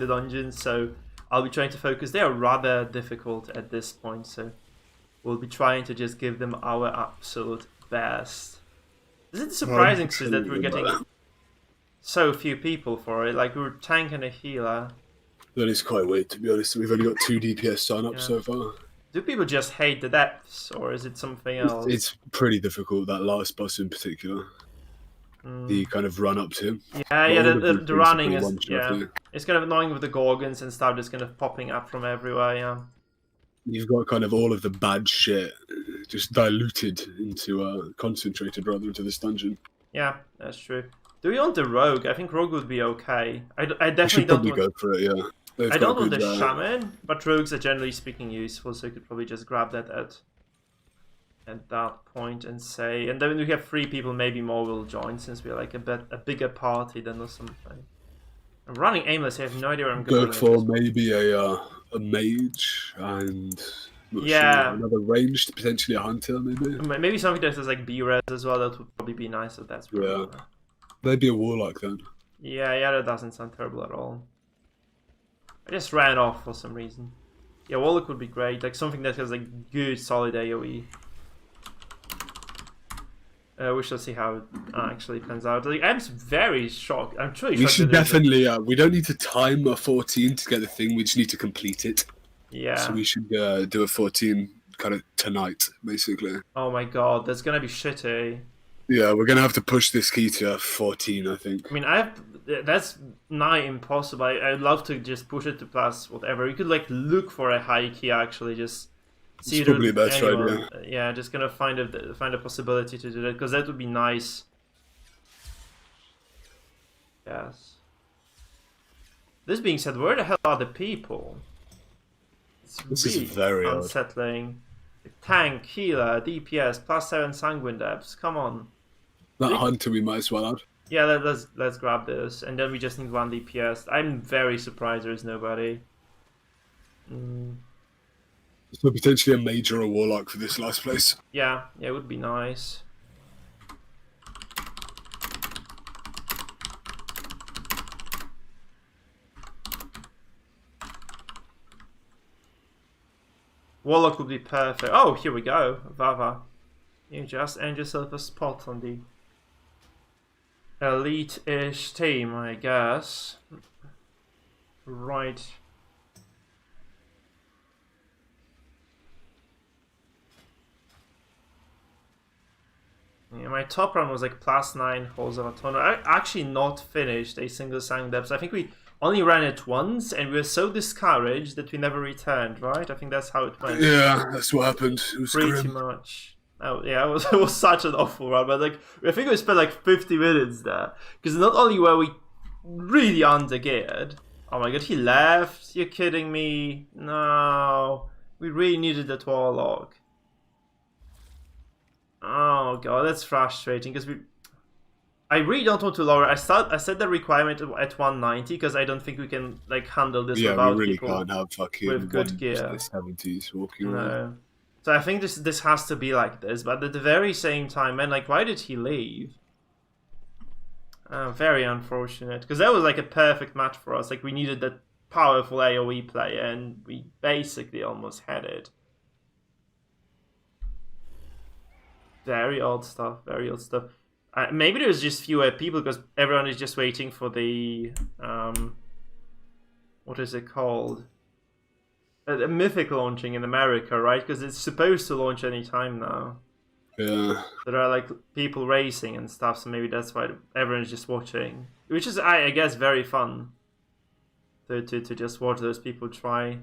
the dungeons, so I'll be trying to focus. They are rather difficult at this point, so we'll be trying to just give them our absolute best. Is it surprising that we're getting so few people for it? Like, we're tank and a healer. That is quite weird, to be honest. We've only got 2 DPS sign-ups so far. Do people just hate the depths, or is it something else? It's pretty difficult, that last boss in particular. The kind of run up to him. Yeah, the running is, it's kind of annoying with the Gorgons and stuff just kind of popping up from everywhere, yeah. You've got kind of all of the bad shit just diluted into, concentrated rather into this dungeon. Yeah, that's true. Do we want the Rogue? I think Rogue would be okay. I definitely should probably go for it, yeah. I don't want the Shaman, but Rogues are generally speaking useful, so you could probably just grab that at that point and say, and then we have 3 people, maybe more will join since we're like a bigger party than or something. I'm running aimless. I have no idea where I'm going. Go for maybe a mage and another ranged, potentially a hunter, maybe something that has like B-res as well. That would probably be nice if that's maybe a warlock then. Yeah, that doesn't sound terrible at all. I just ran off for some reason. Yeah, warlock would be great, like something that has like good solid AoE. We shall see how it actually pans out. Like, I'm very shocked. I'm truly shocked. We should definitely. We don't need to time a 14 to get the thing. We just need to complete it. Yeah. So we should do a 14 kind of tonight, basically. Oh my god, that's gonna be shitty. Yeah, we're gonna have to push this key to 14, I think. I mean, that's nigh impossible. I'd love to just push it to plus whatever. You could like look for a high key actually, just. It's probably the best idea. Yeah, just gonna find a possibility to do that, because that would be nice. Yes. This being said, where the hell are the people? This is very unsettling. Tank, healer, DPS, +7 sanguine depths. Come on. That hunter we might as well add. Yeah, let's grab this, and then we just need 1 DPS. I'm very surprised there is nobody. So potentially a mage or a warlock for this last place. Yeah, it would be nice. Warlock would be perfect. Oh, here we go, Vava. You just earned yourself a spot on the elite-ish team, I guess. Right. Yeah, my top run was like +9 holes of autonomy. I actually not finished a single sang depth. I think we only ran it once, and we were so discouraged that we never returned, right? I think that's how it went. Yeah, that's what happened. It was pretty much. Oh, yeah, it was such an awful run, but like I think we spent like 50 minutes there, because not only were we really undergeared. Oh my god, he left? You're kidding me? No, we really needed that warlock. Oh god, that's frustrating, because I really don't want to lower. I set the requirement at 190 because I don't think we can like handle this without we really people can't have fucking with good gear. 70s walking around. So I think this has to be like this, but at the very same time, man, like why did he leave? Very unfortunate, because that was like a perfect match for us. Like we needed that powerful AoE player, and we basically almost had it. Very odd stuff. Very odd stuff. Maybe there's just fewer people because everyone is just waiting for the what is it called? A Mythic launching in America, right? Because it's supposed to launch any time now. Yeah. There are like people racing and stuff, so maybe that's why everyone's just watching, which is I guess very fun. To just watch those people try.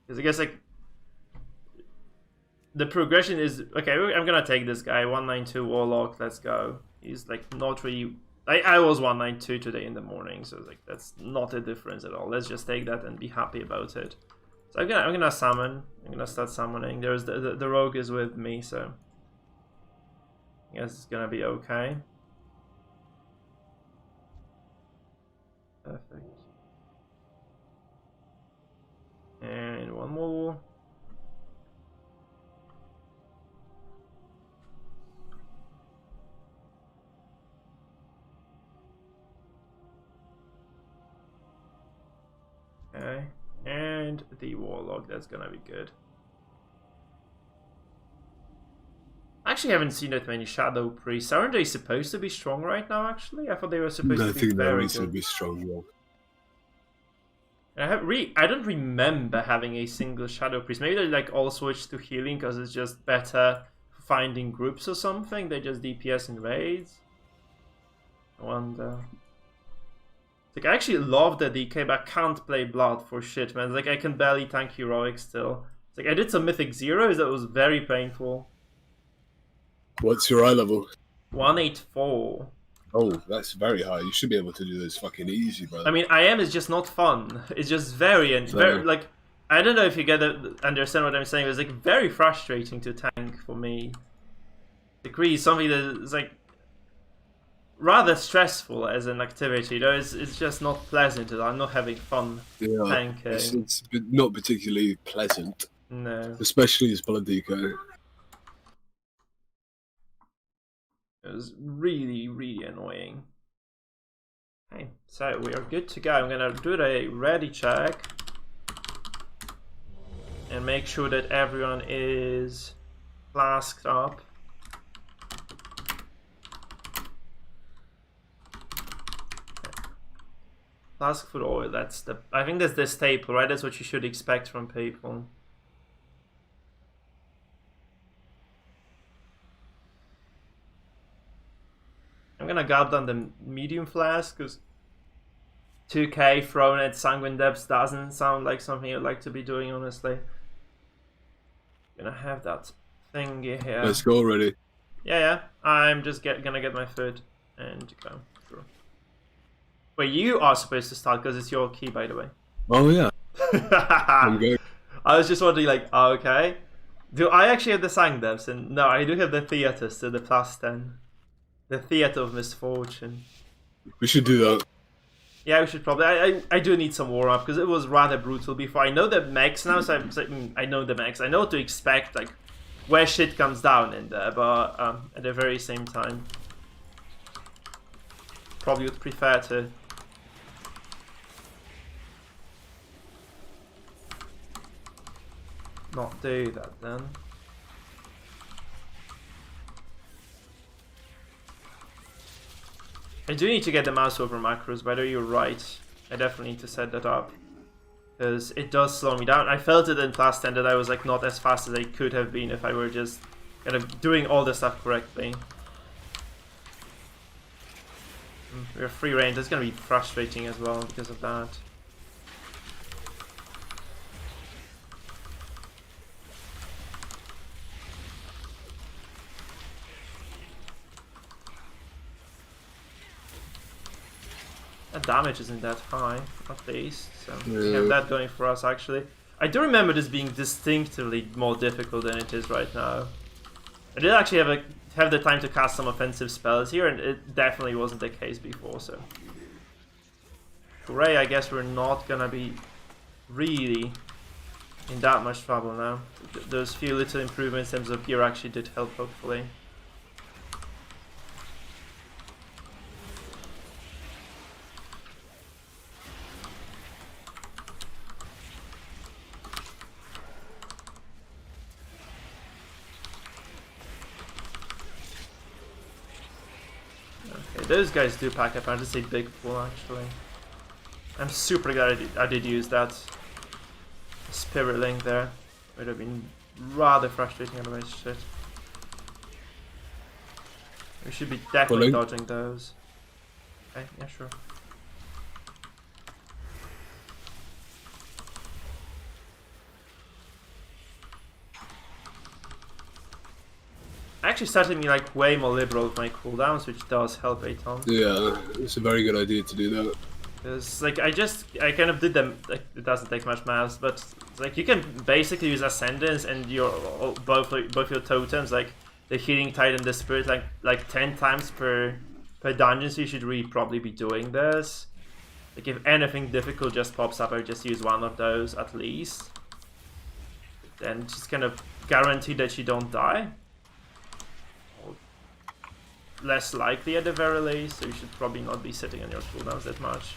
Because I guess like the progression is okay. I'm gonna take this guy 192 Warlock. Let's go. He's like not really. I was 192 today in the morning, so like that's not a difference at all. Let's just take that and be happy about it. So I'm gonna summon. I'm gonna start summoning. There's the rogue is with me, so I guess it's gonna be okay. Perfect. And one more. the Warlock. That's gonna be good. I actually haven't seen that many Shadow Priests. Aren't they supposed to be strong right now, actually? I thought they were supposed to be I think very they're good. reasonably strong, yeah. I don't remember having a single Shadow Priest. Maybe they like all switched to healing because it's just better finding groups or something. They just DPS in raids. I wonder. Like, I actually love the DK, but I can't play Blood for shit, man. Like, I can barely tank Heroic still. It's like, I did some Mythic Zeros that was very painful. What's your eye level? 184. Oh, that's very high. You should be able to do this fucking easy, brother. I mean, IM is just not fun. It's just very like, I don't know if you understand what I'm saying. It's like very frustrating to tank for me. Like, really something that is like rather stressful as an activity. You know, it's just not pleasant. I'm not having fun tanking. It's not particularly pleasant. No. Especially as Blood DK. It was really, really annoying. Okay, so we are good to go. I'm gonna do a ready check and make sure that everyone is flasked up. Flask food oil, I think that's the staple, right? That's what you should expect from people. I'm gonna grab down the medium flask because 2k thrown at Sanguine Depths doesn't sound like something I'd like to be doing, honestly. Gonna have that thingy here. Let's go already. Yeah. I'm just gonna get my food and go through. Wait, you are supposed to start because it's your key, by the way. Oh yeah. I'm good. I was just wondering, like, oh, okay. Do I actually have the Sang Depths? And no, I do have the Theatres to the +10. The Theatre of Misfortune. We should do that. Yeah, we should probably. I do need some warm up because it was rather brutal before. I know the mechs now, so I know the mechs. I know what to expect, like where shit comes down in there, but at the very same time, probably would prefer to. Not do that then. I do need to get the mouse over macros, but you're right. I definitely need to set that up. Because it does slow me down. I felt it in class 10 that I was like not as fast as I could have been if I were just kind of doing all the stuff correctly. We're free range. That's going to be frustrating as well because of that. That damage isn't that high, at least, so we have that going for us actually. I do remember this being distinctively more difficult than it is right now. I did actually have the time to cast some offensive spells here, and it definitely wasn't the case before, so... Hooray, I guess we're not gonna be really in that much trouble now. Those few little improvements in terms of gear actually did help, hopefully. Those guys do pack up. I just say big pool actually. I'm super glad I did use that spirit link there. Would have been rather frustrating otherwise. Shit. We should be definitely dodging those. Okay, yeah, sure. Actually started me like way more liberal with my cooldowns, which does help a ton. Yeah, it's a very good idea to do that. Because like I kind of did them. Like, it doesn't take much maths, but like you can basically use Ascendance and your both your totems, like the Healing Tide and the Spirit, like 10 times per dungeon. So you should really probably be doing this. Like if anything difficult just pops up, I would just use one of those at least. Then just kind of guarantee that you don't die. Less likely at the very least, so you should probably not be sitting on your cooldowns that much.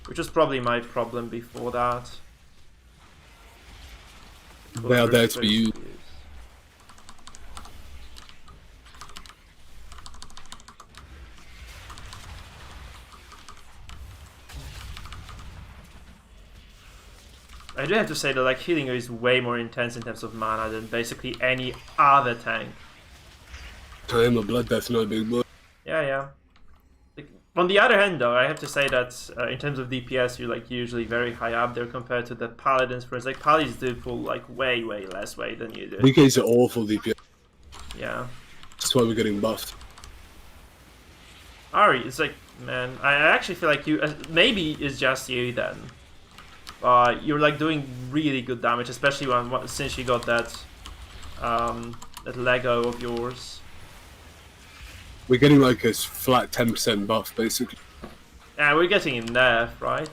Which was probably my problem before that. They are there to be used. I do have to say that like healing is way more intense in terms of mana than basically any other tank. I am a blood death, not a big boy. Yeah. Like, on the other hand, though, I have to say that in terms of DPS, you're like usually very high up there compared to the paladins. For instance, like paladins do pull like way less weight than you do. DKs are awful DPS. Yeah. That's why we're getting buffed. Ari, it's like, man, I actually feel like you maybe it's just you then. You're like doing really good damage, especially since you got that that Lego of yours. We're getting like a flat 10% buff, basically. Yeah, we're getting in nerf, right?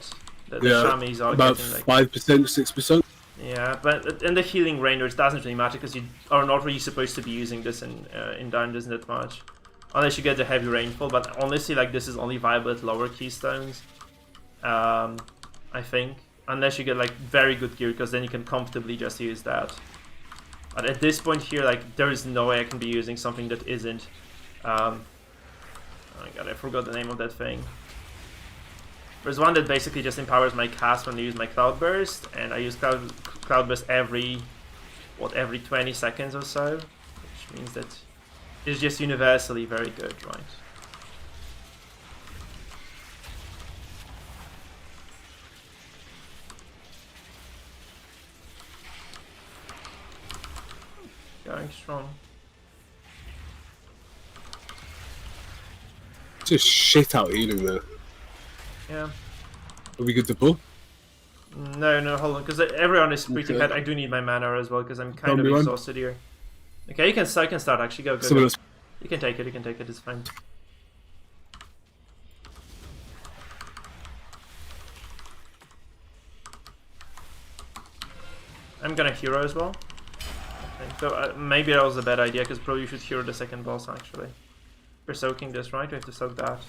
The Shamis are about getting like 5%, 6%. Yeah, but in the healing range, it doesn't really matter because you are not really supposed to be using this in dungeons that much, unless you get the heavy rainfall. But honestly, like this is only viable at lower keystones, I think, unless you get like very good gear, because then you can comfortably just use that. But at this point here, like there is no way I can be using something that isn't. Oh my god, I forgot the name of that thing. There's one that basically just empowers my cast when I use my Cloudburst, and I use Cloudburst every 20 seconds or so, which means that it's just universally very good, right? Going strong. Just shit out healing there. Yeah. Are we good to pull? No, hold on, because everyone is pretty bad. I do need my mana as well, because I'm kind of exhausted here. Okay, you can start actually. Go. You can take it, it's fine. I'm gonna hero as well. Okay, so maybe that was a bad idea, because probably you should hero the second boss actually. We're soaking this, right? We have to soak that.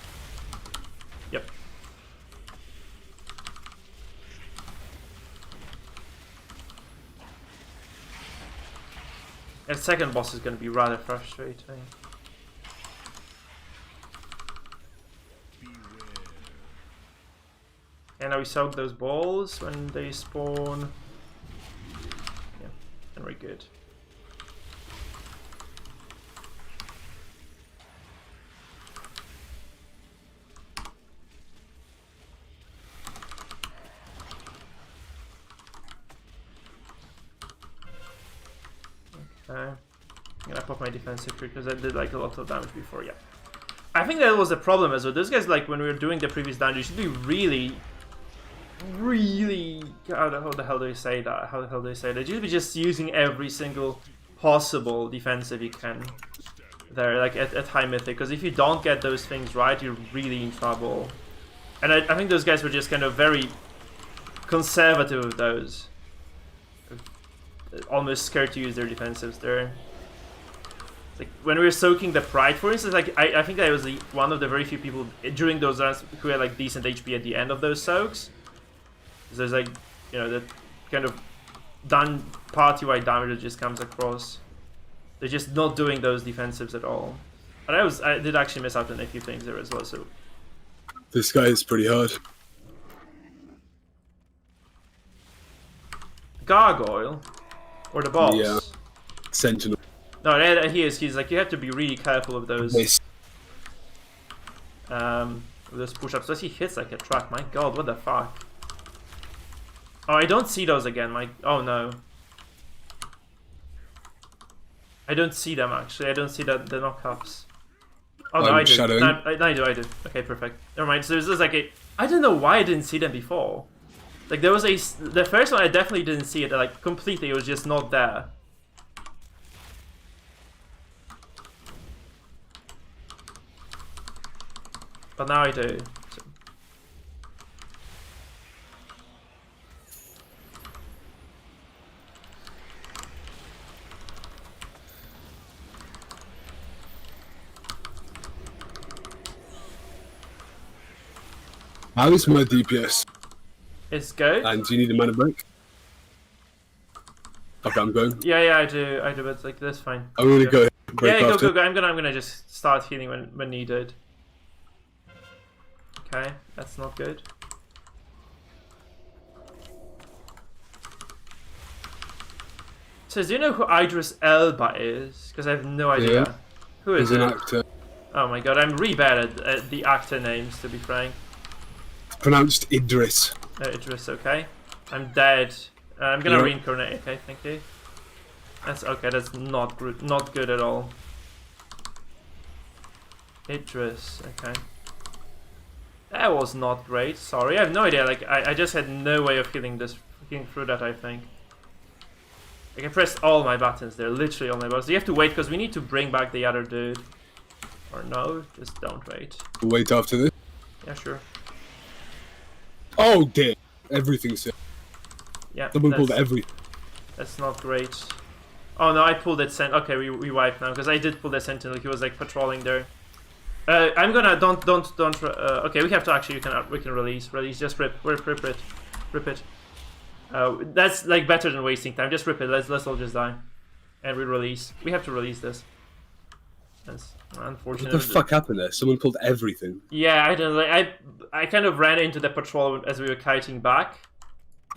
Yep. And second boss is going to be rather frustrating. And now we soak those balls when they spawn. Yeah, and we're good. I'm gonna pop my defensive tree because I did like a lot of damage before. Yeah, I think that was a problem as well. Those guys, like when we were doing the previous dungeon, should be really how the hell do you say that? How the hell do you say that? You should be just using every single possible defensive you can there, like at high mythic. Because if you don't get those things right, you're really in trouble. And I think those guys were just kind of very conservative with those. Almost scared to use their defensives there. Like when we were soaking the pride, for instance, like I think I was one of the very few people during those runs who had like decent HP at the end of those soaks. There's like, you know, that kind of done party-wide damage that just comes across. They're just not doing those defensives at all. And I did actually miss out on a few things there as well. So this guy is pretty hard. Gargoyle. Or the boss. Yeah. Sentinel. No, he's like, you have to be really careful of those. Nice. With those push-ups. Plus he hits like a truck. My god, what the fuck? Oh, I don't see those again. Oh no. I don't see them actually. I don't see the knockups. Oh no, I do. No, I do. Okay, perfect. Never mind. So there's just like I don't know why I didn't see them before. Like there was the first one I definitely didn't see it, like completely, it was just not there. But now I do. So. How is my DPS? It's good. And do you need a mana break? Okay, I'm going. Yeah, I do, but like that's fine. I'm gonna go. Break Yeah, after. go. I'm gonna just start healing when needed. Okay, that's not good. So do you know who Idris Elba is? Because I have no idea. Yeah. Who is He's it? an actor. Oh my god, I'm really bad at the actor names, to be frank. It's pronounced Idris. Idris, okay. I'm dead. I'm gonna reincarnate. Okay, thank you. That's okay. That's not good. Not good at all. Idris, okay. That was not great. Sorry, I have no idea. Like I just had no way of healing through that. I think. Like I pressed all my buttons there, literally all my buttons. You have to wait because we need to bring back the other dude. Or no, just don't wait. We'll wait after this. Yeah, sure. Oh dear, everything's set. Yeah. Someone pulled everything. That's not great. Oh no, I pulled that sent. Okay, we wiped now because I did pull that sentinel. He was like patrolling there. I'm gonna don't. Okay, we have to actually. We can release. Just rip it. That's like better than wasting time. Just rip it. Let's all just die, and we release. We have to release this. That's unfortunate. What the fuck happened there? Someone pulled everything. Yeah, I don't know. I kind of ran into the patrol as we were kiting back.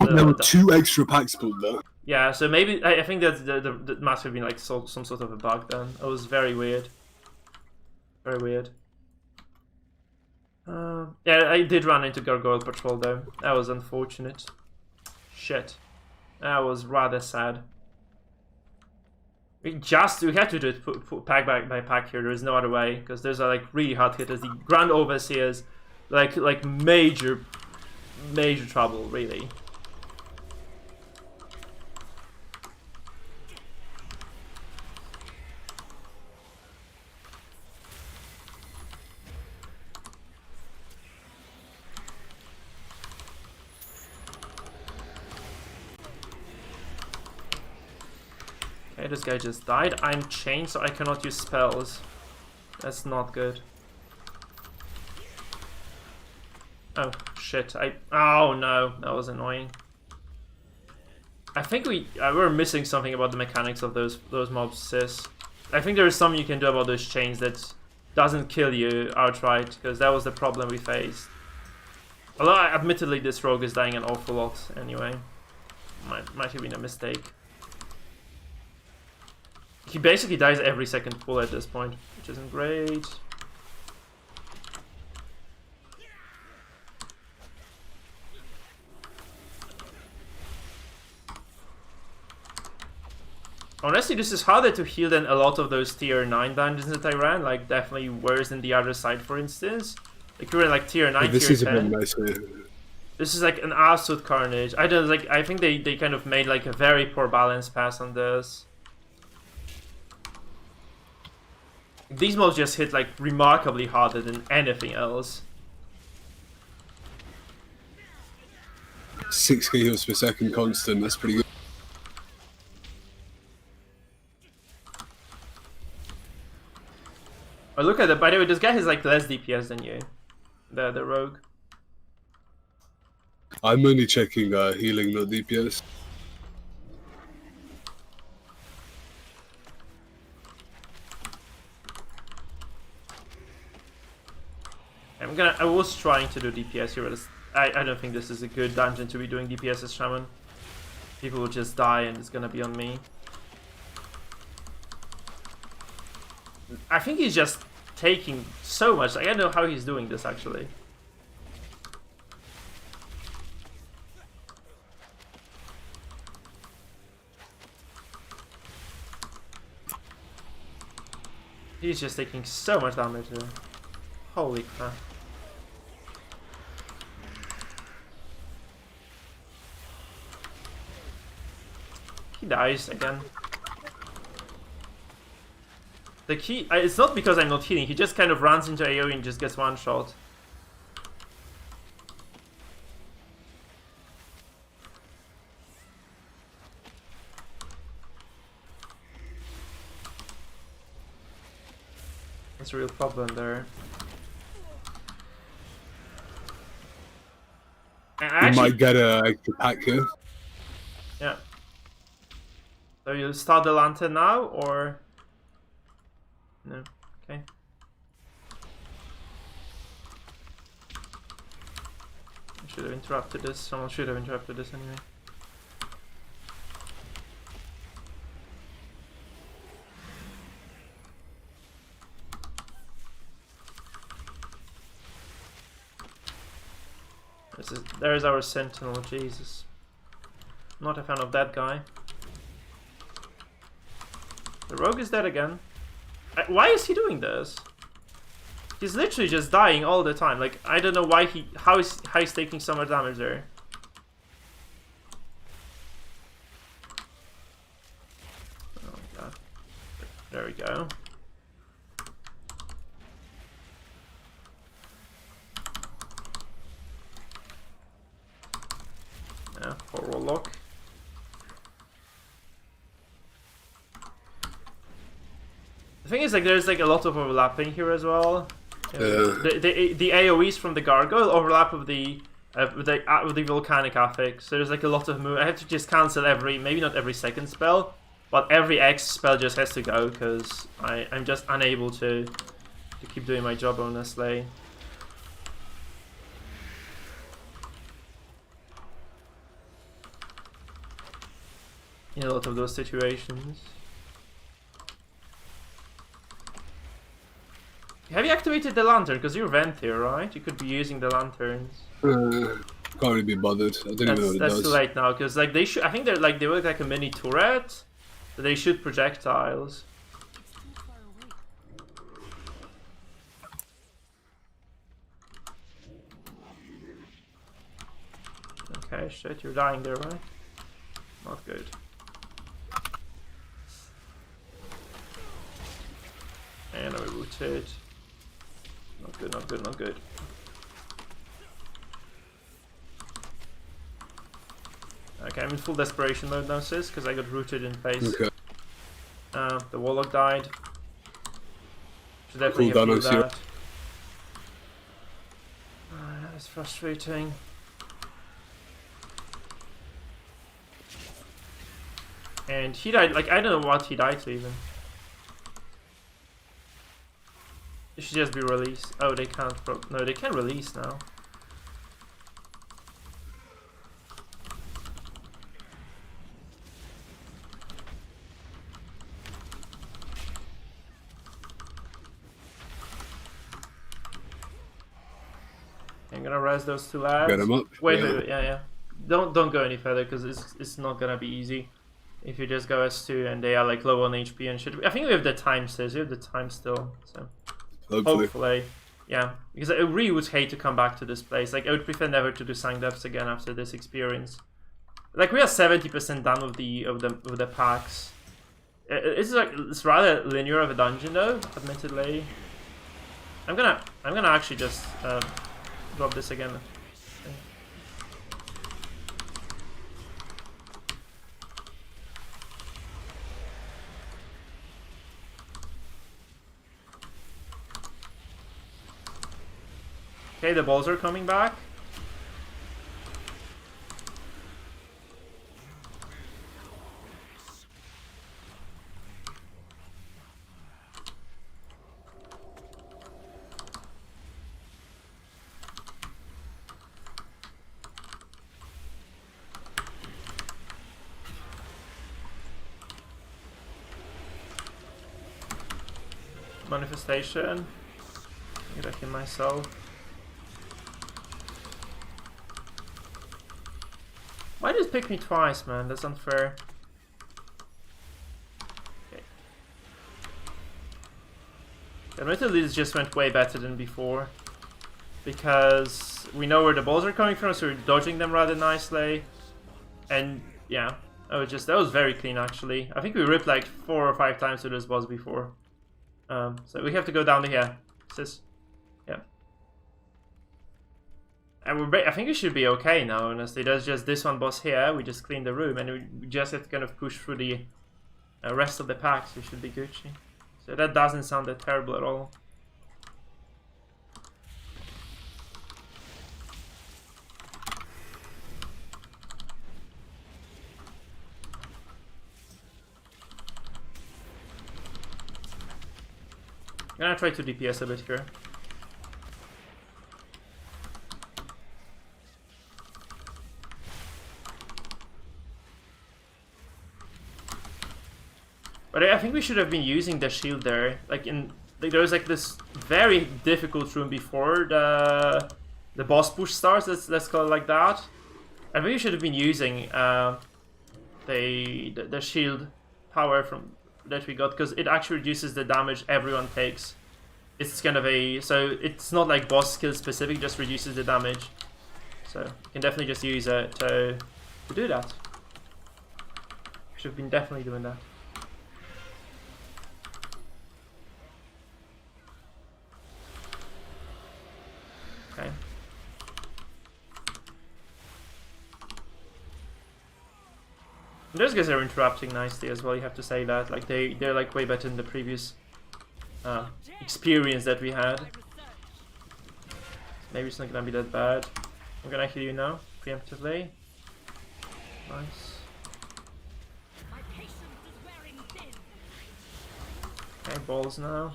There were 2 extra packs pulled there. Yeah, so maybe I think that the must have been like some sort of a bug then. It was very weird. Very weird. Yeah, I did run into Gargoyle Patrol though. That was unfortunate. Shit. That was rather sad. We had to do it pack by pack here. There is no other way because there's like really hard hitters. The Grand Overseers, like major trouble really. Okay, this guy just died. I'm chained, so I cannot use spells. That's not good. Oh, shit. Oh, no. That was annoying. I think we're missing something about the mechanics of those mobs, sis. I think there is something you can do about those chains that doesn't kill you outright, because that was the problem we faced. Although, admittedly, this rogue is dying an awful lot anyway. Might have been a mistake. He basically dies every second pull at this point, which isn't great. Honestly, this is harder to heal than a lot of those tier 9 dungeons that I ran, like definitely worse than the other side, for instance. Like we were like tier 9, this tier is 10. a bit nicer. This is like an absolute carnage. I think they kind of made like a very poor balance pass on this. These mobs just hit like remarkably harder than anything else. 6k heals per second constant, that's pretty good. Oh, look at that. By the way, this guy has like less DPS than you. The rogue. I'm only checking healing, not DPS. I was trying to do DPS here, but I don't think this is a good dungeon to be doing DPS as Shaman. People will just die and it's gonna be on me. I think he's just taking so much. I don't know how he's doing this actually. He's just taking so much damage here. Holy crap. He dies again. The key... it's not because I'm not healing, he just kind of runs into AoE and just gets one shot. That's a real problem there. You might get a pack here. Yeah. So you start the lantern now, or no? Okay. I should have interrupted this. Someone should have interrupted this anyway. There's our sentinel. Jesus. Not a fan of that guy. The rogue is dead again. Why is he doing this? He's literally just dying all the time. Like, I don't know why how he's taking so much damage there. Oh god. There we go. Yeah, poor Warlock. The thing is, like, there's like a lot of overlapping here as well. The AoEs from the gargoyle overlap with the volcanic affix. So there's like a lot of move. I have to just cancel maybe not every second spell, but every X spell just has to go because I'm just unable to keep doing my job honestly. In a lot of those situations. Have you activated the lantern? Because you're vent here, right? You could be using the lanterns. Can't really be bothered. I don't even know what it does. That's too late now, because like they should. I think they work like a mini turret, so they shoot projectiles. Okay, shit, you're dying there, right? Not good. And I rooted. Not good, not good, not good. Okay, I'm in full desperation mode now, sis, because I got rooted in face. Okay. The Warlock died. Should definitely have killed that. That is frustrating. And he died, like, I don't know what he died to even. It should just be released. Oh, they can't. No, they can release now. I'm gonna res those two lads. Get them up. Wait, yeah. Don't go any further because it's not gonna be easy. If you just go S2 and they are like low on HP and shit. I think we have the time, sis. We have the time still, so. Hopefully. Yeah, because I really would hate to come back to this place. Like, I would prefer never to do Sang Depths again after this experience. Like, we are 70% done with the packs. It's rather linear of a dungeon though, admittedly. I'm gonna actually just drop this again. Okay, the balls are coming back. Manifestation. Get back in myself. Why did it pick me twice, man? That's unfair. Okay. Admittedly, this just went way better than before. Because we know where the balls are coming from, so we're dodging them rather nicely. And yeah, that was very clean actually. I think we ripped like 4 or 5 times to this boss before. So we have to go down to here, sis. Yeah. And I think we should be okay now, honestly. There's just this one boss here. We just clean the room, and we just have to kind of push through the rest of the packs. We should be Gucci. So that doesn't sound that terrible at all. gonna try to DPS a bit here. But I think we should have been using the shield there. Like there was like this very difficult room before the boss push starts. Let's call it like that. I think we should have been using the shield power from that we got, because it actually reduces the damage everyone takes. It's kind of so it's not like boss skill specific, just reduces the damage. So you can definitely just use it to do that. Should have been definitely doing that. Okay. Those guys are interrupting nicely as well, you have to say that. Like they're like way better than the previous experience that we had. Maybe it's not gonna be that bad. I'm gonna heal you now, preemptively. Nice. Okay, balls now.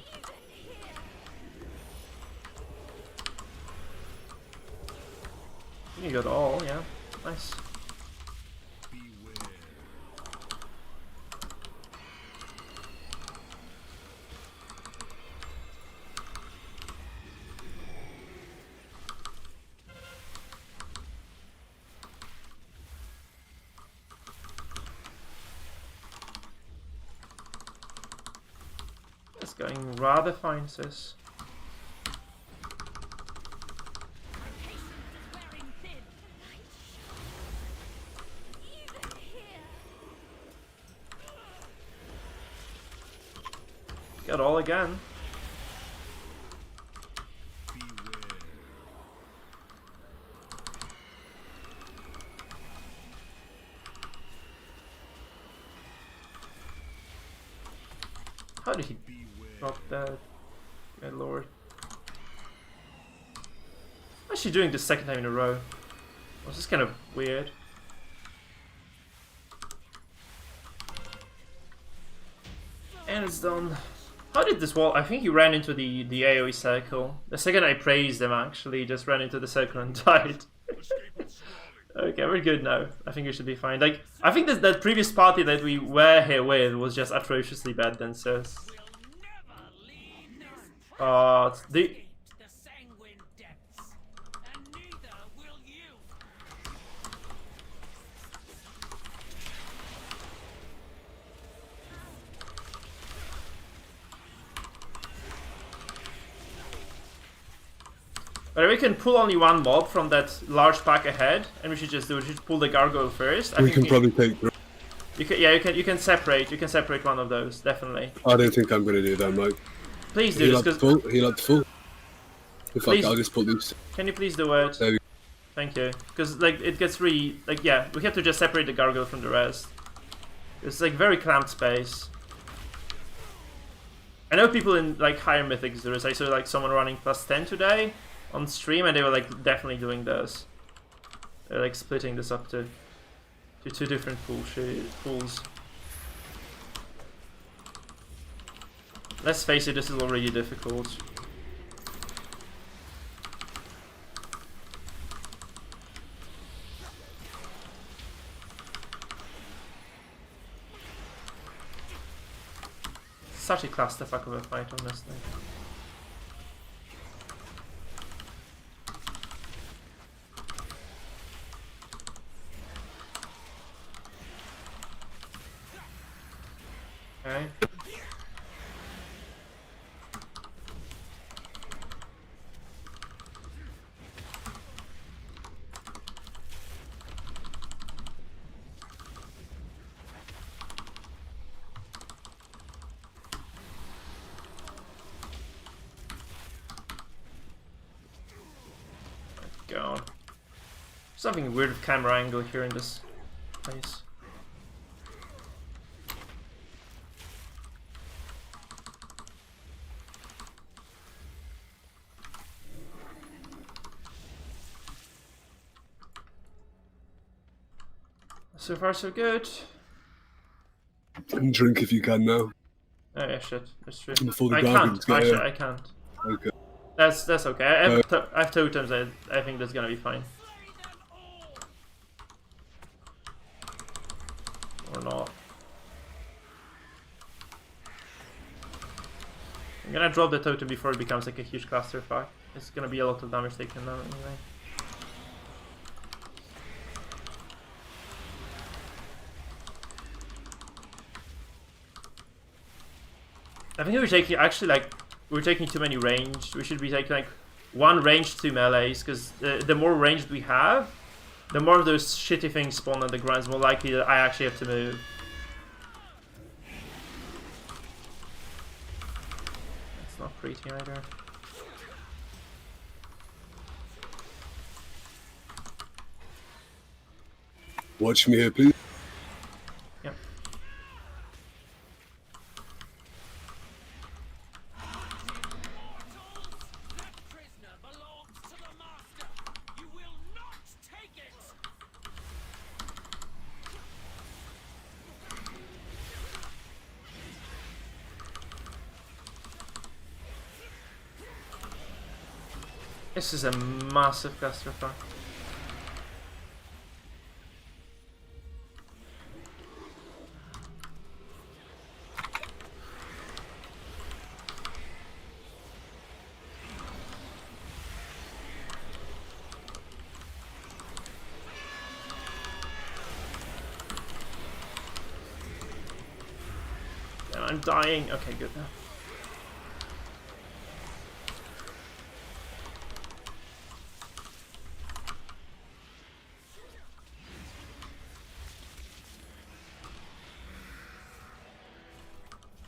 You got all, yeah. Nice. It's going rather fine, sis. Got all again. How did he drop that? My lord. What's she doing the second time in a row? This is kind of weird. And it's done. How did this wall? I think he ran into the AoE circle. The second I praised him, actually, just ran into the circle and died. Okay, we're good now. I think we should be fine. Like, I think that previous party that we were here with was just atrociously bad then, sis. The But we can pull only one mob from that large pack ahead, and we should just do. We should pull the gargoyle first. We can probably take. You can, yeah, you can separate. You can separate one of those, definitely. I don't think I'm gonna do that, Mike. Please do this, because heal up full. In fact, I'll just pull these. Can you please do it? There we go. Thank you. Because like it gets really like yeah, we have to just separate the gargoyle from the rest. It's like very cramped space. I know people in like higher mythics do this. I saw like someone running +10 today on stream, and they were like definitely doing this. They're like splitting this up to two different pools. Let's face it, this is already difficult. Such a clusterfuck of a fight, honestly. Okay. God. Something weird with camera angle here in this place. So far, so good. And drink if you can now. Oh yeah, shit. That's true. Before the I Guardians can't. get Actually, here. I can't. Okay. That's okay. I have totems. I think that's gonna be fine. Or not. I'm gonna drop the totem before it becomes like a huge clusterfuck. It's gonna be a lot of damage taken now anyway. I think we're taking we're taking too many ranged. We should be taking like one ranged, 2 melees, because the more ranged we have, the more of those shitty things spawn on the ground. It's more likely that I actually have to move. That's not pretty either. Watch me here, please. Yep. This is a massive clusterfuck. I'm dying. Okay, good now.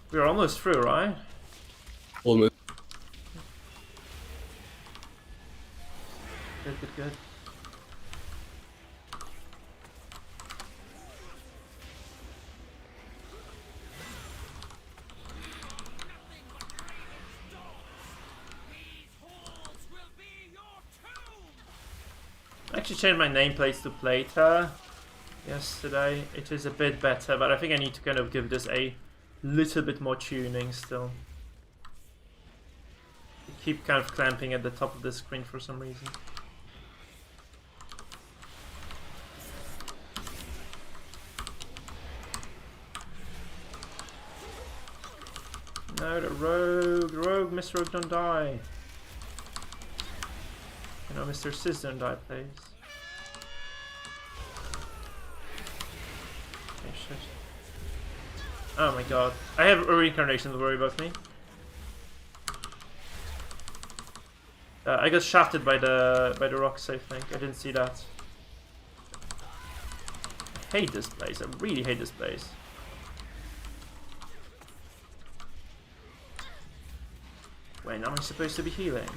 We're almost through, right? Almost. Good. I actually changed my nameplates to Plata yesterday. It is a bit better, but I think I need to kind of give this a little bit more tuning still. I keep kind of clamping at the top of the screen for some reason. No, the rogue, Mr. Rogue, don't die. You know, Mr. Sis, don't die, please. Okay, shit. Oh my god. I have a reincarnation to worry about me. I got shafted by the rocks, I think. I didn't see that. I hate this place. I really hate this place. When am I supposed to be healing?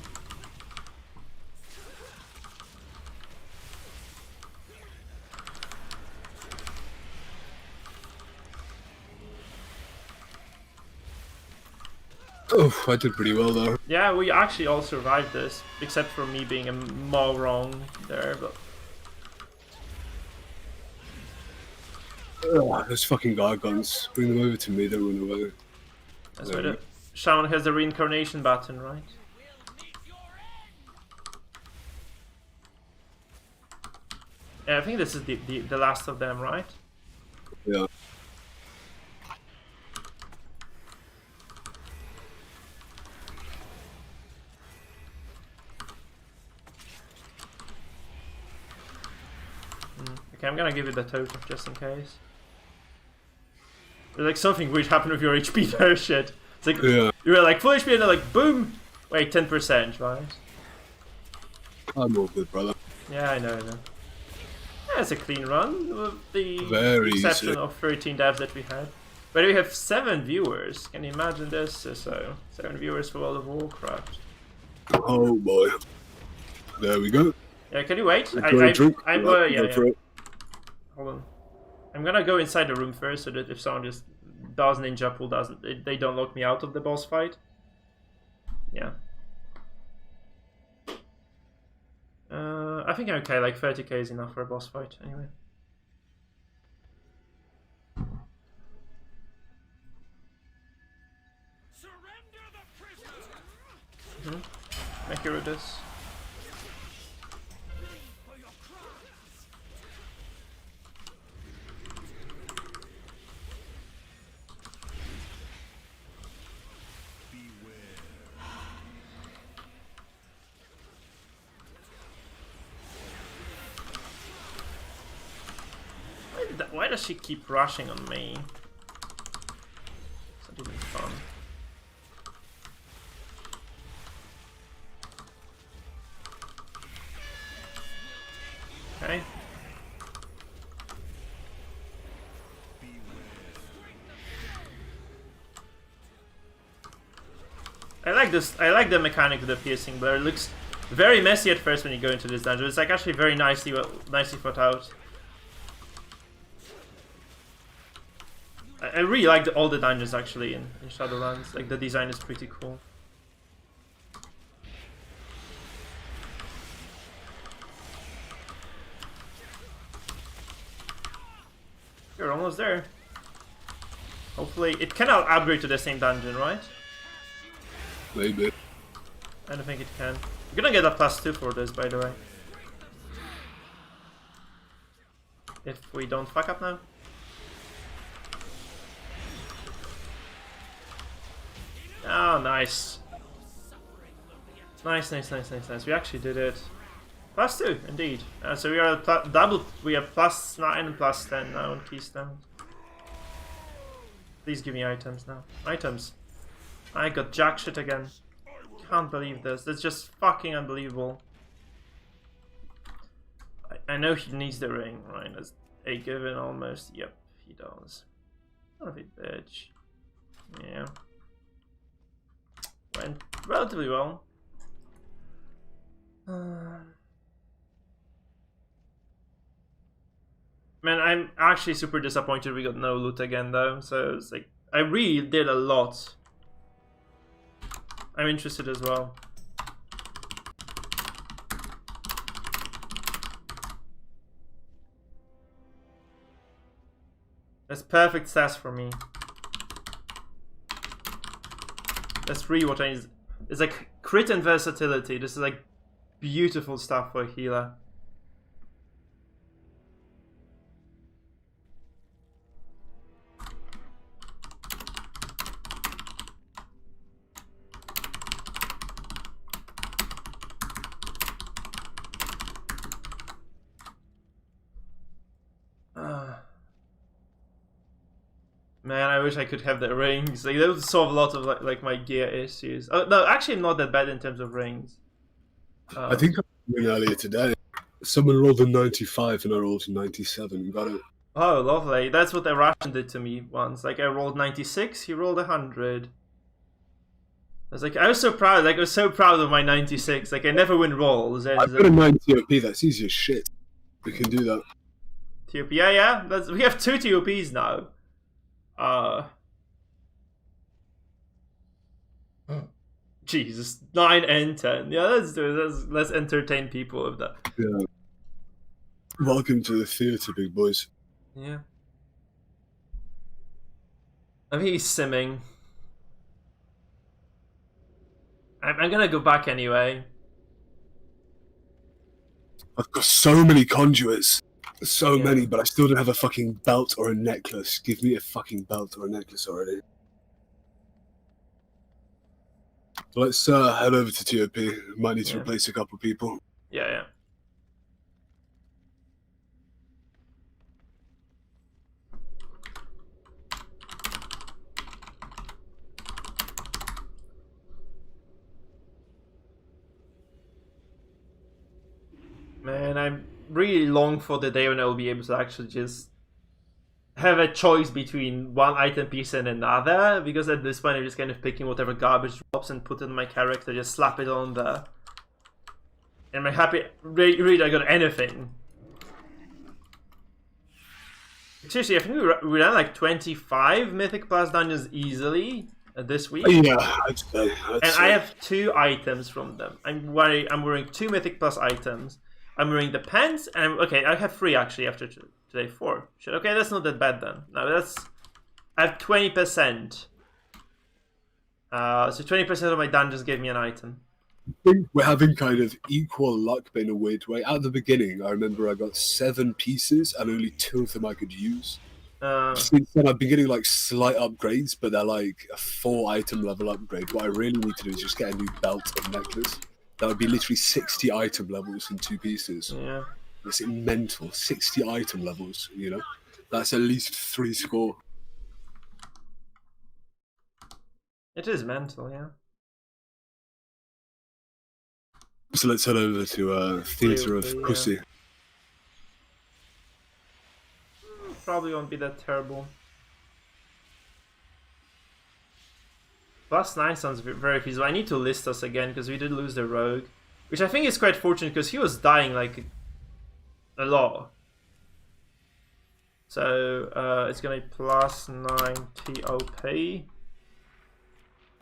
Oh, I did pretty well there. Yeah, we actually all survived this, except for me being a moron there, but... Oh, those fucking gargons. Bring them over to me, don't run away. That's why the Shaman has the reincarnation button, right? Yeah, I think this is the last of them, right? Yeah. Okay, I'm gonna give you the totem just in case. There's like something weird happened with your HP there, shit. It's like, Yeah. you were like full HP and then like, boom! Wait, 10%, right? I'm all good, brother. Yeah, I know. Yeah, it's a clean run, with the Very exception easy. of 13 devs that we had. But we have 7 viewers. Can you imagine this? So, 7 viewers for World of Warcraft. Oh boy. There we go. Yeah, can you wait? Enjoy a drink. Yeah. For it. Hold on. I'm gonna go inside the room first so that if someone just does ninja pull, they don't lock me out of the boss fight. Yeah. I think I'm okay, like 30k is enough for a boss fight anyway. tankier it is. Why does she keep rushing on me? It's not even fun. Okay. I like this. I like the mechanic of the piercing blur. It looks very messy at first when you go into this dungeon. It's like actually very nicely thought out. I really like all the dungeons actually in Shadowlands. Like the design is pretty cool. You're almost there. Hopefully, it cannot upgrade to the same dungeon, right? Maybe. I don't think it can. You're gonna get a +2 for this, by the way. If we don't fuck up now. Oh, nice. Nice. We actually did it. +2, indeed. So we are double. We have +9 and +10 now on Keystone. Please give me items now. Items. I got jack shit again. Can't believe this. That's just fucking unbelievable. I know he needs the ring, right? That's a given almost. Yep, he does. Son of a bitch. Yeah. Went relatively well. Man, I'm actually super disappointed we got no loot again though, so it's like, I really did a lot. I'm interested as well. That's perfect stats for me. That's really what I need. It's like crit and versatility. This is like beautiful stuff for a healer. Man, I wish I could have the rings. Like, that would solve a lot of like my gear issues. Oh, no, actually, I'm not that bad in terms of rings. I think I was earlier today. Someone rolled a 95 and I rolled a 97. Got it. Oh, lovely. That's what the Russian did to me once. Like, I rolled 96, he rolled 100. I was so proud. Like, I was so proud of my 96. Like, I never win rolls. I've got a 90 OP. That's easy as shit. We can do that. TOP, yeah. We have 2 TOPs now. Jesus, 9 and 10. Yeah, let's do it. Let's entertain people with that. Yeah. Welcome to the theatre, big boys. Yeah. I think he's simming. I'm gonna go back anyway. I've got so many conduits. So many, but I still don't have a fucking belt or a necklace. Give me a fucking belt or a necklace already. Let's head over to TOP. Might need to replace a couple people. Yeah. Man, I'm really long for the day when I'll be able to actually just have a choice between one item piece and another, because at this point I'm just kind of picking whatever garbage drops and put it in my character, just slap it on there. And I'm happy, really I got anything. Seriously, I think we ran like 25 Mythic Plus dungeons easily this week. Yeah, I'd say. I have 2 items from them. I'm wearing 2 Mythic Plus items. I'm wearing the pants, and okay, I have 3 actually after today, 4. Shit, okay, that's not that bad then. No, I have 20%. So 20% of my dungeons gave me an item. think we're having kind of equal luck, but in a weird way. At the beginning, I remember I got 7 pieces and only 2 of them I could use. Since then, I've been getting like slight upgrades, but they're like a 4-item level upgrade. What I really need to do is just get a new belt and necklace. That would be literally 60 item levels in 2 pieces. Yeah. It's mental. 60 item levels, you know? That's at least 3 score. It is mental, yeah. So let's head over to Theatre of Pussy. Probably won't be that terrible. +9 sounds very feasible. I need to list us again because we did lose the rogue, which I think is quite fortunate because he was dying like a lot. So it's gonna be +9 TOP.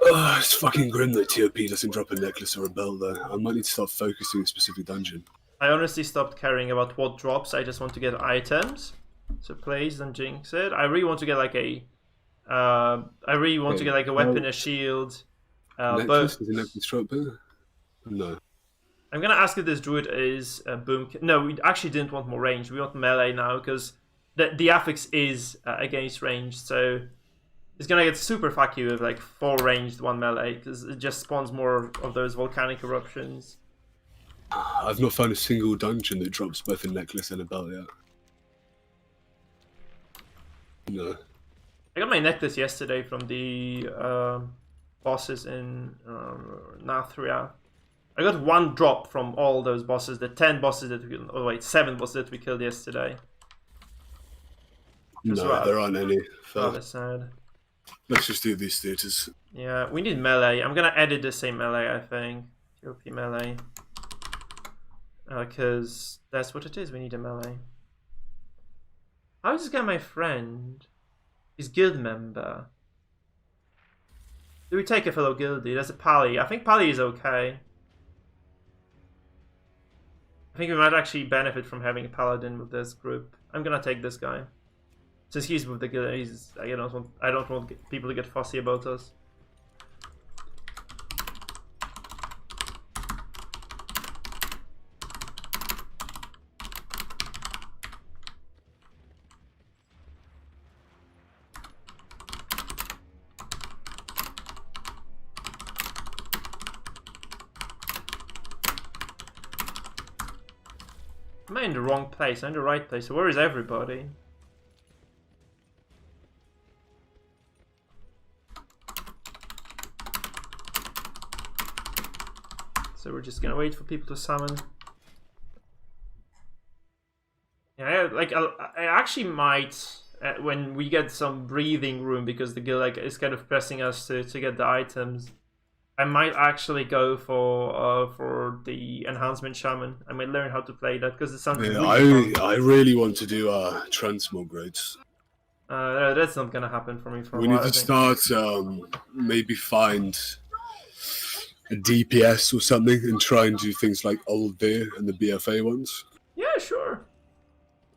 It's fucking grim that TOP doesn't drop a necklace or a belt though. I might need to start focusing on a specific dungeon. I honestly stopped caring about what drops. I just want to get items. So please don't jinx it. I really want to get like a weapon, a shield. Necklace? Is a necklace drop there? No. I'm gonna ask if this druid is boom. No, we actually didn't want more range. We want melee now because the affix is against range. So it's gonna get super fucky with like 4 ranged, 1 melee because it just spawns more of those volcanic eruptions. I've not found a single dungeon that drops both a necklace and a belt yet. No. I got my necklace yesterday from the bosses in Nathria. I got 1 drop from all those bosses, the 10 bosses that we... Oh wait, 7 bosses that we killed yesterday. No, there aren't any. Rather sad. Let's just do these theatres. Yeah, we need melee. I'm gonna edit the same melee, I think. TOP melee. Because that's what it is, we need a melee. How is this guy my friend? He's guild member. Do we take a fellow guildie? There's a Pally. I think Pally is okay. I think we might actually benefit from having a paladin with this group. I'm gonna take this guy. Since he's with the guild, I don't want people to get fussy about us. Am I in the wrong place? I'm in the right place. So where is everybody? So we're just gonna wait for people to summon. Yeah, I actually might when we get some breathing room because the guild is kind of pressing us to get the items. I might actually go for the enhancement shaman. I might learn how to play that because it sounds really fun. I really want to do transmog grades. That's not gonna happen for me for a while. We need to start maybe find a DPS or something and try and do things like Old Deer and the BFA ones. Yeah, sure.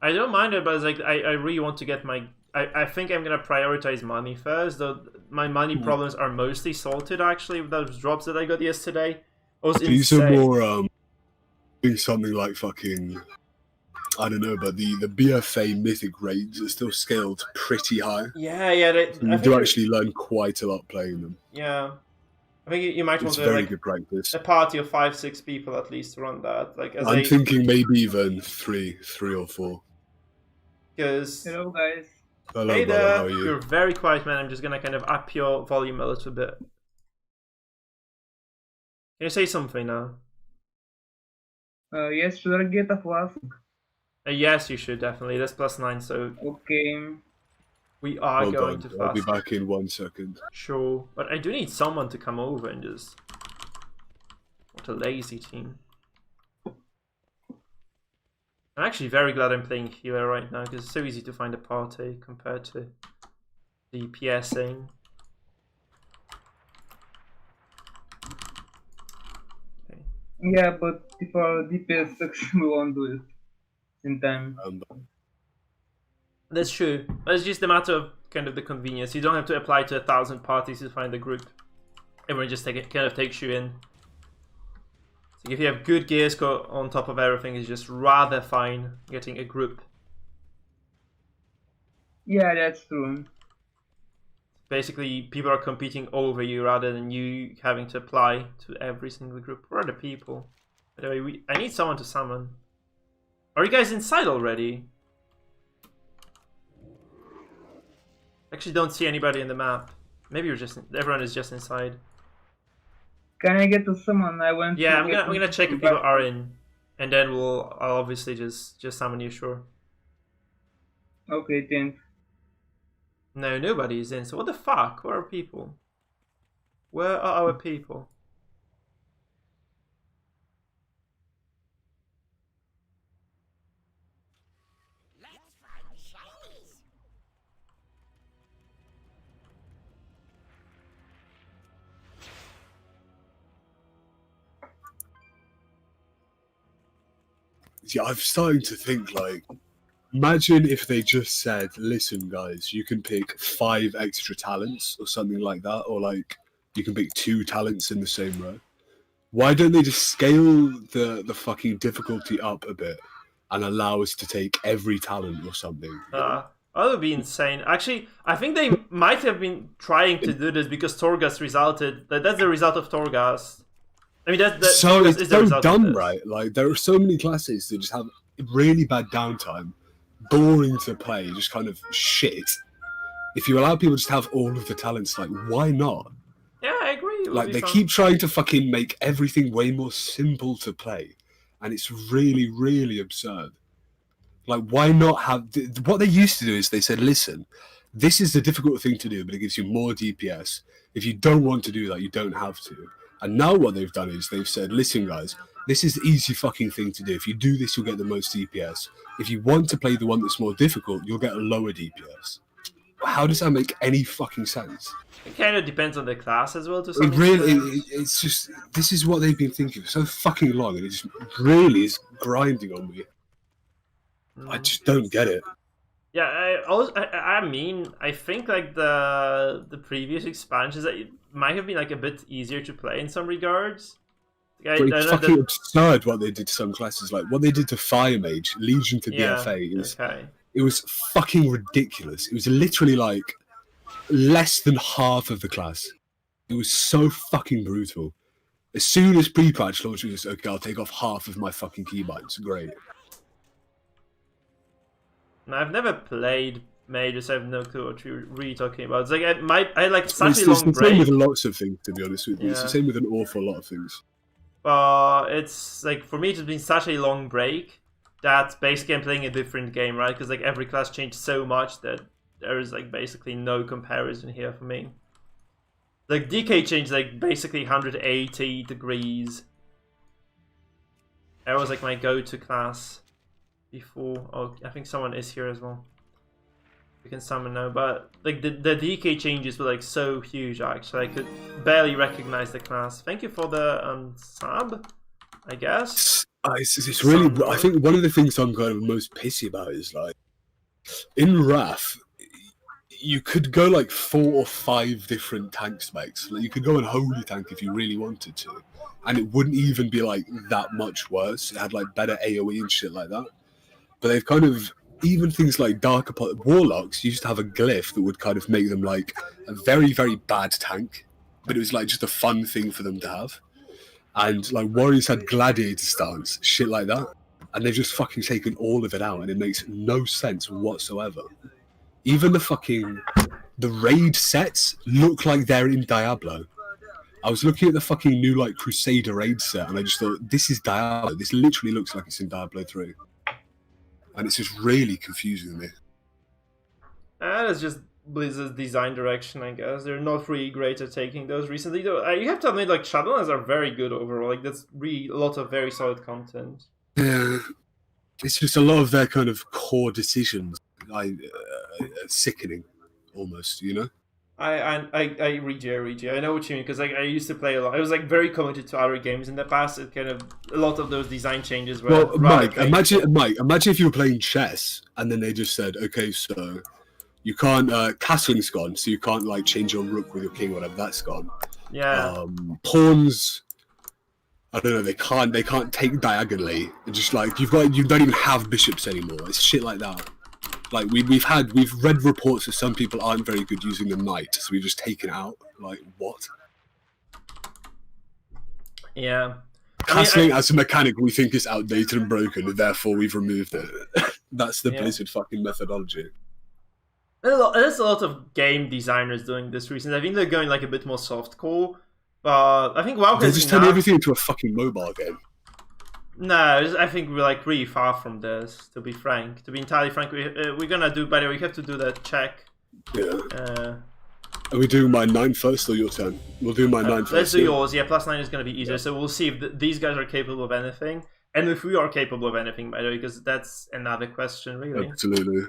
I don't mind it, but it's like I really want to get my... I think I'm gonna prioritize money first, though my money problems are mostly sorted actually with those drops that I got yesterday. These are more doing something like fucking, I don't know, but the BFA Mythic raids are still scaled pretty high. Yeah. You do actually learn quite a lot playing them. Yeah. I think you might want to very good practice. A party of 5-6 people at least to run that. Like I'm thinking maybe even three or 4. Because hello guys. Hello, hey brother, there. how are you? You're very quiet, man. I'm just gonna kind of up your volume a little bit. Can you say something now? Yes, should I get a flask? Yes, you should definitely. That's +9, so okay. We are Hold going on. to fast. I'll be back in 1 second. Sure, but I do need someone to come over and just... What a lazy team. I'm actually very glad I'm playing healer right now because it's so easy to find a party compared to DPSing. Okay. Yeah, but if our DPS sucks, we won't do it in time. That's true. But it's just a matter of kind of the convenience. You don't have to apply to 1,000 parties to find a group. Everyone just kind of takes you in. So if you have good gear score on top of everything, it's just rather fine getting a group. Yeah, that's true. Basically, people are competing over you rather than you having to apply to every single group. Where are the people? Anyway, I need someone to summon. Are you guys inside already? Actually, don't see anybody in the map. Maybe you're just everyone is just inside. Can I get to summon? I want. Yeah, to I'm gonna check if people are in, and then I'll obviously just summon you. Sure. Okay, thanks. No, nobody is in. So what the fuck? Where are people? Where are our people? Yeah, I'm starting to think, like, imagine if they just said, listen, guys, you can pick 5 extra talents or something like that, or, like, you can pick 2 talents in the same row. Why don't they just scale the fucking difficulty up a bit and allow us to take every talent or something? That would be insane. Actually, I think they might have been trying to do this because Torghast resulted. That's the result of Torghast. I mean, so Torghast it's is the so result dumb, of this. right? Like, there are so many classes that just have really bad downtime, boring to play, just kind of shit. If you allow people to just have all of the talents, like, why not? Yeah, I agree. Like, they keep trying to fucking make everything way more simple to play, and it's really, really absurd. Like, why not have... What they used to do is they said, listen, this is the difficult thing to do, but it gives you more DPS. If you don't want to do that, you don't have to. And now what they've done is they've said, listen, guys, this is the easy fucking thing to do. If you do this, you'll get the most DPS. If you want to play the one that's more difficult, you'll get a lower DPS. How does that make any fucking sense? It kind of depends on the class as well, to some It really, it's just, this is what they've been thinking for so fucking long, and it just really is grinding on me. I just don't get it. Yeah, I mean, I think like the previous expansions, it might have been like a bit easier to play in some regards. It's fucking absurd what they did to some classes, like what they did to Fire Mage, Legion to BFA. It was fucking ridiculous. It was literally like less than half of the class. It was so fucking brutal. As soon as pre-patch launched, it was okay, I'll take off half of my fucking keybinds. Great. I've never played Mage, so I have no clue what you're really talking about. It's like I like such a long break. It's the same with lots of things, to be honest with you. Yeah. It's the same with an awful lot of things. It's like, for me, it's been such a long break that basically I'm playing a different game, right? Because like every class changed so much that there is like basically no comparison here for me. Like DK changed like basically 180 degrees. That was like my go-to class before. Oh, I think someone is here as well. We can summon now, but like the DK changes were like so huge. Actually, I could barely recognize the class. Thank you for the sub, I guess. It's really. I think one of the things I'm kind of most pissy about is like in Wrath, you could go like 4 or 5 different tank specs. Like, you could go on Holy Tank if you really wanted to, and it wouldn't even be like that much worse. It had like better AOE and shit like that. But they've kind of, even things like Dark Warlocks used to have a glyph that would kind of make them like a very, very bad tank, but it was like just a fun thing for them to have. And like Warriors had Gladiator stance, shit like that, and they've just fucking taken all of it out, and it makes no sense whatsoever. Even the raid sets look like they're in Diablo. I was looking at the fucking new like Crusader raid set, and I just thought, this is Diablo. This literally looks like it's in Diablo 3. And it's just really confusing me. That's just Blizzard's design direction, I guess. They're not really great at taking those recently. Though you have to admit, like, Shadowlands are very good overall. Like, that's really a lot of very solid content. Yeah, it's just a lot of their kind of core decisions. Sickening, almost, you know? I read you. I know what you mean, because like I used to play a lot. I was like very committed to other games in the past. It kind of a lot of those design changes were. Well, Mike, imagine if you were playing chess and then they just said, okay, so you can't castling's gone, so you can't like change your rook with your king, whatever, that's gone. Yeah. Pawns I don't know. They can't take diagonally. It's just like you don't even have bishops anymore. It's shit like that. Like we've read reports that some people aren't very good using the knight, so we've just taken it out. Like what? Yeah. Castling as a mechanic we think is outdated and broken, and therefore we've removed it. That's the Blizzard fucking methodology. There's a lot of game designers doing this recently. I think they're going like a bit more softcore. But I think WoW They just turn everything into a fucking mobile game. No, I think we're like really far from this. To be frank, to be entirely frank, we're gonna do. By the way, we have to do that check. Yeah. Are we doing my 9 first or your turn? We'll do my 9 first. Let's do yours. Yeah, +9 is gonna be easier. So we'll see if these guys are capable of anything, and if we are capable of anything. By the way, because that's another question, really. Absolutely.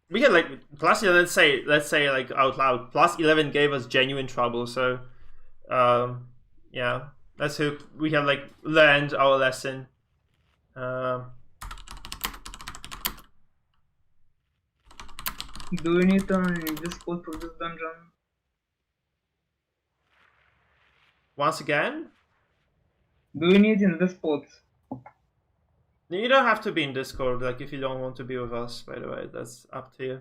We get like +11. Let's say like out loud. +11 gave us genuine trouble. So. Yeah, let's hope we have like learned our lesson. Do we need this spot for this dungeon? Once again? Do we need in this spot? You don't have to be in Discord, like if you don't want to be with us, by the way, that's up to you.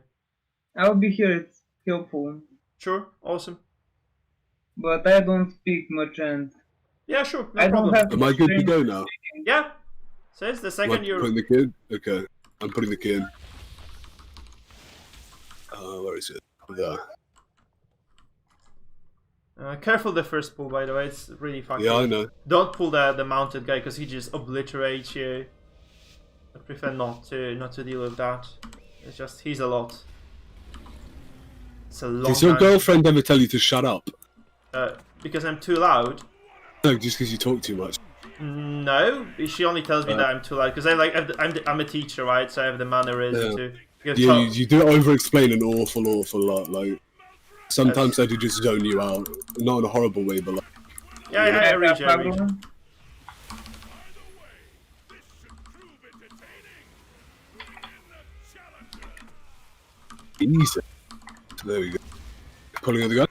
I'll be here, it's helpful. Sure, awesome. But I don't speak much and... Yeah, sure, no I problem. don't have Am I good to go now? Yeah. Says the second you're... Putting the key in? Okay, I'm putting the key in. Where is it? There. Careful the first pull, by the way, it's really fucking... Yeah, I know. Don't pull the mounted guy, because he just obliterates you. I prefer not to deal with that. It's just, he's a lot. It's a long Does your time. girlfriend ever tell you to shut up? Because I'm too loud. No, just because you talk too much. No, she only tells me that I'm too loud because I'm a teacher, right? So I have the mannerism to. Yeah, you do over-explain an awful lot. Like sometimes I do just zone you out, not in a horrible way, but like. Yeah, I reach. Easy. There we go. Pulling on the gun.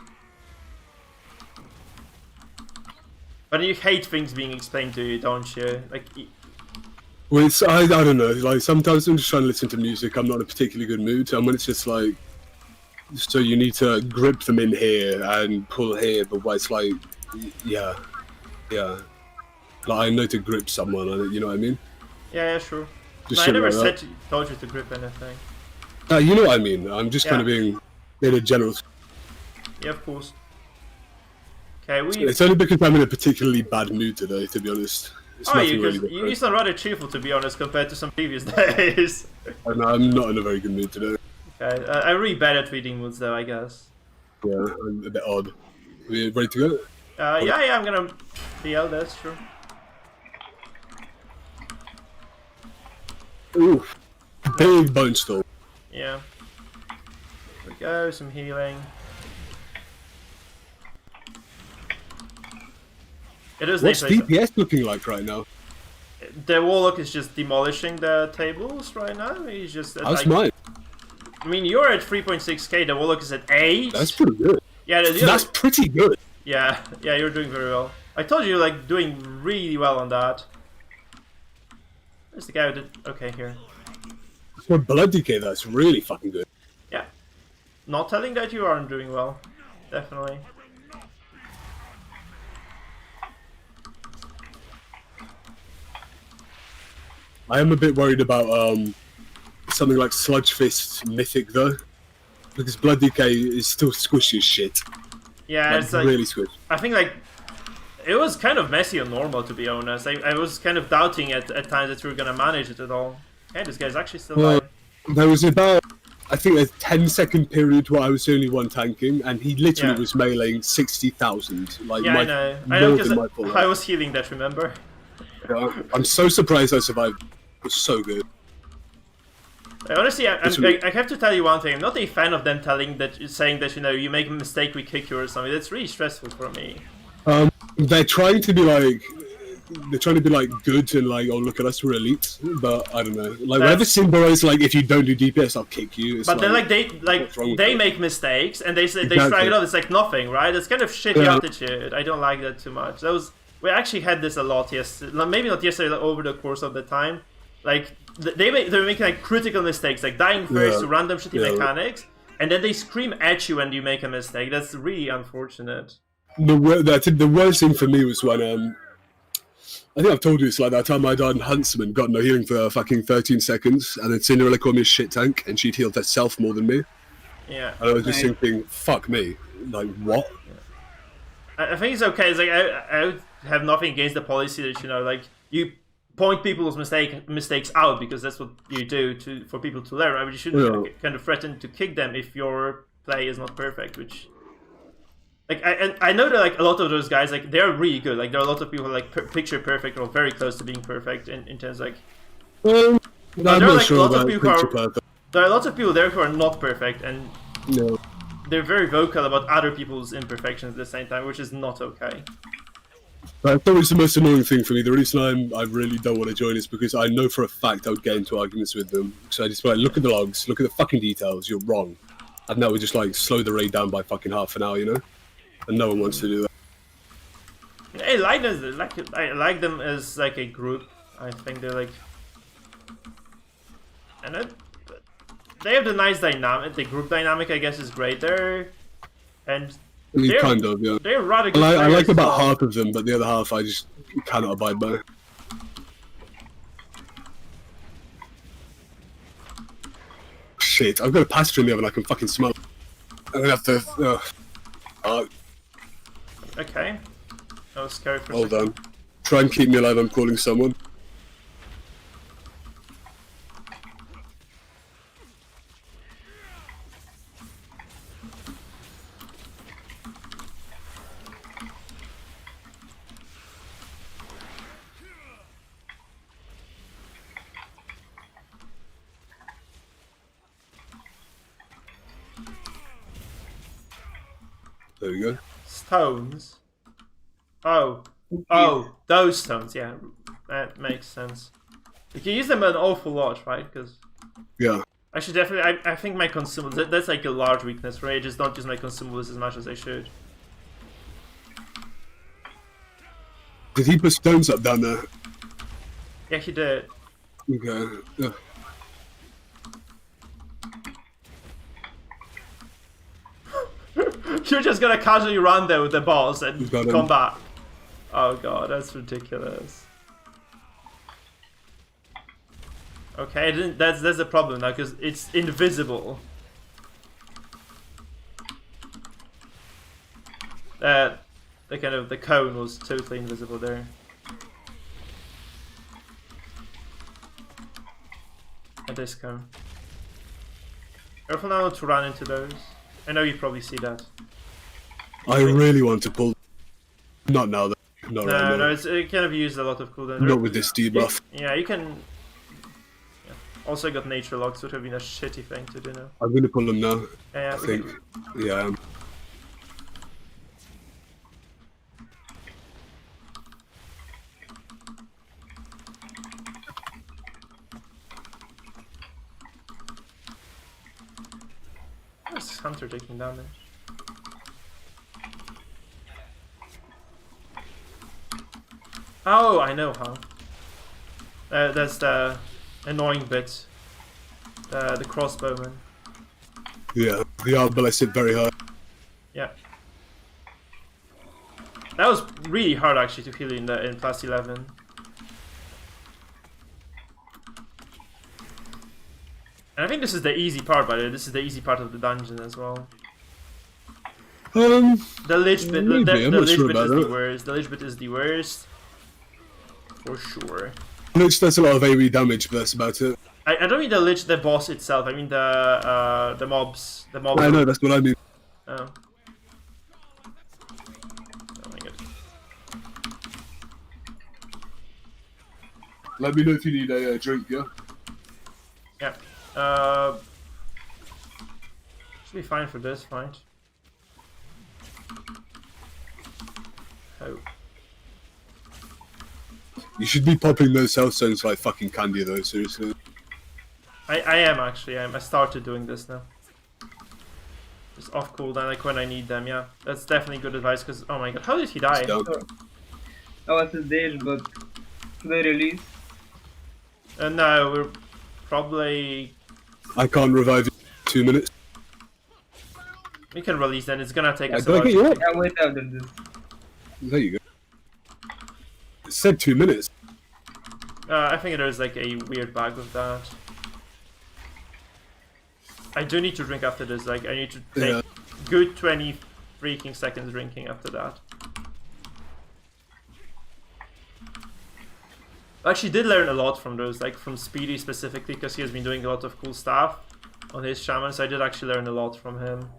But you hate things being explained to you, don't you? Like. Well, it's, I don't know. Like sometimes I'm just trying to listen to music. I'm not in a particularly good mood, and when it's just like, so you need to grip them in here and pull here, but why it's like, yeah. Like I know to grip someone, you know what I mean? Yeah, sure. Just No, I never like told you to grip anything. you know what I mean. I'm just kind of being in a general. Yeah, of course. Okay, It's only because I'm in a particularly bad mood today, to be honest. It's you sound rather cheerful, to be honest, compared to some previous days. And I'm not in a very good mood today. Okay, I'm really bad at reading moods, though, I guess. Yeah, I'm a bit odd. Are we ready to go? Yeah, I'm gonna PL, that's true. Ooh, big bone stall. Yeah. There we go, some healing. It is What's nice, DPS looking like right now? The Warlock is just demolishing the tables right now. He's just at, How's mine? I mean, you're at 3.6k. The Warlock is at 8. That's pretty good. Yeah, that's pretty good. Yeah, you're doing very well. I told you, like, doing really well on that. There's the guy who did. Okay, here. For blood decay, that's really fucking good. Yeah. Not telling that you aren't doing well. Definitely. I am a bit worried about something like Sludge Fist Mythic though, because Blood Decay is still squishy as shit. Yeah, like, it's like really squishy. I think like it was kind of messy on normal, to be honest. I was kind of doubting at times that we were gonna manage it at all. Hey, this guy's actually still alive. There was about, I think, a 10-second period where I was the only one tanking, and he literally was meleeing 60,000. Like, yeah, I know because I was healing that. Remember? Yeah, I'm so surprised I survived. It was so good. Honestly, I have to tell you one thing. I'm not a fan of them saying that you make a mistake, we kick you or something. That's really stressful for me. They're trying to be like good and like, oh look at us, we're elite. But I don't know. Like whenever Simba is like, if you don't do DPS, I'll kick you. It's but then they make mistakes and they strike it off. It's like nothing, right? It's kind of shitty attitude. I don't like that too much. we actually had this a lot yesterday. Maybe not yesterday, like, over the course of the time. Like they're making like critical mistakes, like dying first to random shitty mechanics, and then they scream at you when you make a mistake. That's really unfortunate. The worst thing for me was when I think I've told you this, like that time I died in Huntsman, got no healing for fucking 13 seconds, and then Cinderella called me a shit tank, and she'd healed herself more than me. Yeah. And I was just thinking, fuck me. Like, what? I think it's okay. It's like, I have nothing against the policy that, you know, like, you point people's mistakes out because that's what you do for people to learn. I mean, you shouldn't kind of threaten to kick them if your play is not perfect, which... Like, I know that, like, a lot of those guys, like, they're really good. Like, there are a lot of people who are, like, picture perfect or very close to being perfect in terms, like... I'm not sure about picture perfect. There are lots of people there who are not perfect, and no. They're very vocal about other people's imperfections at the same time, which is not okay. That's always the most annoying thing for me. The reason I really don't want to join is because I know for a fact I would get into arguments with them. So I just be like, look at the logs, look at the fucking details, you're wrong. And that would just, like, slow the raid down by fucking half an hour, you know? And no one wants to do that. I like them as like a group. I think they're like, and they have the nice dynamic. The group dynamic, I guess, is great there, and kind of, yeah. They're rather good. I like about half of them, but the other half I just cannot abide by. Shit, I've got a pasta in the oven. I can fucking smell. I'm gonna have to. Okay. That was scary for a Hold second. on. Try and keep me alive, I'm calling someone. There we go. Stones. Oh, those stones. Yeah, that makes sense. You can use them an awful lot, right? Because yeah, I should definitely. I think my consumables. That's like a large weakness, right? I just don't use my consumables as much as I should. Did he put stones up down there? Yeah, he did. Okay. Yeah. You're just gonna casually run there with the boss and come back. Oh god, that's ridiculous. Okay, that's the problem now because it's invisible. The cone was totally invisible there. And this cone. Careful now not to run into those. I know you probably see that. I really want to pull. Not now, though. Not right now. No, it kind of used a lot of cooldown. Not with this debuff. Yeah, you can. Yeah. Also got nature locks, which would have been a shitty thing to do now. I'm gonna pull them now. Yeah, I think. Yeah. Where's Hunter taking damage? Oh, I know how. That's the annoying bit. The crossbowman. Yeah, the arbalest hit very hard. Yeah. That was really hard actually to kill in plus 11. And I think this is the easy part, by the way. This is the easy part of the dungeon as well. The lich bit, the lich bit is the worst. The lich bit is the worst. For sure. Lich does a lot of AoE damage, but that's about it. I don't mean the lich, the boss itself. I mean the mobs. The mob. I know, that's what I mean. Oh. Oh my god. Let me know if you need a drink, yeah? Yeah. Should be fine for this fight. Oh. You should be popping those health stones like fucking candy, though, seriously. I am actually. I started doing this now. Just off cooldown, like when I need them. Yeah, that's definitely good advice. Because oh my god, how did he die? I was a stage, but should I release? No, we're probably... I can't revive you in 2 minutes. We can release then, it's gonna take us Do I about... get you up? Yeah, wait after this. There you go. It said 2 minutes. I think there's like a weird bug with that. I do need to drink after this, like I need to take good 20 freaking seconds drinking after that. I actually did learn a lot from those, like from Speedy specifically, because he has been doing a lot of cool stuff on his shaman, so I did actually learn a lot from him.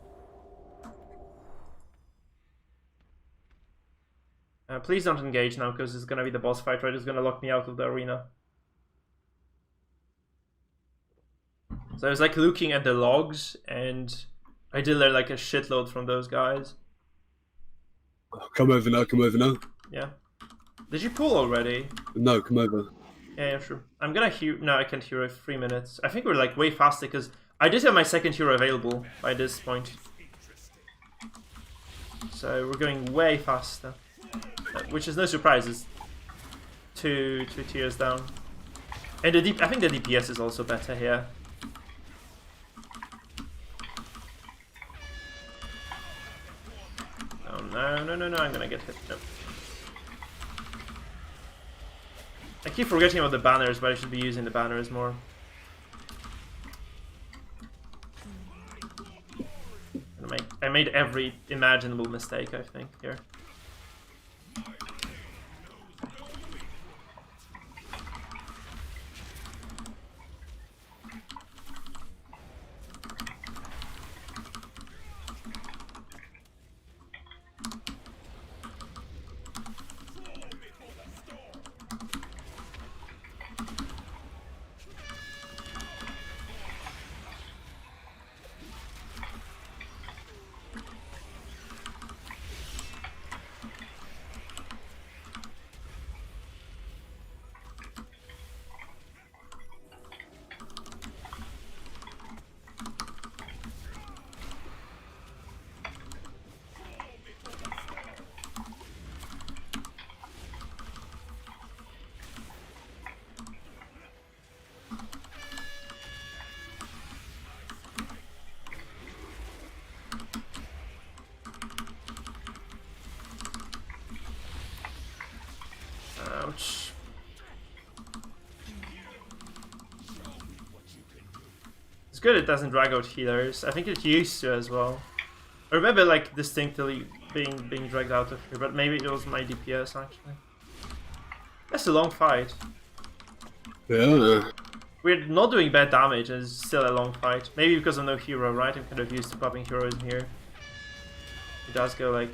Please don't engage now, because it's gonna be the boss fight, right? It's gonna lock me out of the arena. So I was like looking at the logs, and I did learn like a shitload from those guys. Come over now, come over now. Yeah. Did you pull already? No, come over. Yeah, sure. I'm gonna hear... No, I can't hero 3 minutes. I think we're like way faster, because I did have my second hero available by this point. So we're going way faster. Which is no surprise, it's two tiers down. And the I think the DPS is also better here. Oh no, I'm gonna get hit. No. I keep forgetting about the banners, but I should be using the banners more. I made every imaginable mistake, I think, here. Ouch. It's good it doesn't drag out healers. I think it used to as well. I remember like distinctly being dragged out of here, but maybe it was my DPS actually. That's a long fight. Yeah. We're not doing bad damage and it's still a long fight. Maybe because of no hero, right? I'm kind of used to popping heroes in here. It does go like...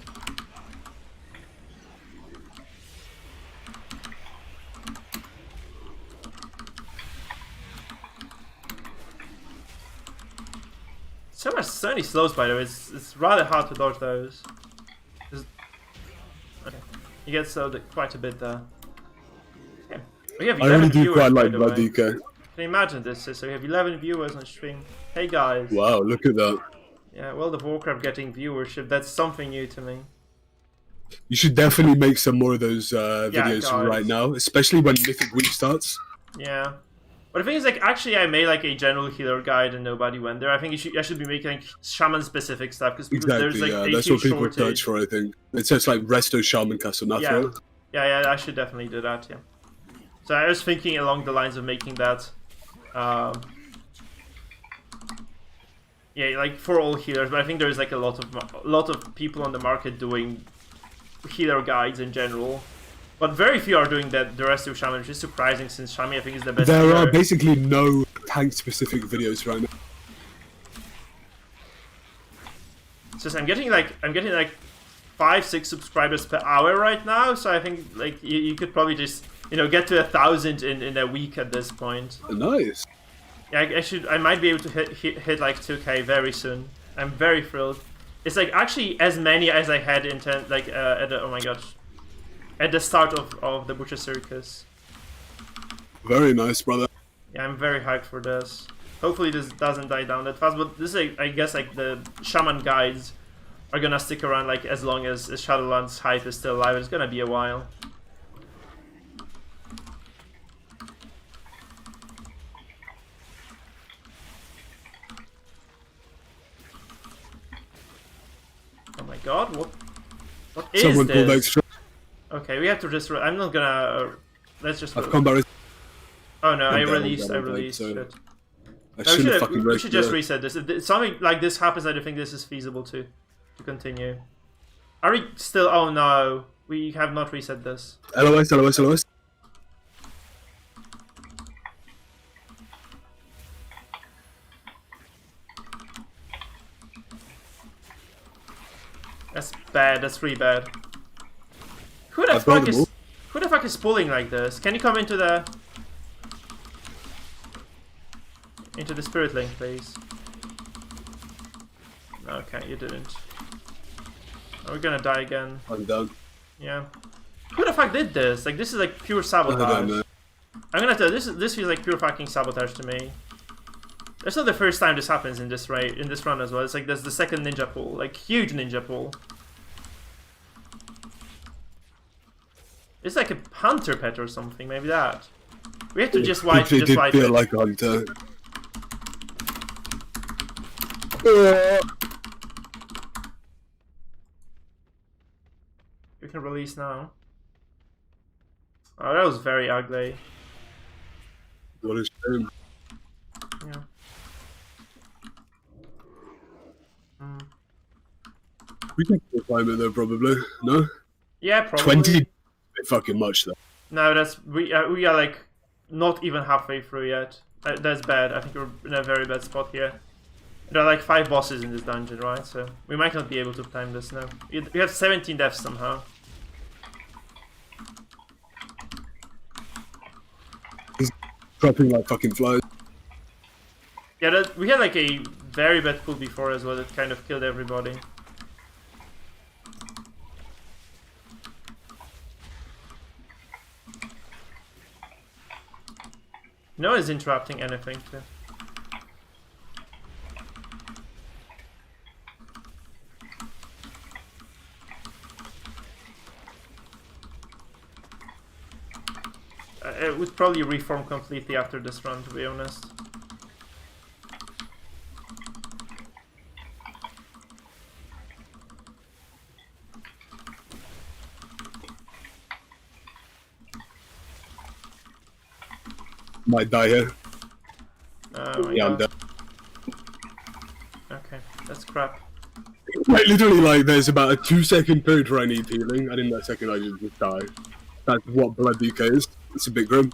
So many slows, by the way. It's rather hard to dodge those. Okay, you get slowed quite a bit there. Okay. We have 11 I really do viewers, quite like by the way. Blood DK. Can you imagine this? So we have 11 viewers on stream. Hey guys. Wow, look at that. Yeah, well, the Warcraft getting viewership, that's something new to me. You should definitely make some more of those videos guys. right now, especially when Mythic Week starts. Yeah. But the thing is, like, actually, I made like a general healer guide and nobody went there. I think I should be making like, shaman-specific stuff because Exactly, there's like a that's huge what people shortage. search for, I think. It says like Resto Shaman, Castle Nathria. Yeah, I should definitely do that. Yeah. So I was thinking along the lines of making that. Yeah, like for all healers, but I think there's like a lot of people on the market doing healer guides in general. But very few are doing that, the Resto Shaman, which is surprising since Shami I think is the best There healer. are basically no tank-specific videos right now. It's just I'm getting like 5-6 subscribers per hour right now, so I think like you could probably just get to 1,000 in a week at this point. Nice. Yeah, I might be able to hit like 2K very soon. I'm very thrilled. It's like actually as many as I had in oh my gosh. At the start of the Butcher Circus. Very nice, brother. Yeah, I'm very hyped for this. Hopefully this doesn't die down that fast, but this is, I guess, like the Shaman guides are gonna stick around like as long as Shadowlands hype is still alive. It's gonna be a while. god, what is Someone pulled this? extra. Okay, we have to just. I'm not gonna. Let's just. I've come back. Oh no, I I'm down, released. I'm I down, released. so- Shit. I No, should have fucking we should just rested. reset this. If something like this happens, I don't think this is feasible to continue. Are we still? Oh no, we have not reset this. LOS, LOS, LOS. That's bad. That's really bad. Who the I've got fuck them all. Who the fuck is pulling like this? Can you come into the spirit link, please? Okay, you didn't. Are we gonna die again? I'm done. Yeah. Who the fuck did this? Like, this is like pure I don't sabotage. know. I'm gonna tell you, this feels like pure fucking sabotage to me. That's not the first time this happens in this run as well. It's like there's the second ninja pull, like huge ninja pull. It's like a hunter pet or something, maybe that. We have to just wipe It did feel it. like a hunter. We can release now. Oh, that was very ugly. What a shame. Yeah. We can still climb it though, probably. No? Yeah, probably. 20? Bit fucking much though. No, that's we are like not even halfway through yet. That's bad. I think we're in a very bad spot here. There are like 5 bosses in this dungeon, right? So we might not be able to climb this now. We have 17 deaths somehow. He's dropping like fucking flies. Yeah, we had like a very bad pull before as well that kind of killed everybody. No one is interrupting anything too. It would probably reform completely after this run, to be honest. Might die here. Oh my Yeah, I'm god. dead. Okay, that's crap. Like, literally, like, there's about a 2-second period where I need healing, and in that second I just die. That's what blood DK is. It's a bit grim.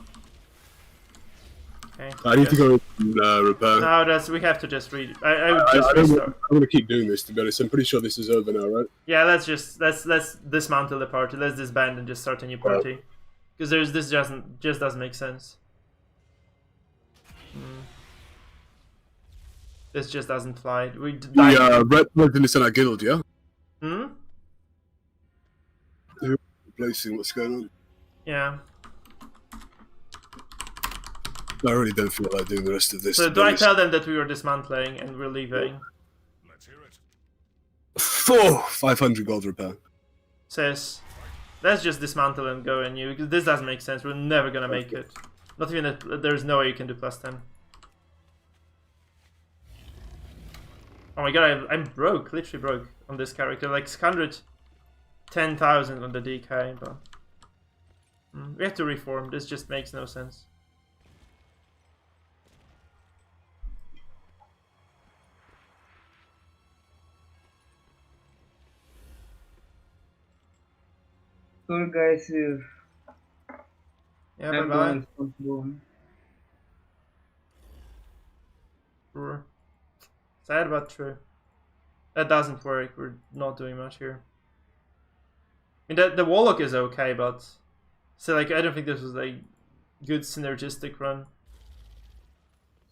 Okay. I need to go and repair. No, we have to just read. I would just restart. I'm gonna keep doing this, to be honest. I'm pretty sure this is over now, right? Yeah, let's dismantle the party. Let's disband and just start a new party. Because this just doesn't make sense. This just doesn't fly. We died. The red blood in our guild, yeah? Hmm? Replacing what's going on. Yeah. I really don't feel like doing the rest of this. So do I tell them that we were dismantling and we're leaving? Let's hear it. 500 gold repair. Says, let's just dismantle and go and because this doesn't make sense. We're never gonna make it. Not even that. There's no way you can do +10. Oh my god, I'm broke, literally broke on this character. Like 110,000 on the DK, but we have to reform. This just makes no sense. Sorry guys, Yeah, I'm bye responsible. bye. Sad but true. That doesn't work. We're not doing much here. I mean, the Warlock is okay, but so like I don't think this was a good synergistic run.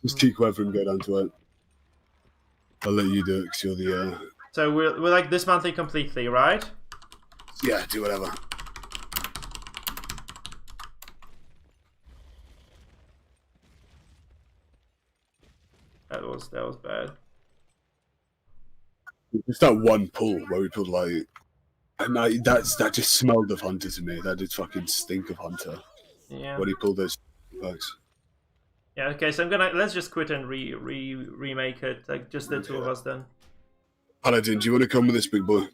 Just keep whoever and go down to it. I'll let you do it because you're the. So we're like dismantling completely, right? Yeah, do whatever. That was bad. Just that one pull where we pulled like, and that just smelled of Hunter to me. That did fucking stink of Hunter. Yeah. When he pulled those bags. Yeah. Okay. So let's just quit and remake it. Like just the two of us then. Paladin, do you want to come with this big boy?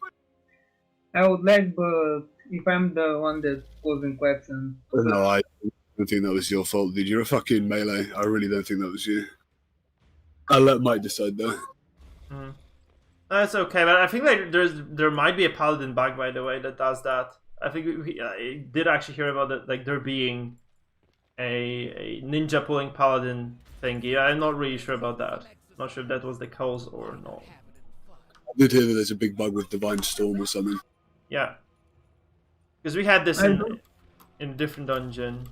I would like, but if I'm the one that's causing questions. No, I don't think that was your fault, dude. You're a fucking melee. I really don't think that was you. I'll let Mike decide though. That's okay, but I think like there might be a paladin bug, by the way, that does that. I think I did actually hear about it, like there being a ninja pulling paladin thingy. I'm not really sure about that. Not sure if that was the cause or not. I did hear that there's a big bug with Divine Storm or something. Yeah, because we had this in a different dungeon.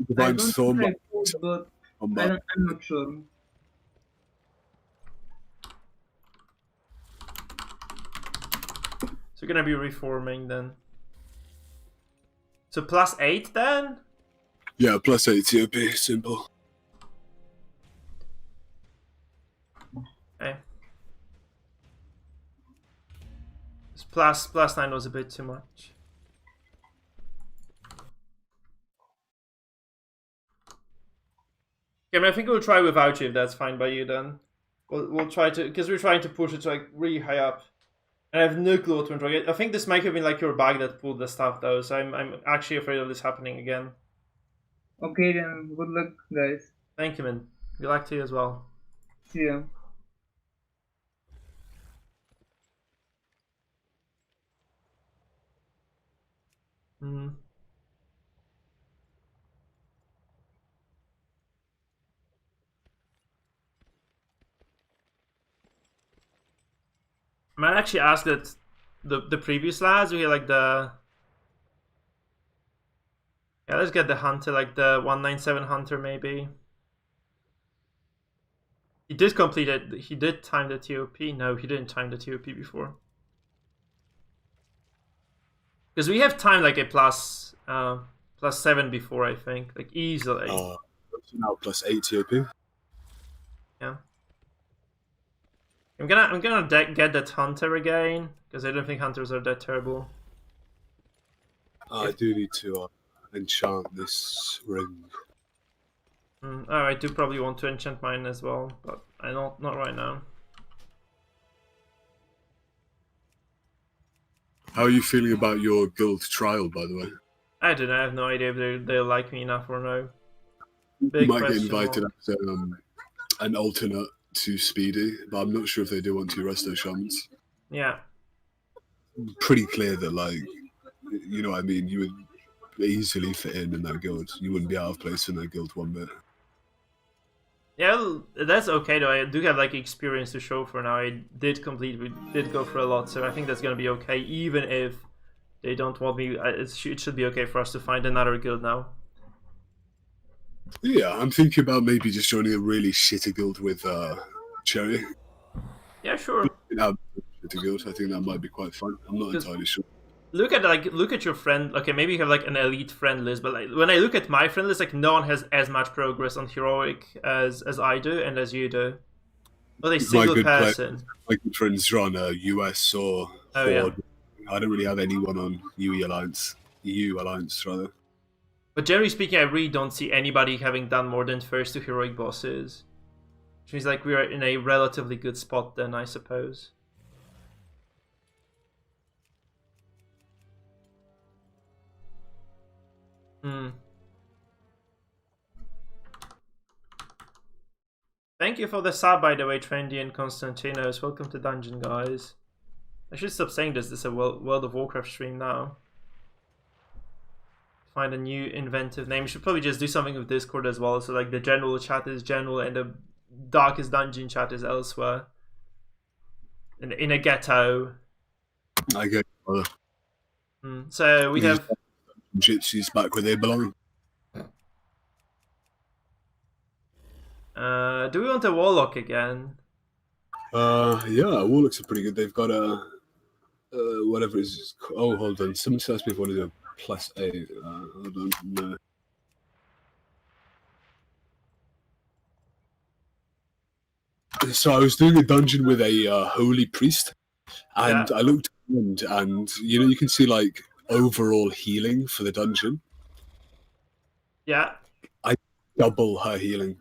Divine Storm, but I'm not sure. So we're gonna be reforming then. So +8 then? Yeah, +8 TOP, simple. Okay. This +9 was a bit too much. Okay, I mean, I think we'll try without you if that's fine by you then. We'll try to, because we're trying to push it to like really high up. And I have no clue what to enjoy. I think this might have been like your bag that pulled the stuff though, so I'm actually afraid of this happening again. Okay then, good luck guys. Thank you, man. Good luck to you as well. See ya. I might actually ask that the previous lads, we had like the... Yeah, let's get the hunter, like the 197 hunter maybe. He did complete it. He did time the TOP. No, he didn't time the TOP before. Because we have timed like a +7 before, I think, like easily. Now +8 TOP. Yeah. I'm gonna get that hunter again because I don't think hunters are that terrible. I do need to enchant this ring. Oh, I do probably want to enchant mine as well, but I not right now. How are you feeling about your guild trial, by the way? I don't know. I have no idea if they'll like me enough or no. You might get invited as an alternate to Speedy, but I'm not sure if they do want to Resto Shamans. Yeah. Pretty clear that, like, you know what I mean, you would easily fit in that guild. You wouldn't be out of place in that guild one bit. Yeah, that's okay though. I do have like experience to show for now. We did go for a lot, so I think that's gonna be okay. Even if they don't want me, it should be okay for us to find another guild now. Yeah, I'm thinking about maybe just joining a really shitty guild with Cherry. Yeah, sure. Shitty guild. I think that might be quite fun. I'm not entirely sure. Look at your friend. Okay, maybe you have like an elite friend list, but like when I look at my friend list, like no one has as much progress on heroic as I do and as you do. Not a single person. My good friends are on US or Horde. Yeah. I don't really have anyone on EU Alliance rather. But generally speaking, I really don't see anybody having done more than first 2 heroic bosses. Which means like we are in a relatively good spot then, I suppose. Thank you for the sub, by the way, Trendy and Konstantinos. Welcome to Dungeon, guys. I should stop saying this. This is a World of Warcraft stream now. Find a new inventive name. We should probably just do something with Discord as well. So like the general chat is general and the darkest dungeon chat is elsewhere. In a ghetto. I get it. So we have... Gypsies back where they belong. Do we want a Warlock again? Yeah, Warlocks are pretty good. They've got a... whatever it is. Oh, hold on. Someone asked me if I want to do a +8. Hold on. No. So I was doing a dungeon with a holy priest, and I looked around, and you know you can see like overall healing for the dungeon. Yeah. I double her healing.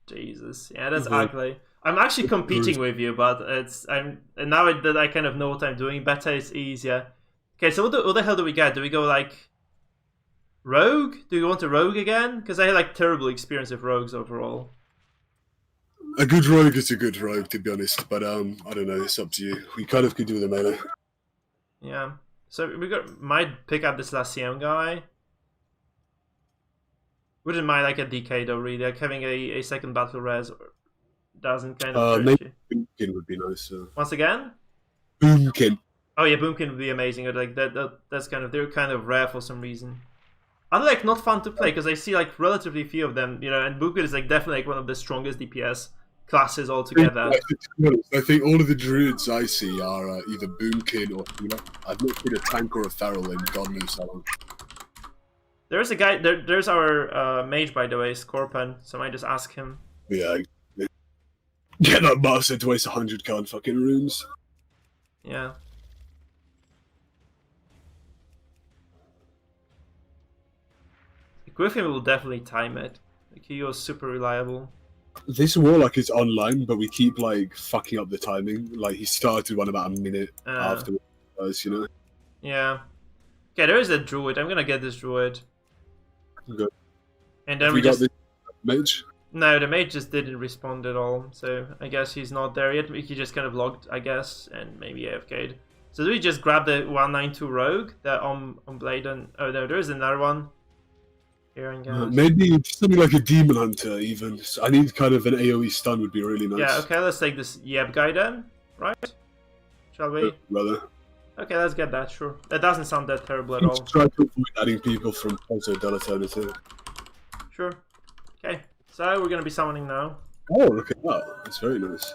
Jesus, yeah, that's ugly. I'm actually competing with you, but and now that I kind of know what I'm doing better, it's easier. Okay, so what the hell do we get? Do we go like rogue? Do you want a rogue again? Because I had like terrible experience with rogues overall. A good rogue is a good rogue, to be honest. But I don't know. It's up to you. We kind of could do the melee. Yeah. So might pick up this Lyceum guy. Wouldn't mind like a DK though, really. Like having a second battle res doesn't kind of. Maybe Boomkin would be nice. Once again. Boomkin. Oh yeah, Boomkin would be amazing. Like that's kind of they're kind of rare for some reason. And like not fun to play because I see like relatively few of them, you know. And Boomkin is like definitely like one of the strongest DPS classes altogether. I think all of the druids I see are either Boomkin or Healer. I've not seen a tank or a feral in God knows how long. There's a guy. There's our mage, by the way, Scorpion. So I might just ask him. Yeah. Get that bastard to waste 100k on fucking runes. Yeah. Griffin will definitely time it. Like he was super reliable. This warlock is online, but we keep like fucking up the timing. Like he started one about a minute afterwards, you know. Yeah. Okay, there is a druid. I'm gonna get this druid. Okay. And then we just got the mage. No, the mage just didn't respond at all. So I guess he's not there yet. He just kind of logged, I guess, and maybe AFK'd. So do we just grab the 192 rogue, the on blade? And oh no, there is another one. Here, I guess. Maybe something like a demon hunter. Even I need kind of an AOE stun would be really nice. Yeah. Okay, let's take this Yeb guy then. Right? Shall we? Brother. Okay, let's get that. Sure. That doesn't sound that terrible at all. Try to avoid adding people from Ponzo Delatona too. Sure. Okay. So we're gonna be summoning now. Oh, look at that! That's very nice.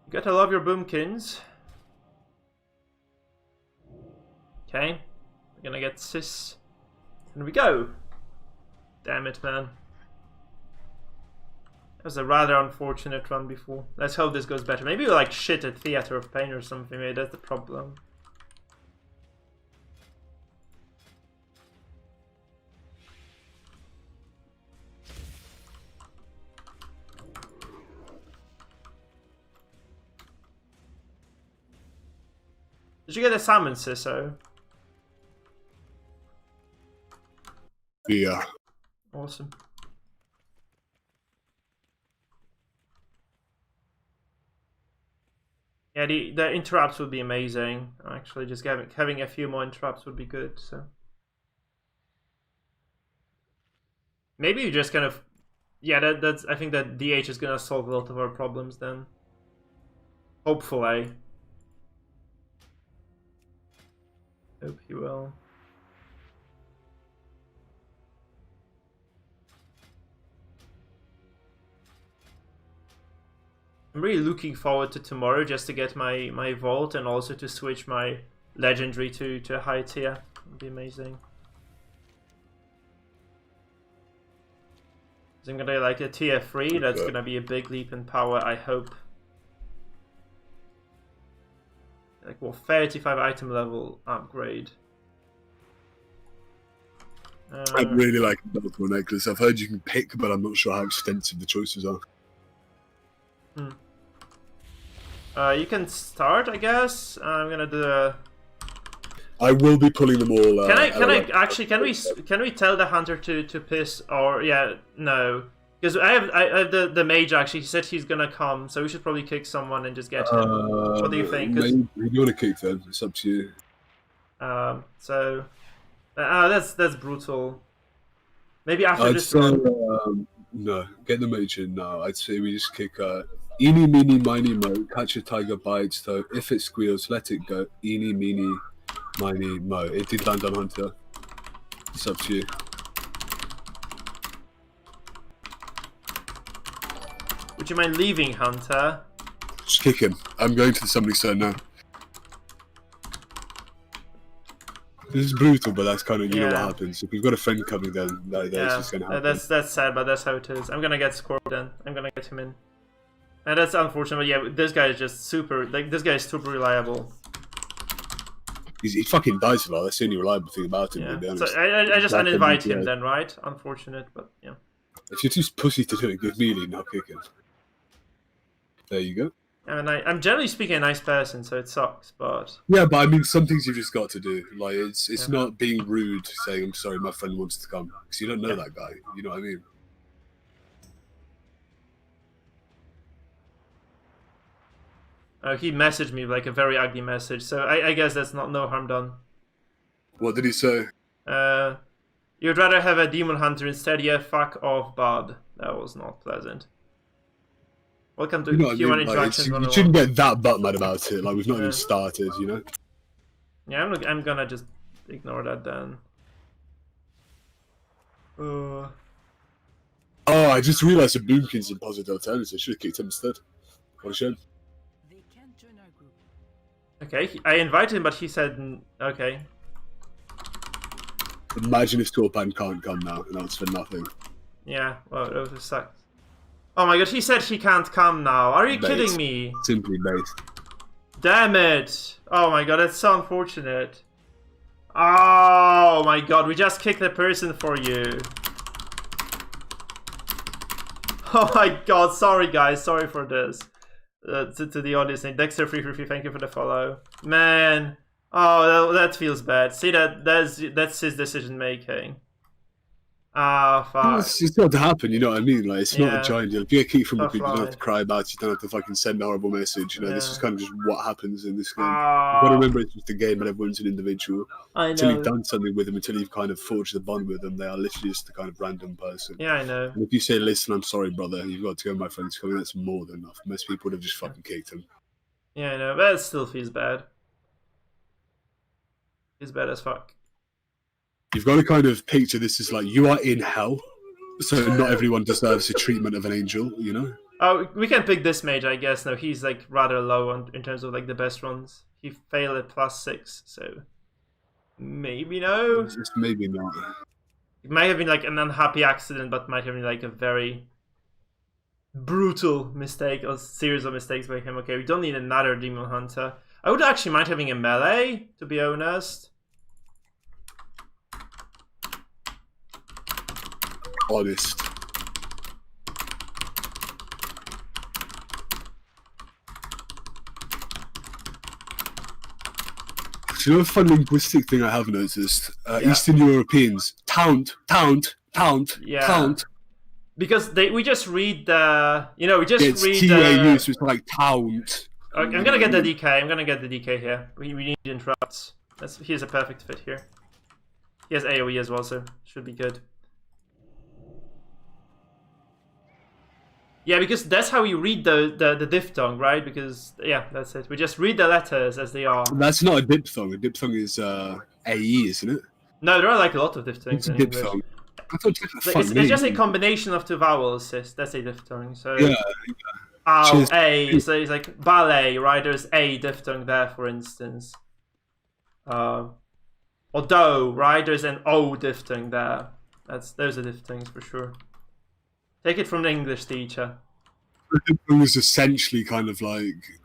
You gotta love your boomkins. Okay, we're gonna get sis. And we go. Damn it, man. That was a rather unfortunate run before. Let's hope this goes better. Maybe we're like shit at Theater of Pain or something. Maybe that's the problem. Did you get a salmon, Siso? Yeah. Awesome. Yeah, the interrupts would be amazing. Actually, just having a few more interrupts would be good. So maybe you just kind of, yeah. That's I think that DH is gonna solve a lot of our problems then. Hopefully. Hope he will. I'm really looking forward to tomorrow just to get my vault and also to switch my legendary to a high tier. It'll be amazing. So I'm gonna like a tier 3, that's gonna be a big leap in power, I hope. Like, well, 35 item level upgrade. I'd really like a Bellator necklace. I've heard you can pick, but I'm not sure how extensive the choices are. You can start, I guess. I'm gonna do a... I will be pulling them all. Can we tell the hunter to piss or no, because I have the mage actually. He said he's gonna come, so we should probably kick someone and just get him. What do you think? Maybe you want to kick them? It's up to you. That's brutal. Maybe after this one. No, get the mage in now. I'd say we just kick eeny, meeny, miny, mo. Catch a tiger by its toe. If it squeals, let it go. Eeny, meeny, miny, mo. It did land on hunter. It's up to you. Would you mind leaving, hunter? Just kick him. I'm going to the summoning stone now. This is brutal, but that's kind of, you know what happens. If you've got a friend coming, then that's just going to happen. That's sad, but that's how it is. I'm going to get Scorp then. I'm going to get him in. And that's unfortunate, but yeah, this guy is just super, this guy is super reliable. He fucking dies a lot, that's the only reliable thing about him, to be honest. So I just uninvite him then, right? Unfortunate, but yeah. If you're too pussy to do it, give melee, not kicking. There you go. I mean, I'm generally speaking a nice person, so it sucks, but... Yeah, but I mean, some things you've just got to do. Like, it's not being rude saying, I'm sorry, my friend wants to come. Because you don't know that guy. You know what I mean? Oh, he messaged me like a very ugly message, so I guess that's not no harm done. What did he say? You'd rather have a demon hunter instead? Yeah, fuck off, bud. That was not pleasant. Welcome to human interactions. You shouldn't get that butt mad about it. Like, we've not even started, you know? Yeah, I'm gonna just ignore that then. Oh, I just realised that Boomkin's in positive alternative. I should have kicked him instead. What a shame. Okay, I invited him, but he said, okay. Imagine if Torpan can't come now, and that's for nothing. Yeah, well, it would have sucked. Oh my god, he said he can't come now. Are you kidding me? Simply based. Damn it! Oh my god, that's so unfortunate. Oh my god, we just kicked the person for you. Oh my god, sorry guys, sorry for this. To the audience, Dexter333, thank you for the follow. Man, oh, that feels bad. See, that's his decision making. Ah, fuck. It's got to happen, you know what I mean? Like, it's not a giant deal. If you get kicked from a group, you don't have to cry about it. You don't have to fucking send a horrible message. You know, this is kind of just what happens in this game. You've got to remember it's just a game and everyone's an individual. I know. Until you've done something with them, until you've kind of forged a bond with them, they are literally just a kind of random person. Yeah, I know. And if you say, listen, I'm sorry, brother, you've got to go, my friend's coming, that's more than enough. Most people would have just fucking kicked him. Yeah, I know, but it still feels bad. It's bad as fuck. You've got to kind of picture this as like, you are in hell. So not everyone deserves the treatment of an angel, you know? Oh, we can pick this mage, I guess. No, he's like rather low in terms of like the best runs. He failed at +6, so maybe no. Just maybe not. It might have been like an unhappy accident, but might have been like a very brutal mistake or series of mistakes by him. Okay, we don't need another demon hunter. I would actually mind having a melee, to be honest. Honest. Do you know a fun linguistic thing I have noticed? Eastern Europeans, taunt. Yeah. Because we just read the, we just it's read TAU, so it's like taunt. I'm gonna get the DK. I'm gonna get the DK here. We need interrupts. Here's a perfect fit here. He has AoE as well, so should be good. Yeah, because that's how you read the diphthong, right? Because, yeah, that's it. We just read the letters as they are. That's not a diphthong. A diphthong is AE, isn't it? No, there are like a lot of diphthongs. It's a diphthong. I thought it's just a combination of two vowels. That's a diphthong. So yeah. Ow, A. So it's like ballet, right? There's a diphthong there, for instance. Or do, right? There's an O diphthong there. Those are diphthongs for sure. Take it from the English teacher. It was essentially kind of like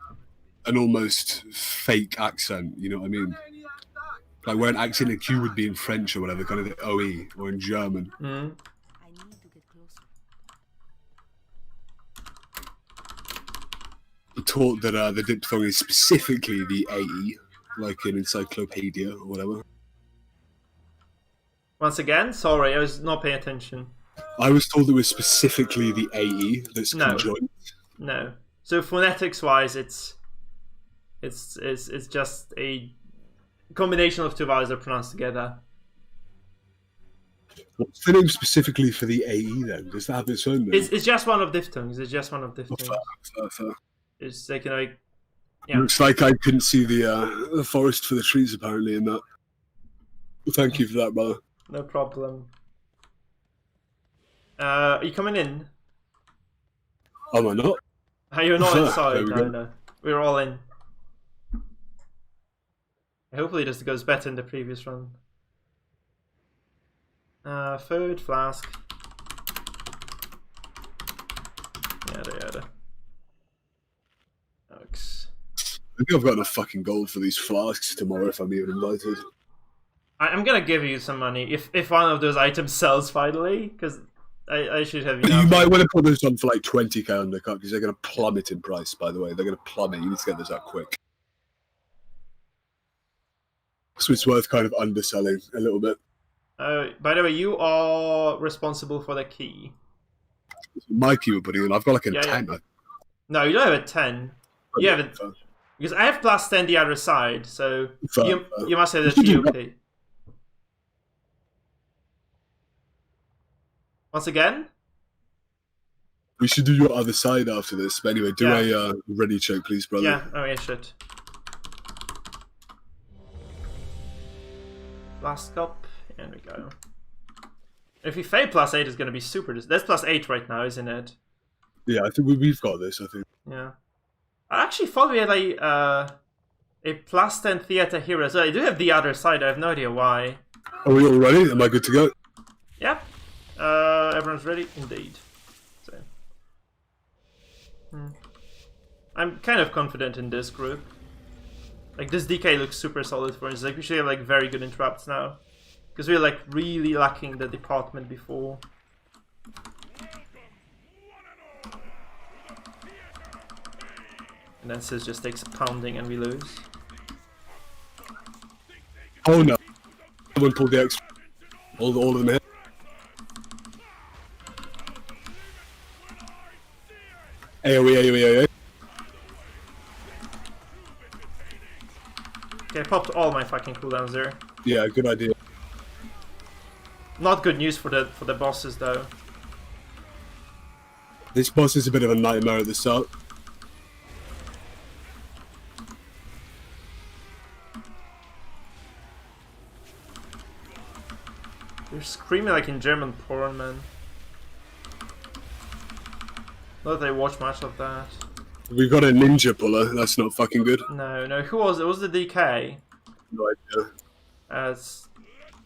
an almost fake accent, you know what I mean? Like where an accent like Q would be in French or whatever, kind of the OE, or in German. Mm. I taught that the diphthong is specifically the AE, like in encyclopedia or whatever. Once again, sorry, I was not paying attention. I was told it was specifically the AE that's conjoined. No. So phonetics-wise, it's just a combination of two vowels that are pronounced together. What's the name specifically for the AE then? Does that have its own name? It's just one of diphthongs. It's just one of diphthongs. Fair. It's like, yeah. Looks like I couldn't see the forest for the trees apparently in that. Thank you for that, brother. No problem. Are you coming in? Am I not? You're not inside. No. We're all in. Hopefully this goes better in the previous run. Food, flask. Yada. Thanks. I think I've got enough fucking gold for these flasks tomorrow if I'm even invited. I'm gonna give you some money if one of those items sells finally, because I should have But you might want to put those on for like 20k undercut because they're going to plummet in price. By the way, they're going to plummet. You need to get those out quick. So it's worth kind of underselling a little bit. By the way, you are responsible for the key. Mikey will put it in. I've got like a 10. Yeah. No, you don't have a 10. You have it because I have plus 10 the other side. So you must have the TOP. Once again. We should do your other side after this. But anyway, do a ready check, please, brother. Yeah. Oh yeah, shit. Last cup. There we go. If we fail plus 8, it's going to be super. That's plus 8 right now, isn't it? Yeah, I think we've got this, I think. Yeah. I actually thought we had a plus 10 theater hero. So I do have the other side. I have no idea why. Are we all ready? Am I good to go? Yeah. Everyone's ready? Indeed. So. I'm kind of confident in this group. Like, this DK looks super solid for us. Like, we should have, like, very good interrupts now. Because we were, like, really lacking the department before. And then Sis just takes a pounding and we lose. Oh no. Someone pulled the extra. All of them here. AoE. Okay, I popped all my fucking cooldowns there. Yeah, good idea. Not good news for the bosses though. This boss is a bit of a nightmare at the start. You're screaming like in German porn, man. Not that I watch much of that. We got a ninja puller. That's not fucking good. No. Who was it? Was the DK? No idea.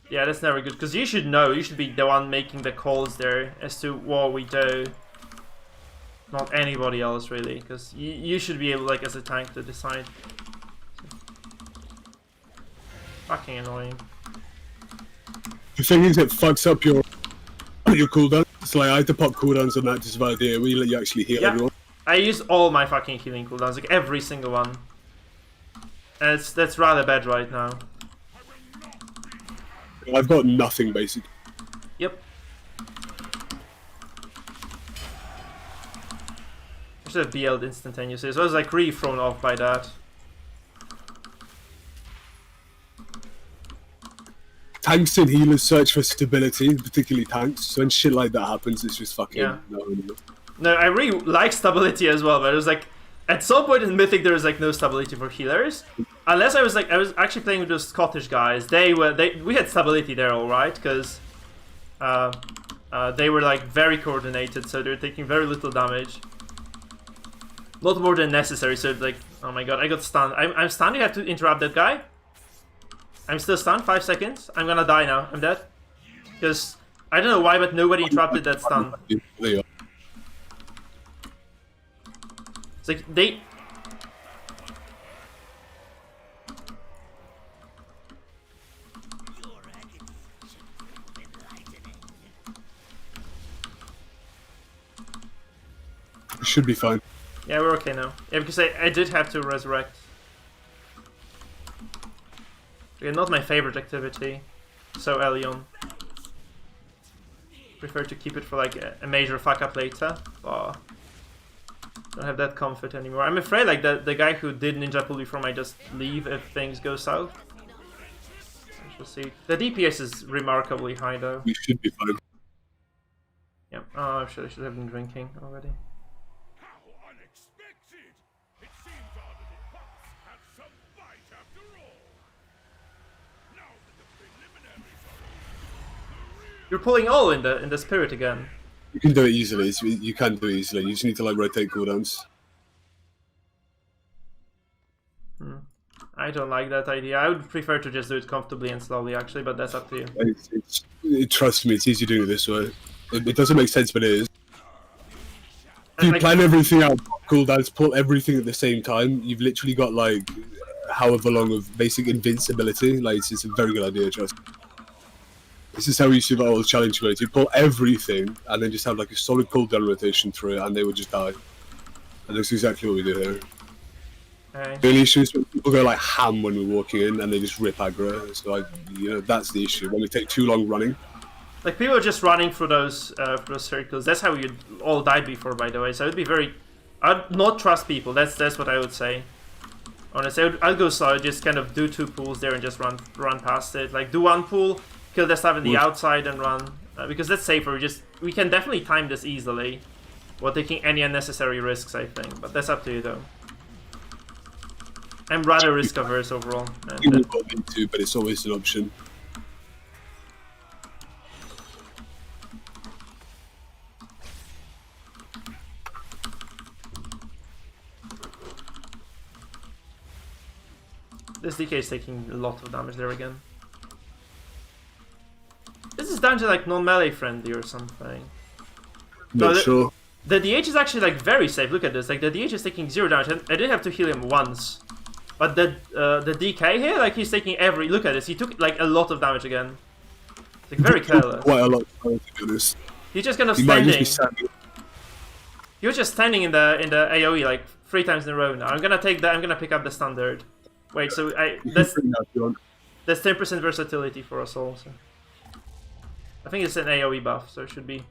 Yeah, that's never good. Because you should know. You should be the one making the calls there as to what we do. Not anybody else, really. Because you should be able, like, as a tank, to decide. Fucking annoying. The thing is, it fucks up your cooldown. So like, I had to pop cooldowns on that to survive the AoE. Let you actually heal everyone. I use all my fucking healing cooldowns, like every single one. And that's rather bad right now. I've got nothing, basically. Yep. I should have BL'd instantaneously, so I was like really thrown off by that. Tanks and healers search for stability, particularly tanks. So when shit like that happens, it's just fucking... Yeah. No, I really like stability as well, but it was like... At some point in Mythic, there was like no stability for healers. Unless I was actually playing with those Scottish guys. We had stability there, alright, because... they were like very coordinated, so they were taking very little damage. Not more than necessary, so like... Oh my god, I got stunned. I'm stunned, you have to interrupt that guy. I'm still stunned, 5 seconds. I'm gonna die now. I'm dead. Because I don't know why, but nobody interrupted that stun. It's like they... It should be fine. Yeah, we're okay now. Yeah, because I did have to resurrect. Again, not my favorite activity, so early on. Prefer to keep it for like a major fuck up later, but don't have that comfort anymore. I'm afraid like the guy who did ninja pull before might just leave if things go south. I shall see. The DPS is remarkably high though. We should be fine. Yeah. Oh, I should have been drinking already. You're pulling all in the spirit again. You can do it easily. You can do it easily. You just need to like rotate cooldowns. I don't like that idea. I would prefer to just do it comfortably and slowly, actually, but that's up to you. Trust me, it's easy doing it this way. It doesn't make sense, but it is. If you plan everything out, cooldowns, pull everything at the same time, you've literally got like however long of basic invincibility. Like it's a very good idea, trust me. This is how we survive all the challenge modes. You pull everything and then just have like a solid cooldown rotation through it, and they would just die. And that's exactly what we do here. Right. The only issue is when people go like ham when we're walking in and they just rip aggro. So that's the issue. When we take too long running. Like people are just running through those circles. That's how you all died before, by the way. So it'd be very. I'd not trust people. That's what I would say. Honestly, I'd go slow. Just kind of do 2 pools there and just run past it. Like do 1 pool, kill the stuff in the outside and run because that's safer. We can definitely time this easily, without taking any unnecessary risks. I think, but that's up to you though. I'm rather risk averse overall. You will go into, but it's always an option. This DK is taking a lot of damage there again. Is this dungeon like non-melee friendly or something? Not sure. The DH is actually like very safe. Look at this. Like the DH is taking 0 damage. I did have to heal him once. But the DK here, like he's taking every. Look at this. He took like a lot of damage again. Like very careless. Quite a lot of damage to do this. He's just kind of He might just be standing. He was just standing in the AOE like 3 times in a row now. I'm gonna pick up the standard. Wait, so that's 10% versatility for us all. So. I think it's an AOE buff, so it should be.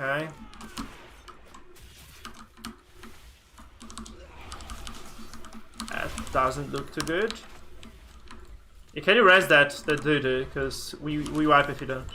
Okay. That doesn't look too good. Yeah, can you res that doo-doo? Because we wipe if you don't.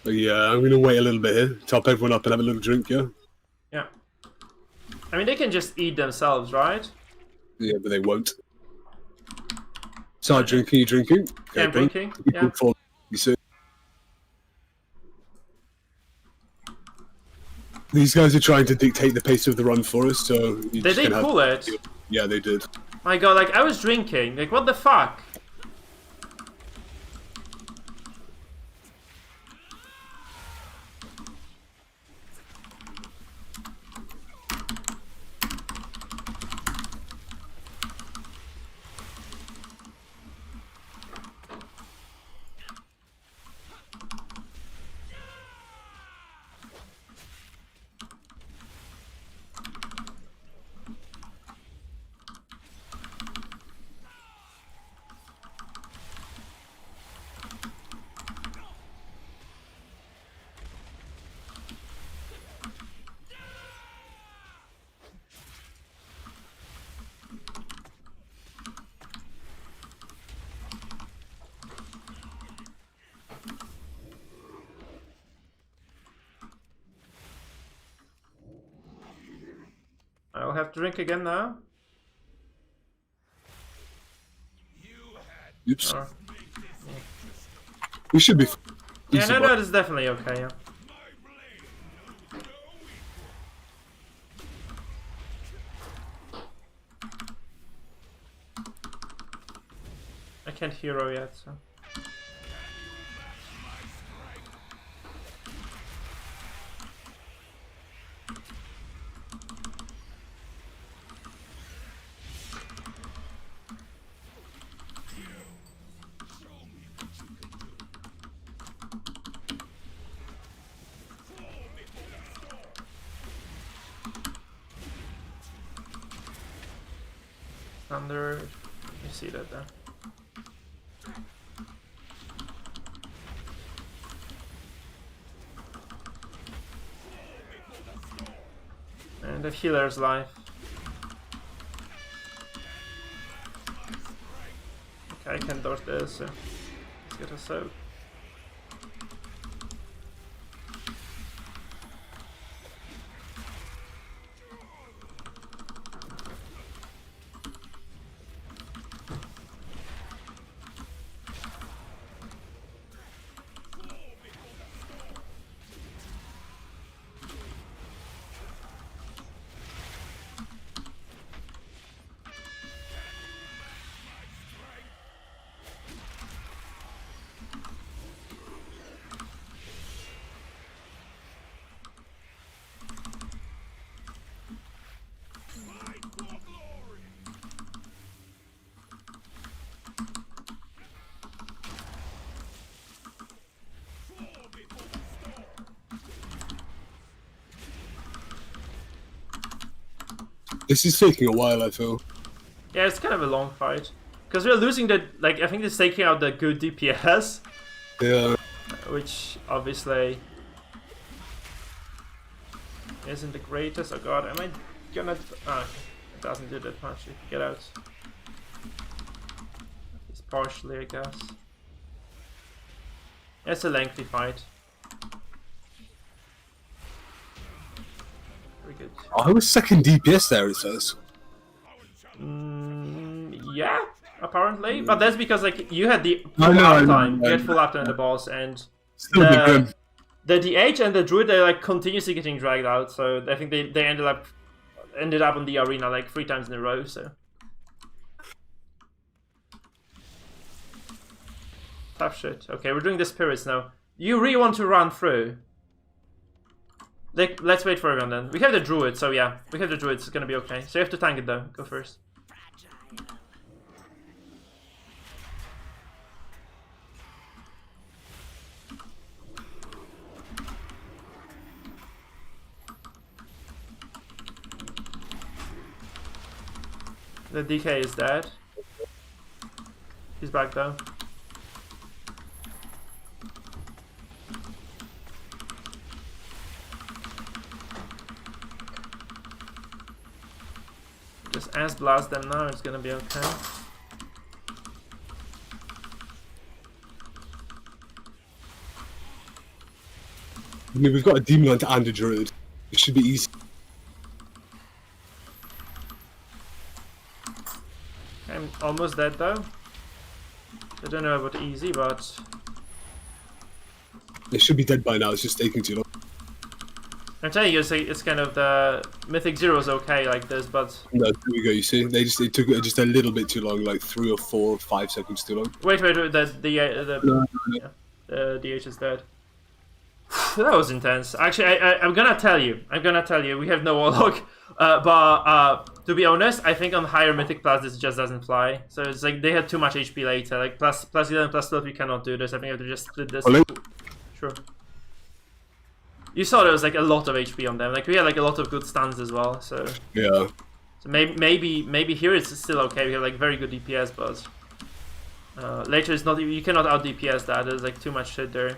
But yeah, I'm gonna wait a little bit here, top everyone up and have a little drink, yeah? Yeah. I mean, they can just eat themselves, right? Yeah, but they won't. Start drinking, you drinking? Yeah, I'm drinking, yeah. You see? These guys are trying to dictate the pace of the run for us, so... Did they pull it? Yeah, they did. My god, like, I was drinking. Like, what the fuck? I'll have to drink again now. Oops. Or, We should be... yeah, no, it's definitely okay, yeah. can't hero yet, so. Thunder, you see that there. And the healer's life. Okay, I can dodge this, so let's get a soak. This is taking a while, I feel. Yeah, it's kind of a long fight. Because we're losing the, like, I think it's taking out the good DPS. Yeah. Which, obviously, isn't the greatest. Oh god, am I gonna... Ah, it doesn't do that much. You get out. It's partially, I guess. It's a lengthy fight. Very good. Oh, I was second DPS there, it says. Yeah, apparently. But that's because, like, you had the full I know. uptime. You had full uptime in the boss, and Still the grim. the DH and the Druid, they're, like, continuously getting dragged out. So I think they ended up on the arena, like, 3 times in a row, so... Tough shit. Okay, we're doing the spirits now. You really want to run through? Like, let's wait for everyone then. We have the druid, so yeah. We have the druid, it's gonna be okay. So you have to tank it though. Go first. The DK is dead. He's back though. Just ass blast them now, it's gonna be okay. I mean, we've got a demon hunter and a druid. It should be easy. I'm almost dead though. I don't know about easy, but... They should be dead by now, it's just taking too long. I'm telling you, it's kind of the Mythic Zero's okay like this, but... No, there we go, you see? They took it just a little bit too long, like 3 or 4 or 5 seconds too long. Wait, the DH is dead. That was intense. Actually, I'm gonna tell you, we have no warlock, but to be honest, I think on higher Mythic plus this just doesn't fly. So it's like they had too much HP later, like plus 11, plus 12, we cannot do this. I think we have to just split this. Sure. You saw there was like a lot of HP on them. Like we had like a lot of good stuns as well. So yeah. So maybe here it's still okay. We have like very good DPS, but later it's not. You cannot out DPS that. There's like too much shit there.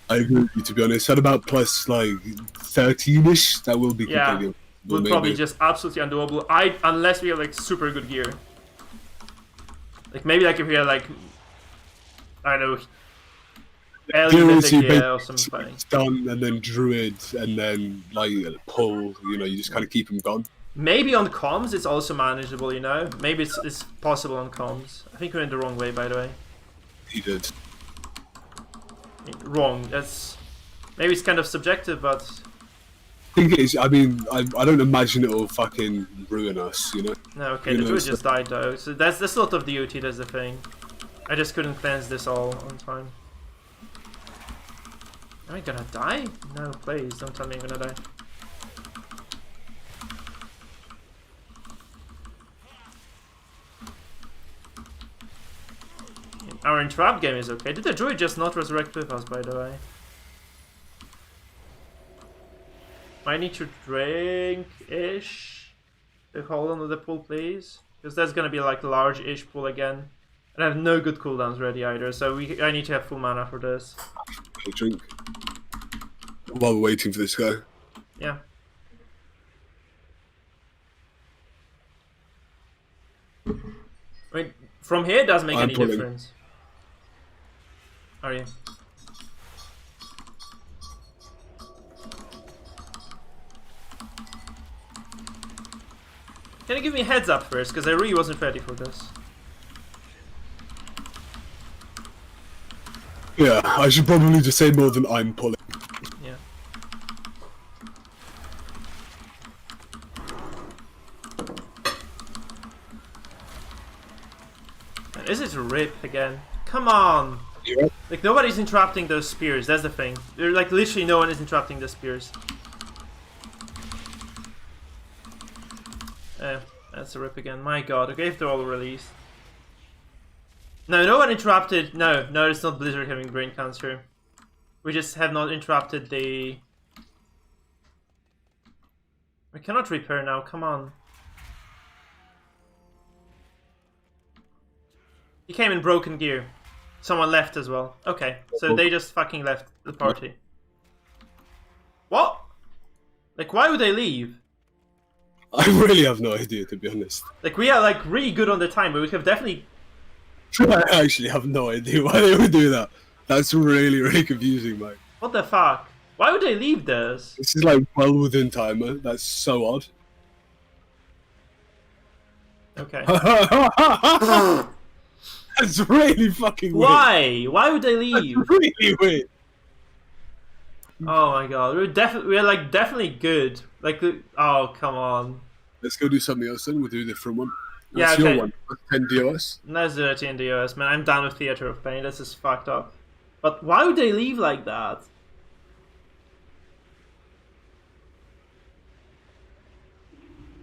I agree with you, to be honest. At about plus like 13-ish, that will be completely. Would probably just absolutely undoable. Unless we have like super good gear. Like maybe like if we have like I don't know. Mythic, or something. Stun and then druid and then like pull. You know, you just kind of keep them gone. Maybe on comms it's also manageable. You know, maybe it's possible on comms. I think we went the wrong way, by the way. He did. Wrong. That's maybe it's kind of subjective, but I think it is. I mean, I don't imagine it'll fucking ruin us. You know. No, okay. The druid just died though, so that's a lot of DOT. That's the thing. I just couldn't cleanse this all on time. Am I gonna die? No, please, don't tell me I'm gonna die. Our entrap game is okay. Did the druid just not resurrect with us, by the way? I need to drink-ish. Hold on to the pool, please. Because that's gonna be like a large-ish pool again. And I have no good cooldowns ready either, so I need to have full mana for this. I'll drink. While we're waiting for this guy. Yeah. I mean, from here it doesn't make any difference. Are you? Can you give me a heads up first? Because I really wasn't ready for this. Yeah, I should probably just say more than I'm pulling. Yeah. And is it rip again? Come on! Yeah. Like, nobody's interrupting those spears, that's the thing. Like, literally no one is interrupting the spears. That's a rip again. My god, okay, if they're all released. No, no one interrupted. No, it's not Blizzard having brain cancer. We just have not interrupted the... We cannot repair now, come on. He came in broken gear. Someone left as well. Okay, so they just fucking left the party. What? Like, why would they leave? I really have no idea, to be honest. Like, we are like really good on the time, but we have definitely... I actually have no idea why they would do that. That's really, really confusing, mate. What the fuck? Why would they leave this? This is like well within timer. That's so odd. Okay. That's really fucking weird. Why? Why would they leave? That's really weird. Oh my god, we're like definitely good. Like, oh come on. Let's go do something else then. We'll do a different one. Yeah, What's okay. your one? 10 DOS? Let's do it in the US, man. I'm down with Theater of Pain. This is fucked up. But why would they leave like that?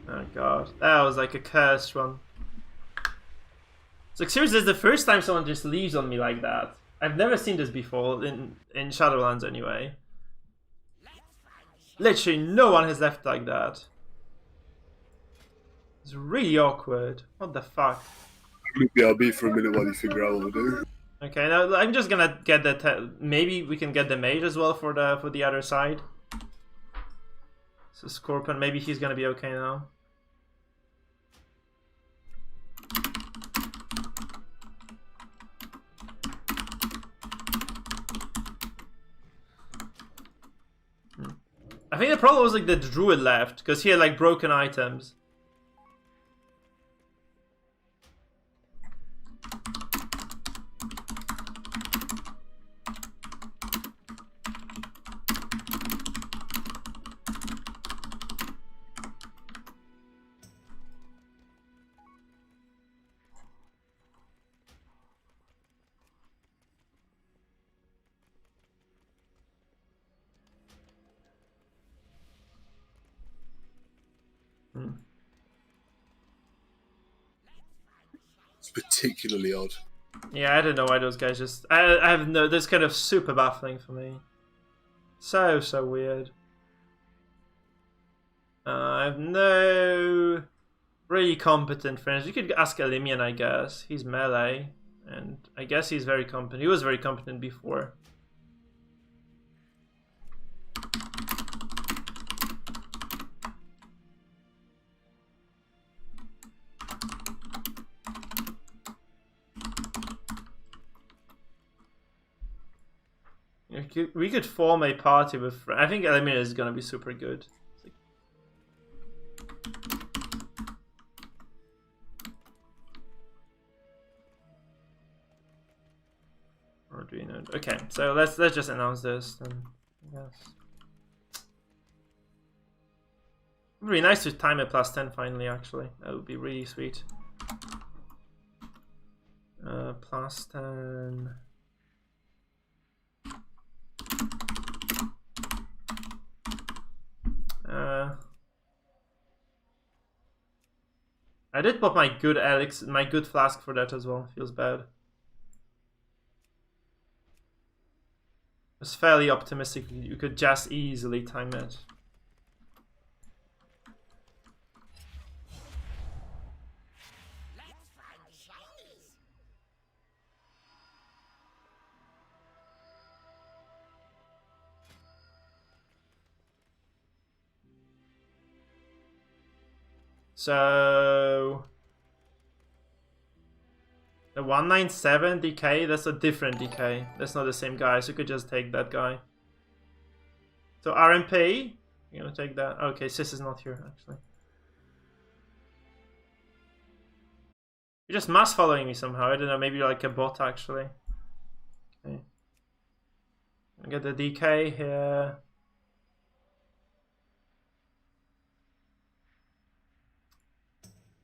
Oh god, that was like a cursed one. It's like, seriously, this is the first time someone just leaves on me like that. I've never seen this before, in Shadowlands anyway. Literally no one has left like that. It's really awkward. What the fuck? BRB for a minute while you figure out what to do. Okay, now I'm just gonna get the maybe we can get the mage as well for the other side. So Scorpion, maybe he's gonna be okay now. I think the problem was like the druid left because he had like broken items. It's particularly odd. Yeah, I don't know why those guys just... I have no... That's kind of super baffling for me. So weird. I have no really competent friends. You could ask Elimian, I guess. He's melee. And I guess he's very competent. He was very competent before. We could form a party with... I think Elimina is gonna be super good. Or do you know? Okay, so let's just announce this then. Yes. It would be nice to time a +10 finally. Actually, that would be really sweet. +10. I did pop my good elixir, my good flask for that as well. Feels bad. I was fairly optimistic you could just easily time it. So the 197 DK, that's a different DK. That's not the same guy, so you could just take that guy. So RMP, you're gonna take that. Okay, Sis is not here actually. You're just mass following me somehow. I don't know, maybe you're like a bot actually. Okay. I get the DK here.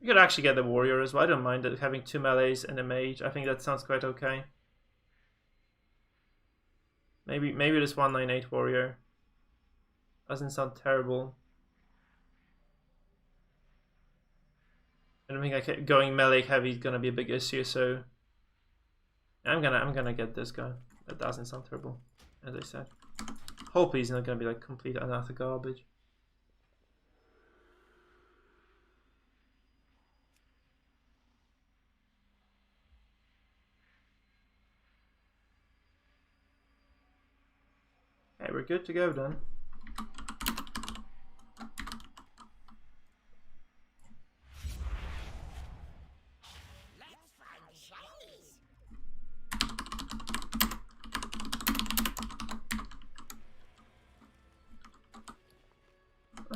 You could actually get the warrior as well. I don't mind it, having 2 melees and a mage. I think that sounds quite okay. Maybe this 198 warrior doesn't sound terrible. I don't think going melee heavy is gonna be a big issue, so I'm gonna get this guy. That doesn't sound terrible, as I said. Hopefully he's not gonna be like complete and utter garbage. Okay, we're good to go then.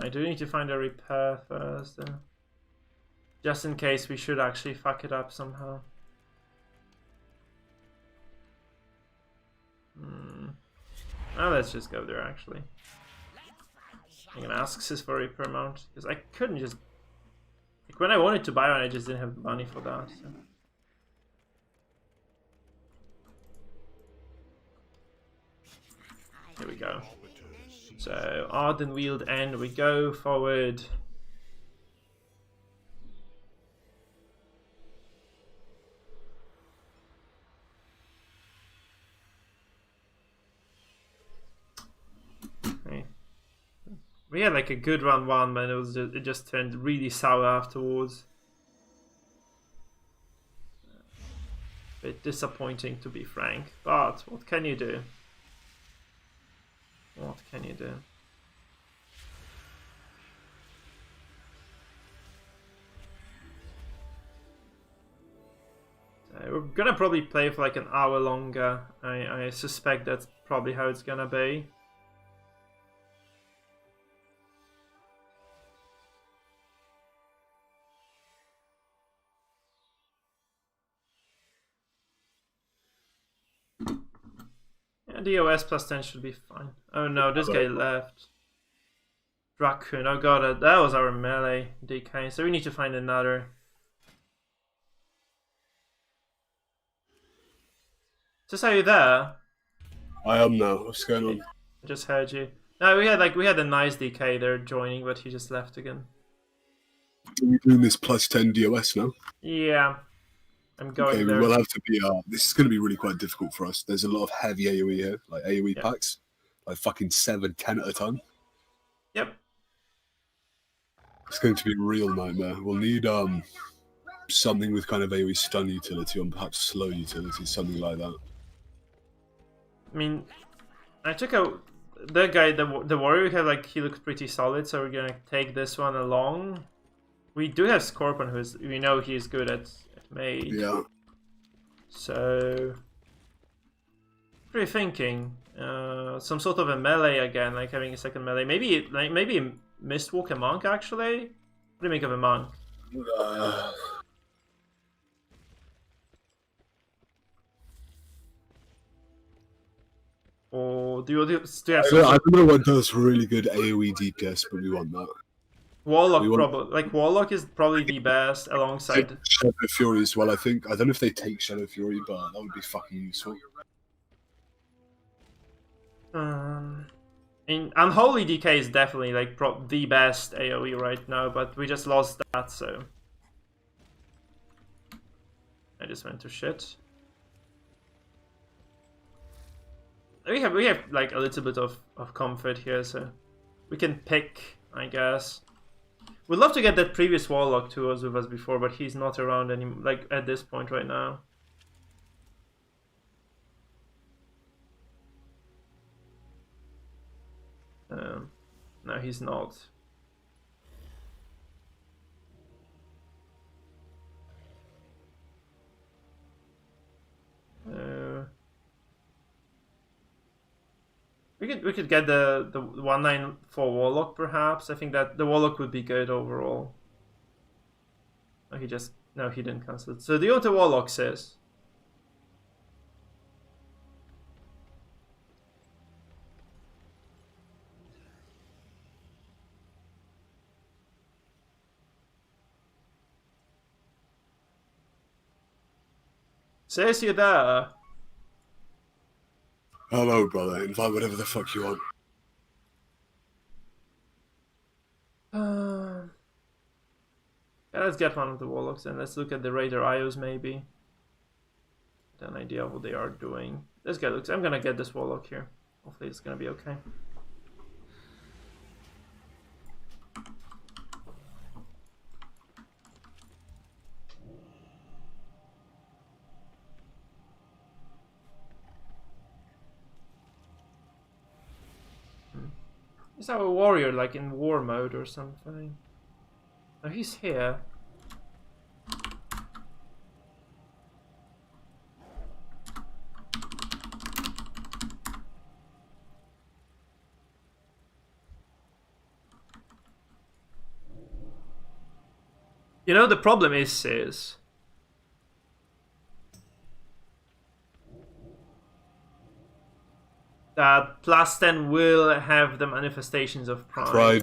I do need to find a repair first, though. Just in case we should actually fuck it up somehow. Now let's just go there, actually. I'm gonna ask Sis for a repair mount, because I couldn't just... Like, when I wanted to buy one, I just didn't have money for that, so. Here we go. So, Arden Wield, and we go forward. Okay. We had like a good round 1, but it just turned really sour afterwards. A bit disappointing, to be frank, but what can you do? What can you do? So we're gonna probably play for like an hour longer. I suspect that's probably how it's gonna be. DOS +10 should be fine. Oh no, this guy left. Raccoon, oh god, that was our melee DK, so we need to find another. Just are you there? I am now. What's going on? I just heard you. No, we had a nice DK there joining, but he just left again. Are we doing this +10 DOS now? Yeah. I'm going okay, there. We'll have to be. This is going to be really quite difficult for us. There's a lot of heavy AoE here, like AoE packs, like fucking 7, 10 at a time. Yep. It's going to be a real nightmare. We'll need something with kind of AoE stun utility or perhaps slow utility, something like that. I mean, I took out the guy, the warrior we have, like, he looks pretty solid, so we're gonna take this one along. We do have Scorpion, we know he's good at mage. Yeah. So, what are you thinking? Some sort of a melee again, like having a second melee. Maybe Mistwalk a monk actually. What do you make of a monk? Or do you have? I don't know what does really good AoE DPS, but we want that. Warlock is probably the best alongside Shadow Fury as well. I think I don't know if they take Shadow Fury, but that would be fucking useful. Unholy DK is definitely like the best AoE right now, but we just lost that, so I just went to shit. We have like a little bit of comfort here, so we can pick, I guess. We'd love to get that previous Warlock who was with us before, but he's not around anymore, like at this point right now. No, he's not. We could get the 194 Warlock perhaps. I think that the Warlock would be good overall. Oh, he didn't cancel it. So the other Warlock says. Says you there. Hello, brother. Invite whatever the fuck you want. Yeah, let's get one of the Warlocks and let's look at the Raider IOs maybe. Get an idea of what they are doing. This guy looks. I'm gonna get this Warlock here. Hopefully it's gonna be okay. Is our warrior like in war mode or something? Oh, he's here. You know, the problem is that +10 will have the manifestations of pride.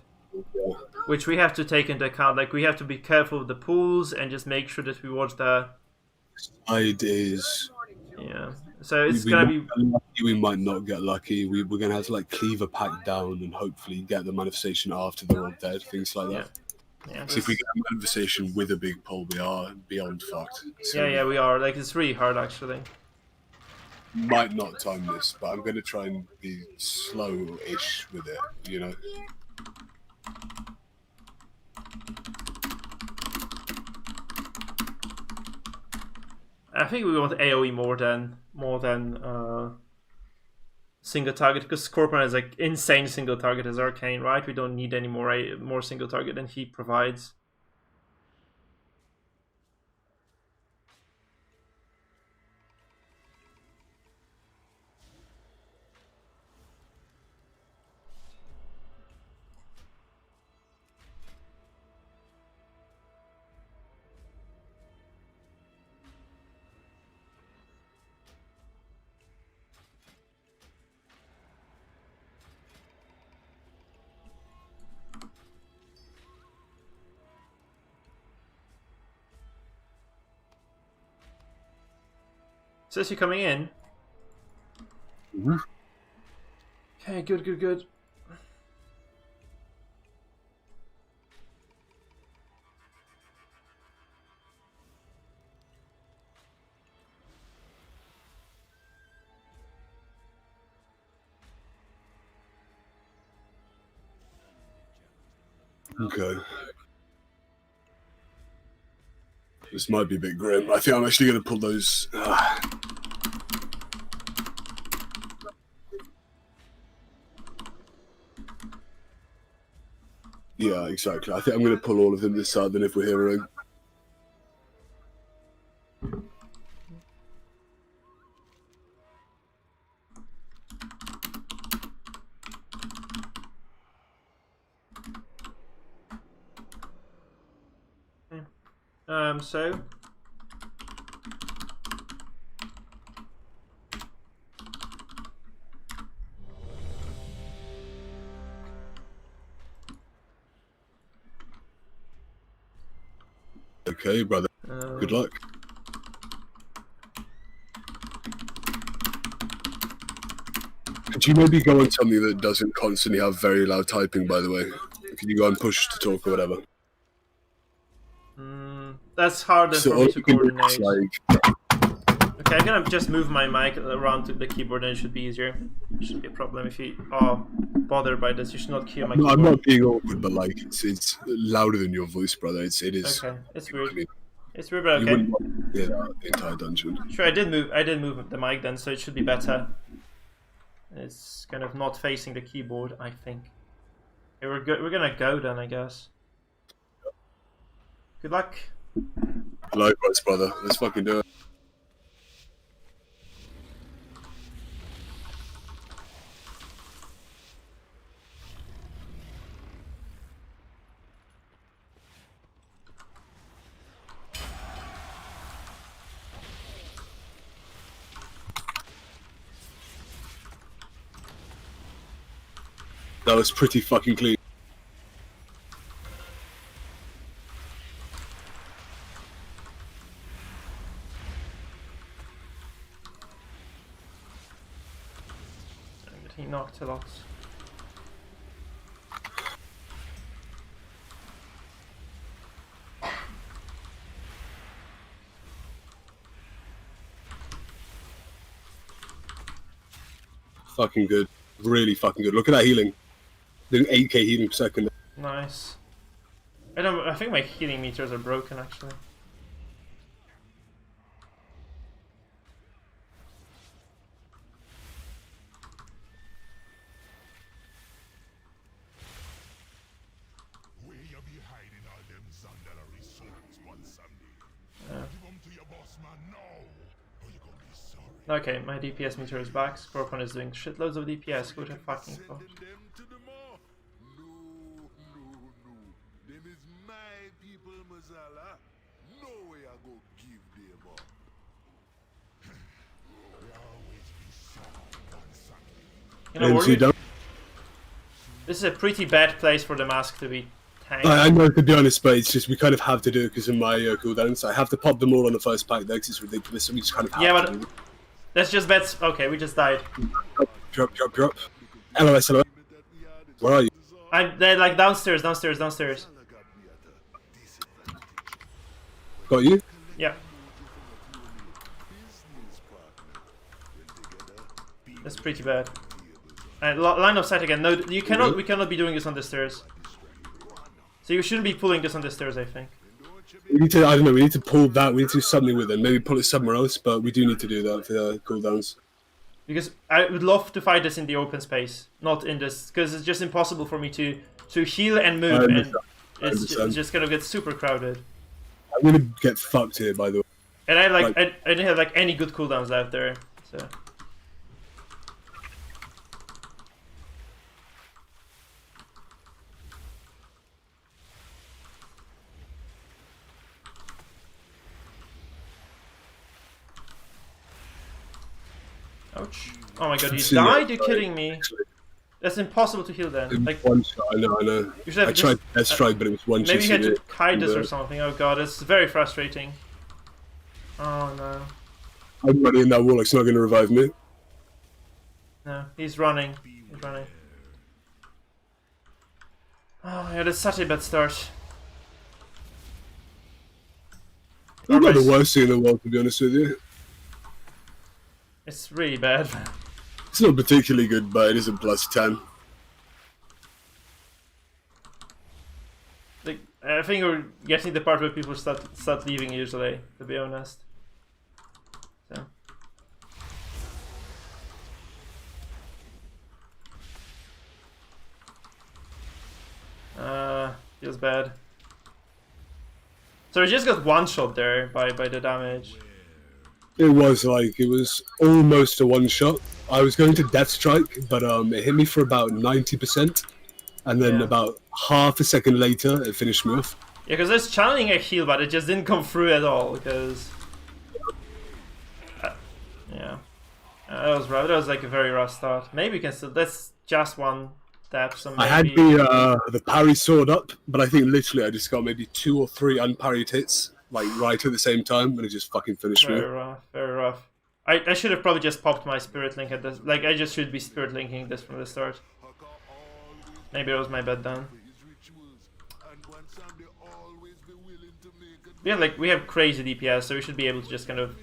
Which we have to take into account. Like, we have to be careful with the pools and just make sure that we watch the side is. Yeah. So it's gonna be. We might not get lucky. We're gonna have to like cleave a pack down and hopefully get the manifestation after they're all dead. Things like that. Yeah. So if we get a manifestation with a big pull, we are beyond fucked. So yeah, we are. Like, it's really hard actually. Might not time this, but I'm gonna try and be slow-ish with it. You know. I think we want AoE more than single target, because Scorpion is like insane single target as Arcane, right? We don't need any more single target than he provides. Says you coming in. Mm-hmm. Okay, good. Okay. This might be a bit grim. I think I'm actually going to pull those. Yeah, exactly. I think I'm going to pull all of them this side then if we're heroing. So Okay, brother. Good luck. Could you maybe go on something that doesn't constantly have very loud typing, by the way? Could you go and push to talk or whatever? That's hard then for me to coordinate. Like... Okay, I'm gonna just move my mic around to the keyboard and it should be easier. It shouldn't be a problem if you are bothered by this. You should not cue my keyboard. I'm not being awkward, but like it's louder than your voice, brother. It is. Okay, it's weird. I mean, it's weird, but okay. You wouldn't hear that the entire dungeon. Sure, I did move the mic then, so it should be better. It's kind of not facing the keyboard, I think. Okay, we're gonna go then, I guess. Good luck. Likewise, brother. Let's fucking do it. That was pretty fucking clean. He knocked a lot. Fucking good. Really fucking good. Look at that healing. Doing 8k healing per second. Nice. I think my healing meters are broken actually. Okay, my DPS meter is back. Scorpion is doing shitloads of DPS. Who the fucking fuck? You know, this is a pretty bad place for the mask to be tanked. I know, to be honest, but it's just we kind of have to do it because of my cooldowns. I have to pop them all on the first pack though, because it's ridiculous. So we just kind of have to do it. Let's just bet. Okay, we just died. Drop. LOS. Where are you? They're like downstairs. Got you? Yeah. That's pretty bad. Line of sight again. No, you cannot. We cannot be doing this on the stairs. So you shouldn't be pulling this on the stairs, I think. We need to. I don't know. We need to pull that. We need to do something with it. Maybe pull it somewhere else. But we do need to do that for the cooldowns. Because I would love to fight this in the open space, not in this, because it's just impossible for me to heal and move, and it's just gonna get super crowded. I'm gonna get fucked here, by the way. And I didn't have like any good cooldowns out there, so. Ouch. Oh my god, you died? You're kidding me. That's impossible to heal then. Like, one shot, I know. I tried that strike, but it was one shot. Maybe you had to hide this or something. Oh god, it's very frustrating. Oh no. I'm running in that wall, it's not going to revive me. No, he's running. Oh yeah, that's such a bad start. It's not the worst thing in the world, to be honest with you. It's really bad. It's not particularly good, but it is a +10. Like, I think we're getting the part where people start leaving usually, to be honest. So. Feels bad. So we just got one shot there by the damage. It was almost a one shot. I was going to death strike, but it hit me for about 90%, and then about half a second later, it finished me off. Yeah, because I was channeling a heal, but it just didn't come through at all. Because that was rough. That was like a very rough start. Maybe we can still. That's just one tap. So maybe... I had the parry sword up, but I think literally I just got maybe 2 or 3 unparried hits, like right at the same time, and it just fucking finished me. Very rough, very rough. I should have probably just popped my Spirit Link at this. Like, I just should be Spirit Linking this from the start. Maybe it was my bad then. Yeah, like, we have crazy DPS, so we should be able to just kind of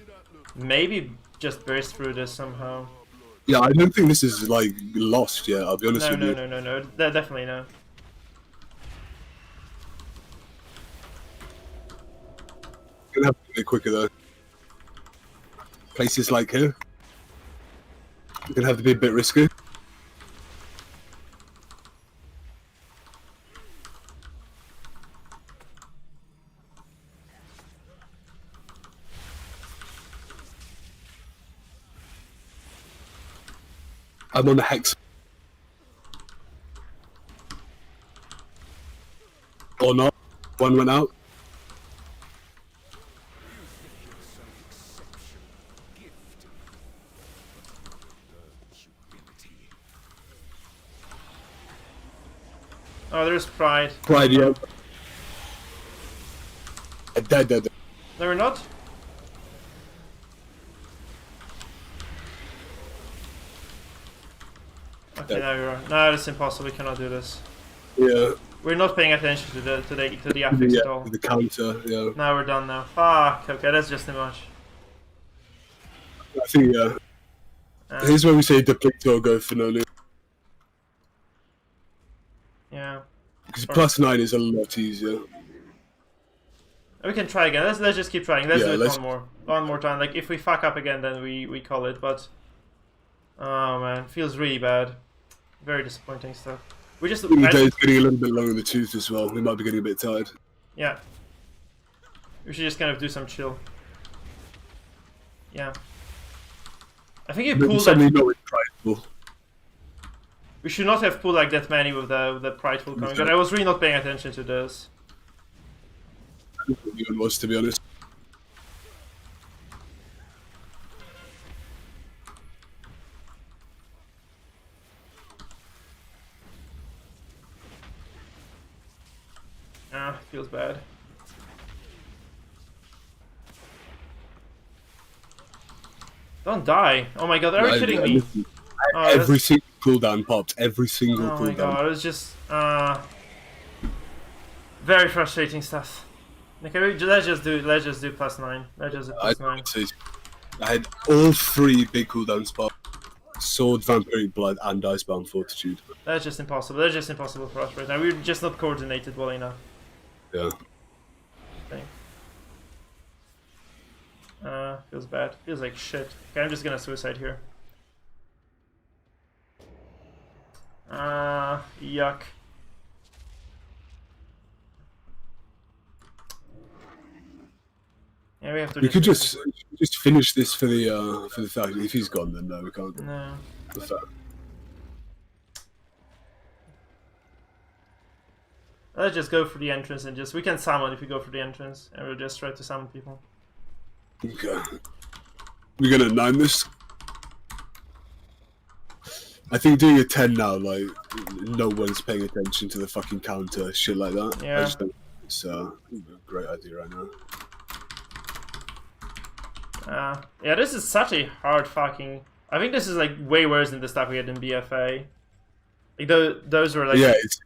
maybe just burst through this somehow. Yeah, I don't think this is like lost yet. I'll be honest with you. No. Definitely no. Gonna have to be a bit quicker though. Places like here, you're gonna have to be a bit risky. I'm on the hex. Or not. One went out. Oh, there's Pride. Pride, yeah. Dead. No, we're not? Okay, now we are. No, it's impossible. We cannot do this. Yeah. We're not paying attention to the affix at all. The counter, yeah. Now we're done now. Fuck. Okay, that's just too much. I think, yeah. Here's where we say deplete or go for no loot. Yeah. Because +9 is a lot easier. We can try again. Let's just keep trying. Let's do it one more time. Like, if we fuck up again, then we call it. But oh man, feels really bad. Very disappointing stuff. We just the day's getting a little bit long in the tooth as well. We might be getting a bit tired. Yeah. We should just kind of do some chill. Yeah. I think you pulled that. We should not have pulled like that many with the prideful coming, but I was really not paying attention to this. I don't think anyone was, to be honest. Ah, feels bad. Don't die! Oh my god, are you kidding me? Every single cooldown popped. Every single cooldown. Oh my god, it was just very frustrating stuff. Okay, let's just do +9. Let's just do +9. I had all 3 big cooldowns pop. Sword, Vampiric Blood, and Icebound Fortitude. That's just impossible. That's just impossible for us right now. We're just not coordinated well enough. Yeah. Feels bad. Feels like shit. Okay, I'm just gonna suicide here. Yuck. Yeah, we have to. We could just finish this for the fact. If he's gone, then no, we can't. No. Let's just go for the entrance and we can summon if we go for the entrance, and we'll just try to summon people. Okay. We're gonna 9 this. I think doing a 10 now, like, no one's paying attention to the fucking counter, shit like that. Yeah. I just don't think it's a great idea right now. Yeah, this is such a hard fucking... I think this is, like, way worse than the stuff we had in BFA. Like, those were, like... Yeah, it's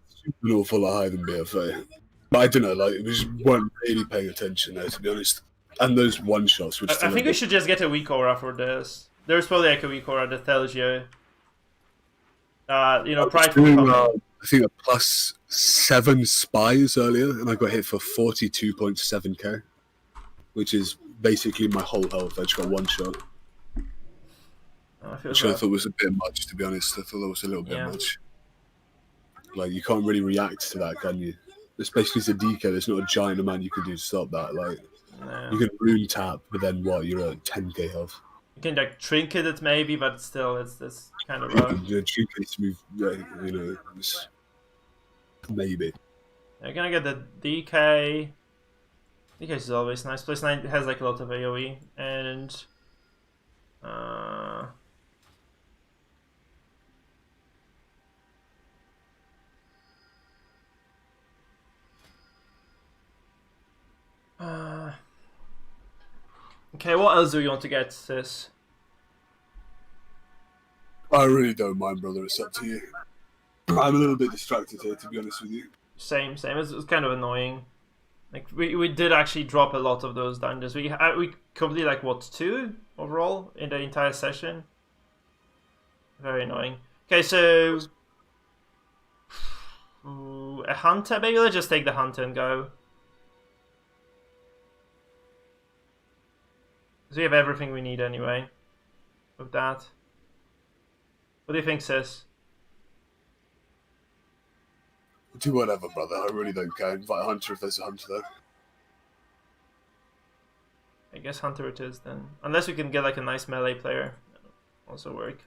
an awful lot higher than BFA. But I don't know, like, we just weren't really paying attention there, to be honest. And those one-shots were just... I think we should just get a weak aura for this. There's probably, like, a weak aura that tells you... prideful coming. I think a +7 spies earlier, and I got hit for 42.7k, which is basically my whole health. I just got 1 shot. Which I thought was a bit much, to be honest. I thought that was a little bit much. Like, you can't really react to that, can you? Especially as a DK, there's not a giant amount you can do to stop that. Like, you can rune tap, but then what? You're at 10k health. You can, like, trinket it maybe, but still, it's kind of rough. Yeah, trinkets move, maybe. You're gonna get the DK. DK is always nice. +9 has, like, a lot of AoE, and... Okay, what else do you want to get, sis? I really don't mind, brother. It's up to you. I'm a little bit distracted here, to be honest with you. Same. It's kind of annoying. Like we did actually drop a lot of those dungeons. We completed like what 2 overall in the entire session. Very annoying. Okay, so a hunter. Maybe let's just take the hunter and go. So we have everything we need anyway. With that. What do you think, sis? Do whatever, brother. I really don't care. Invite a hunter if there's a hunter there. I guess hunter it is then. Unless we can get like a nice melee player. That'll also work.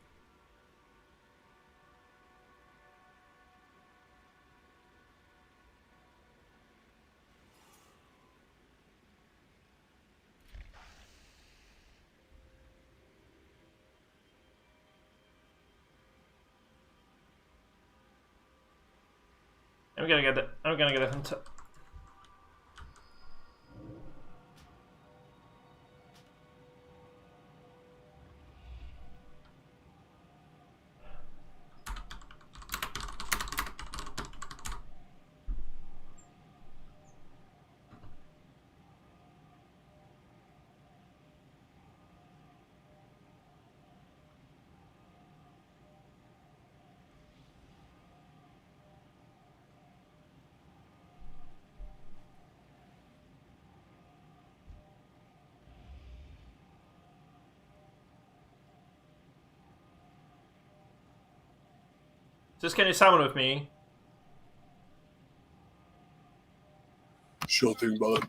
I'm gonna get a hunter. Just can you summon with me? Sure thing, brother.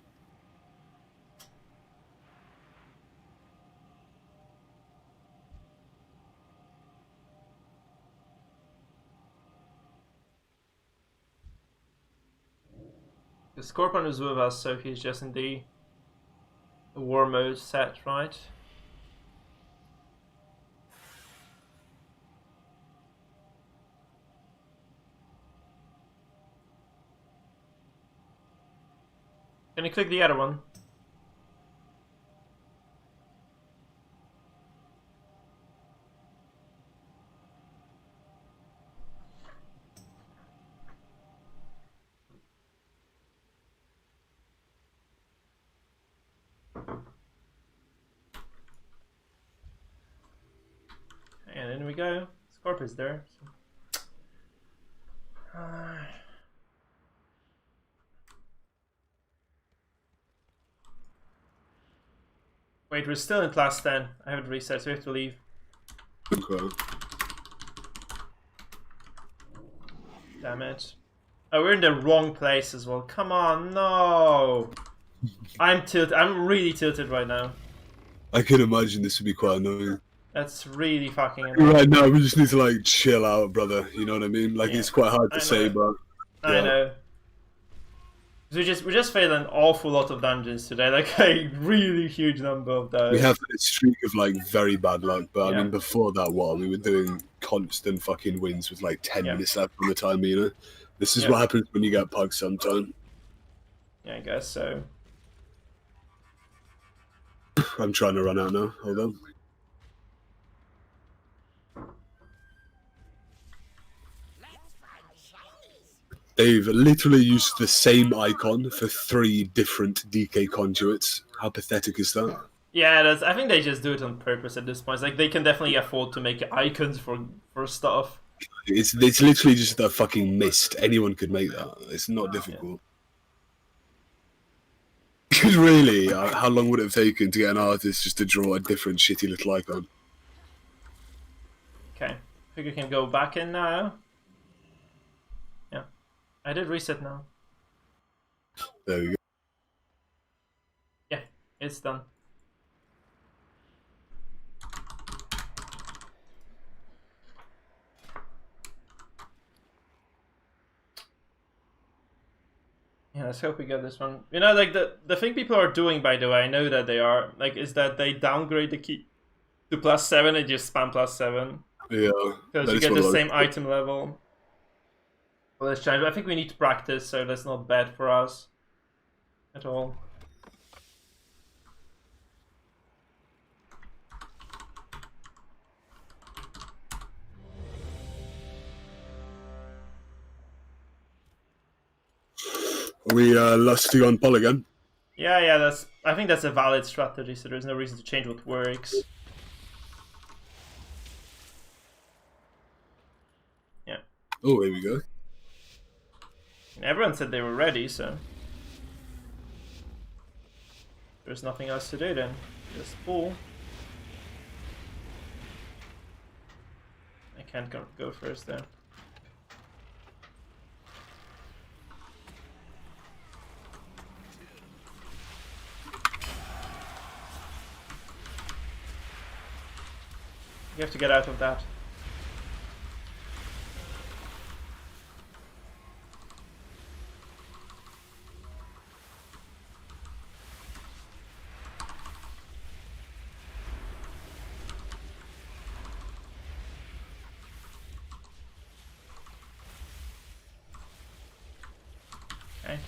The Scorpion is with us, so he's just in the war mode set, right? Can you click the other one? And in we go. Scorpion's there. So. Wait, we're still in class 10. I haven't reset, so we have to leave. Okay. Damn it. Oh, we're in the wrong place as well. Come on, no! I'm tilted. I'm really tilted right now. I can imagine this would be quite annoying. That's really fucking annoying. Right now, we just need to like chill out, brother. You know what I mean? Like it's quite hard to say, but I know. We just failed an awful lot of dungeons today, like a really huge number of those. We have a streak of like very bad luck, but I mean before that, we were doing constant fucking wins with like 10 minutes left on the time, you know? This is what happens when you get pugs sometime. Yeah, I guess so. I'm trying to run out now, hold on. They've literally used the same icon for 3 different DK conduits. How pathetic is that? Yeah, I think they just do it on purpose at this point. Like they can definitely afford to make icons for stuff. It's literally just a fucking mist. Anyone could make that. It's not difficult. Because really, how long would it have taken to get an artist just to draw a different shitty little icon? Okay, I think we can go back in now. I did reset now. There we go. Yeah, it's done. Yeah, let's hope we get this one. You know, like the thing people are doing, by the way, I know that they are, like, is that they downgrade the key to +7 and just spam +7. Yeah. Because you get the same item level. Well, let's try. I think we need to practice, so that's not bad for us at all. Are we lusty on Paul again? Yeah, I think that's a valid strategy, so there's no reason to change what works. Yeah. Oh, here we go. Everyone said they were ready, so there's nothing else to do then. Just pull. I can't go first there. You have to get out of that. Okay.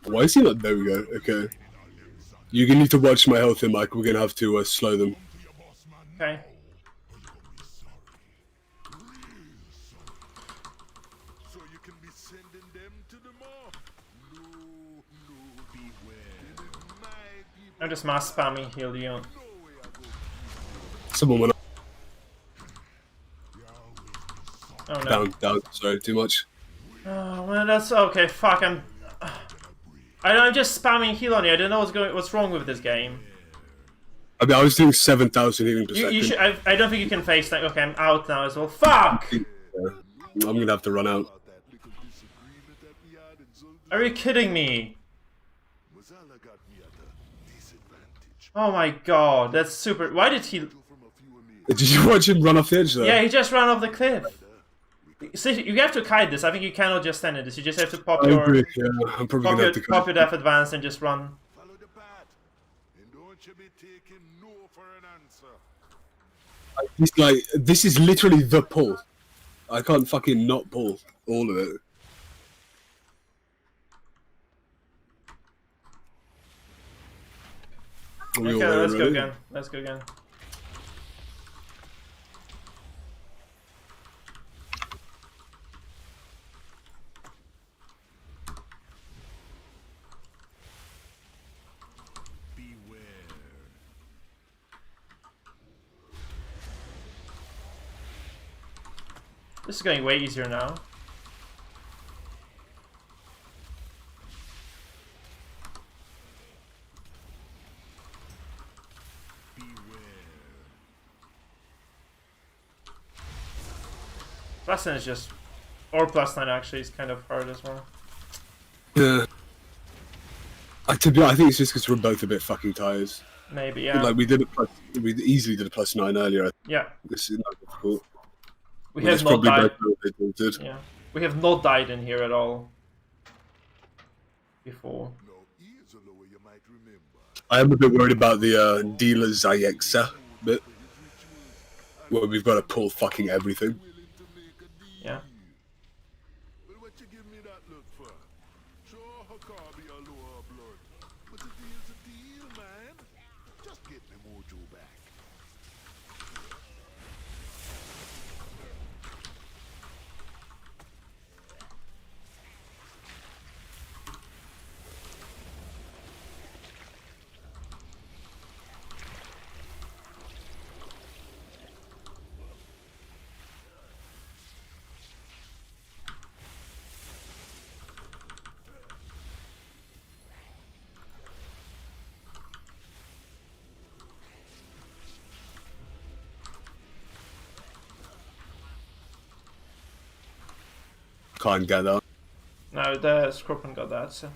Why is he not? There we go. Okay. You're gonna need to watch my health here, Mike. We're gonna have to slow them. Okay. I'm just mass spamming heal you. Someone went up. Oh no. Down. Sorry, too much. Oh man, that's okay. Fuck, I'm just spamming heal on you. I don't know what's wrong with this game. I mean, I was doing 7,000 healing per second. You should. I don't think you can face that. Okay, I'm out now as well. Fuck! Yeah. I'm gonna have to run out. Are you kidding me? Oh my god, that's super. Why did he? Did you watch him run off the edge there? Yeah, he just ran off the cliff. See, you have to kite this. I think you cannot just stand in this. You just have to pop I your agree, yeah. I'm probably gonna have to pop your death advance and just run. It's like, this is literally the pull. I can't fucking not pull all of it. Okay, let's go again. Let's go again. This is going way easier now. +10 is just, or +9 actually is kind of hard as well. Yeah. I think it's just because we're both a bit fucking tired. Maybe, yeah. Like we easily did a +9 earlier. Yeah. This is not difficult. We have not died. Yeah. We have not died in here at all. Before. I am a bit worried about the dealer Zayexa bit. Where we've got to pull fucking everything. Yeah. Can't get that. No, the Scorpion got that, so.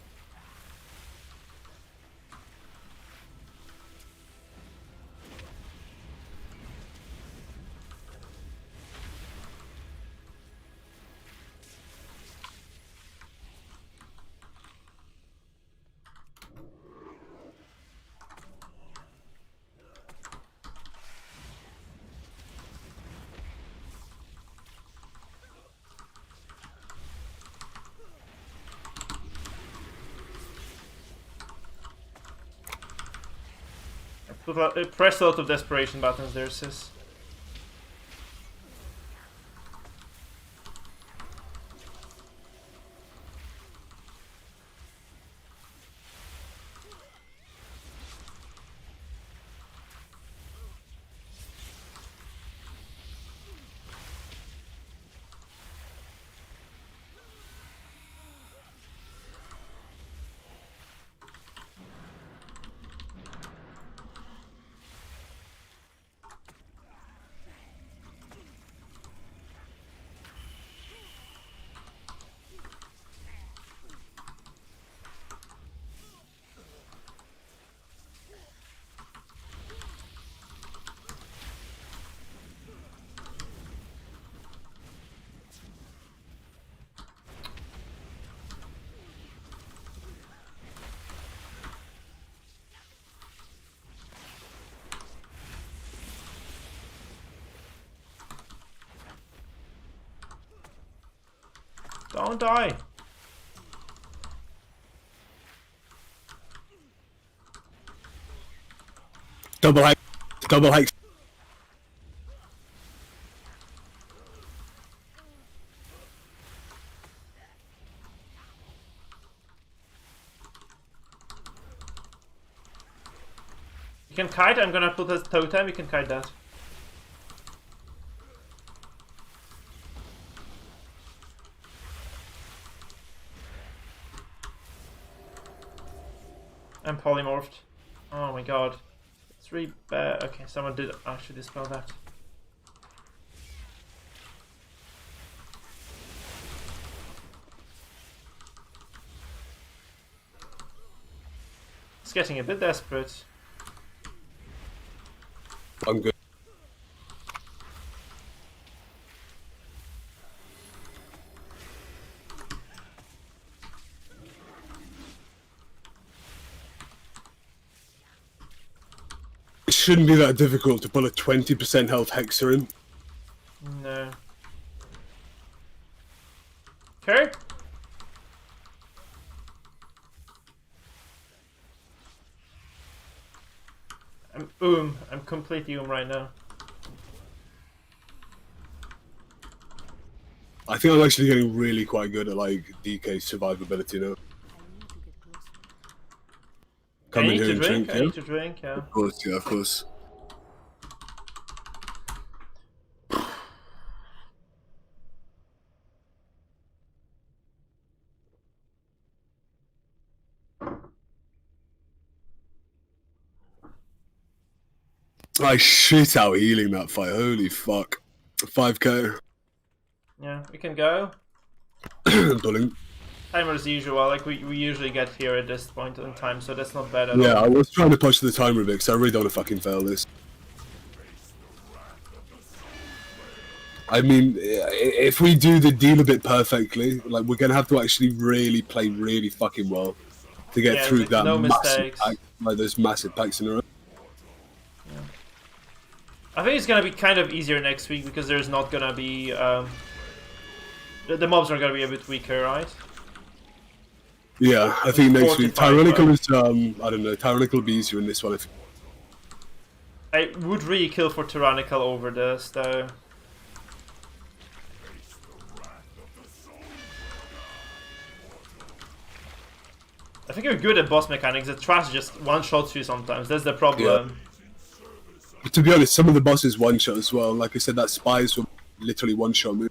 Press a lot of desperation buttons there, sis. Don't die. Double hike. Double hike. You can kite, I'm gonna put a totem, you can kite that. I'm polymorphed. Oh my god. It's really bad. Okay, someone did actually dispel that. It's getting a bit desperate. I'm good. It shouldn't be that difficult to pull a 20% health Hexer in. No. Okay. I'm completely right now. I think I'm actually getting really quite good at like DK survivability now. Come in here and drink, I need to drink, yeah. Of course, yeah, of course. I shit out healing that fight, holy fuck. 5k. Yeah, we can go. Bullying. Timer as usual, like we usually get here at this point in time, so that's not bad at all. Yeah, I was trying to push the timer a bit because I really don't want to fucking fail this. I mean, if we do the deal a bit perfectly, like we're gonna have to actually really play really fucking well to get through that massive pack, like those massive packs in a row. Yeah. I think it's gonna be kind of easier next week because there's not gonna be the mobs are gonna be a bit weaker, right? Yeah, I think next week Tyrannical is I don't know, Tyrannical will be easier in this one. I would really kill for Tyrannical over this though. I think you're good at boss mechanics. The trash just one-shots you sometimes. That's the problem. Yeah. But to be honest, some of the bosses one-shot as well. Like I said, that spies were literally one-shot me.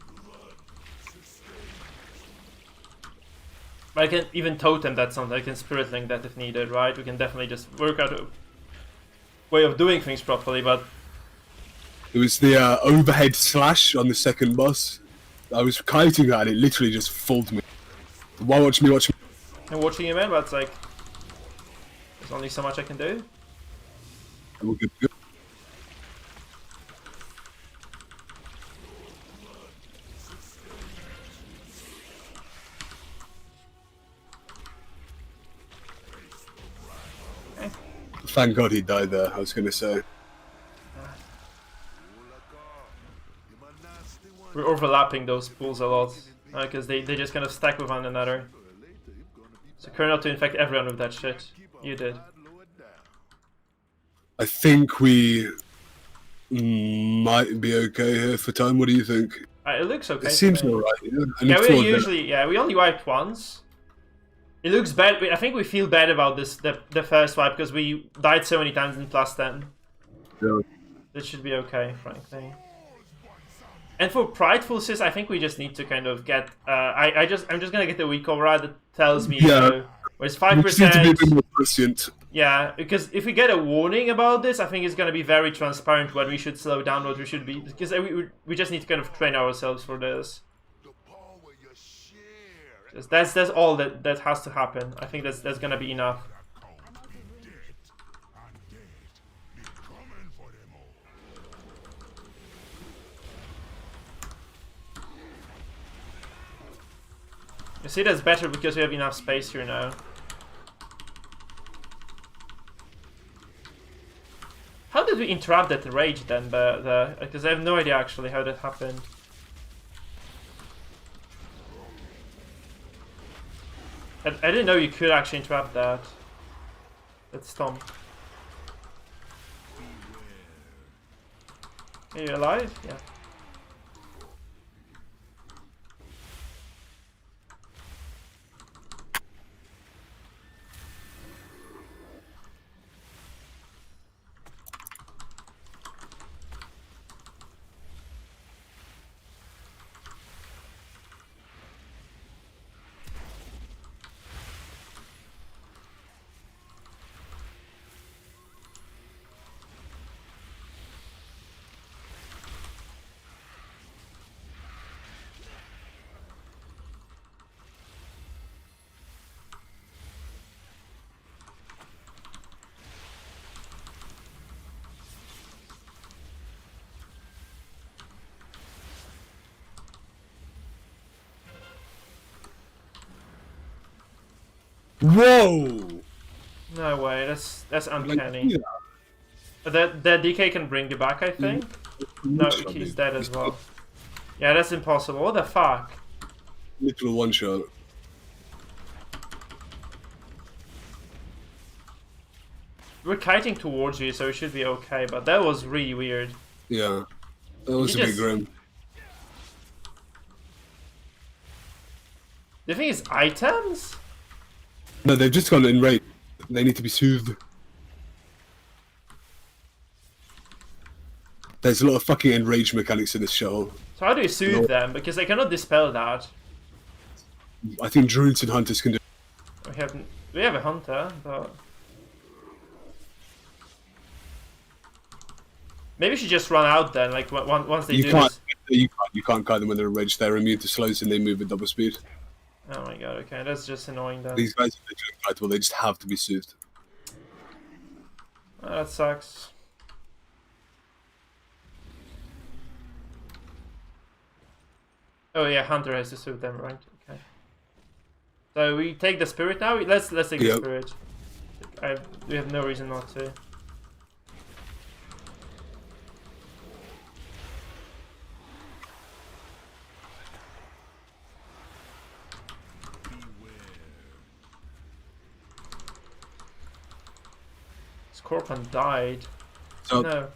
I can even totem that something. I can spirit link that if needed, right? We can definitely just work out a way of doing things properly, but... It was the overhead slash on the second boss. I was kiting that and it literally just fooled me. Why watch me, watch me? I'm watching you, man, but it's like... There's only so much I can do. We're good to go. Thank God he died there, I was going to say. We're overlapping those pools a lot, because they just kind of stack with one another. So Colonel to infect everyone with that shit. You did. I think we might be okay here for time. What do you think? It looks okay. It seems to me. alright. Yeah, we usually we only wiped once. It looks bad. I think we feel bad about this the first wipe because we died so many times in +10. Yeah. This should be okay, frankly. And for Prideful Sis, I think we just need to kind of get. I'm just gonna get the weak override that tells me. Yeah. Where it's We just need to be a bit 5%. more prescient. Yeah, because if we get a warning about this, I think it's gonna be very transparent when we should slow down, what we should be. Because we just need to kind of train ourselves for this. That's all that has to happen. I think that's gonna be enough. You see, that's better because we have enough space here now. How did we interrupt that rage then? Because I have no idea actually how that happened. I didn't know you could actually interrupt that. That stomp. Are you alive? Yeah. Whoa! No way, that's uncanny. Like, yeah. That DK can bring you back, I think. No, he's dead as well. Yeah, that's impossible. What the fuck? Literal one shot. We're kiting towards you, so it should be okay, but that was really weird. Yeah. That was He a bit just- grim. Do you think it's items? No, they've just gone enraged. They need to be soothed. There's a lot of fucking enraged mechanics in this show. So how do you soothe them? Because I cannot dispel that. I think druids and hunters can do. We have a hunter, but maybe we should just run out then. Like once they do this. You can't kite them when they're enraged. They're immune to slows and they move at double speed. Oh my god. Okay, that's just annoying then. These guys are literally kiteable. They just have to be soothed. Oh, that sucks. Oh yeah, hunter has to soothe them, right? Okay. So we take the spirit now. Let's take the spirit. We have no reason not to. Scorpion died. So, No.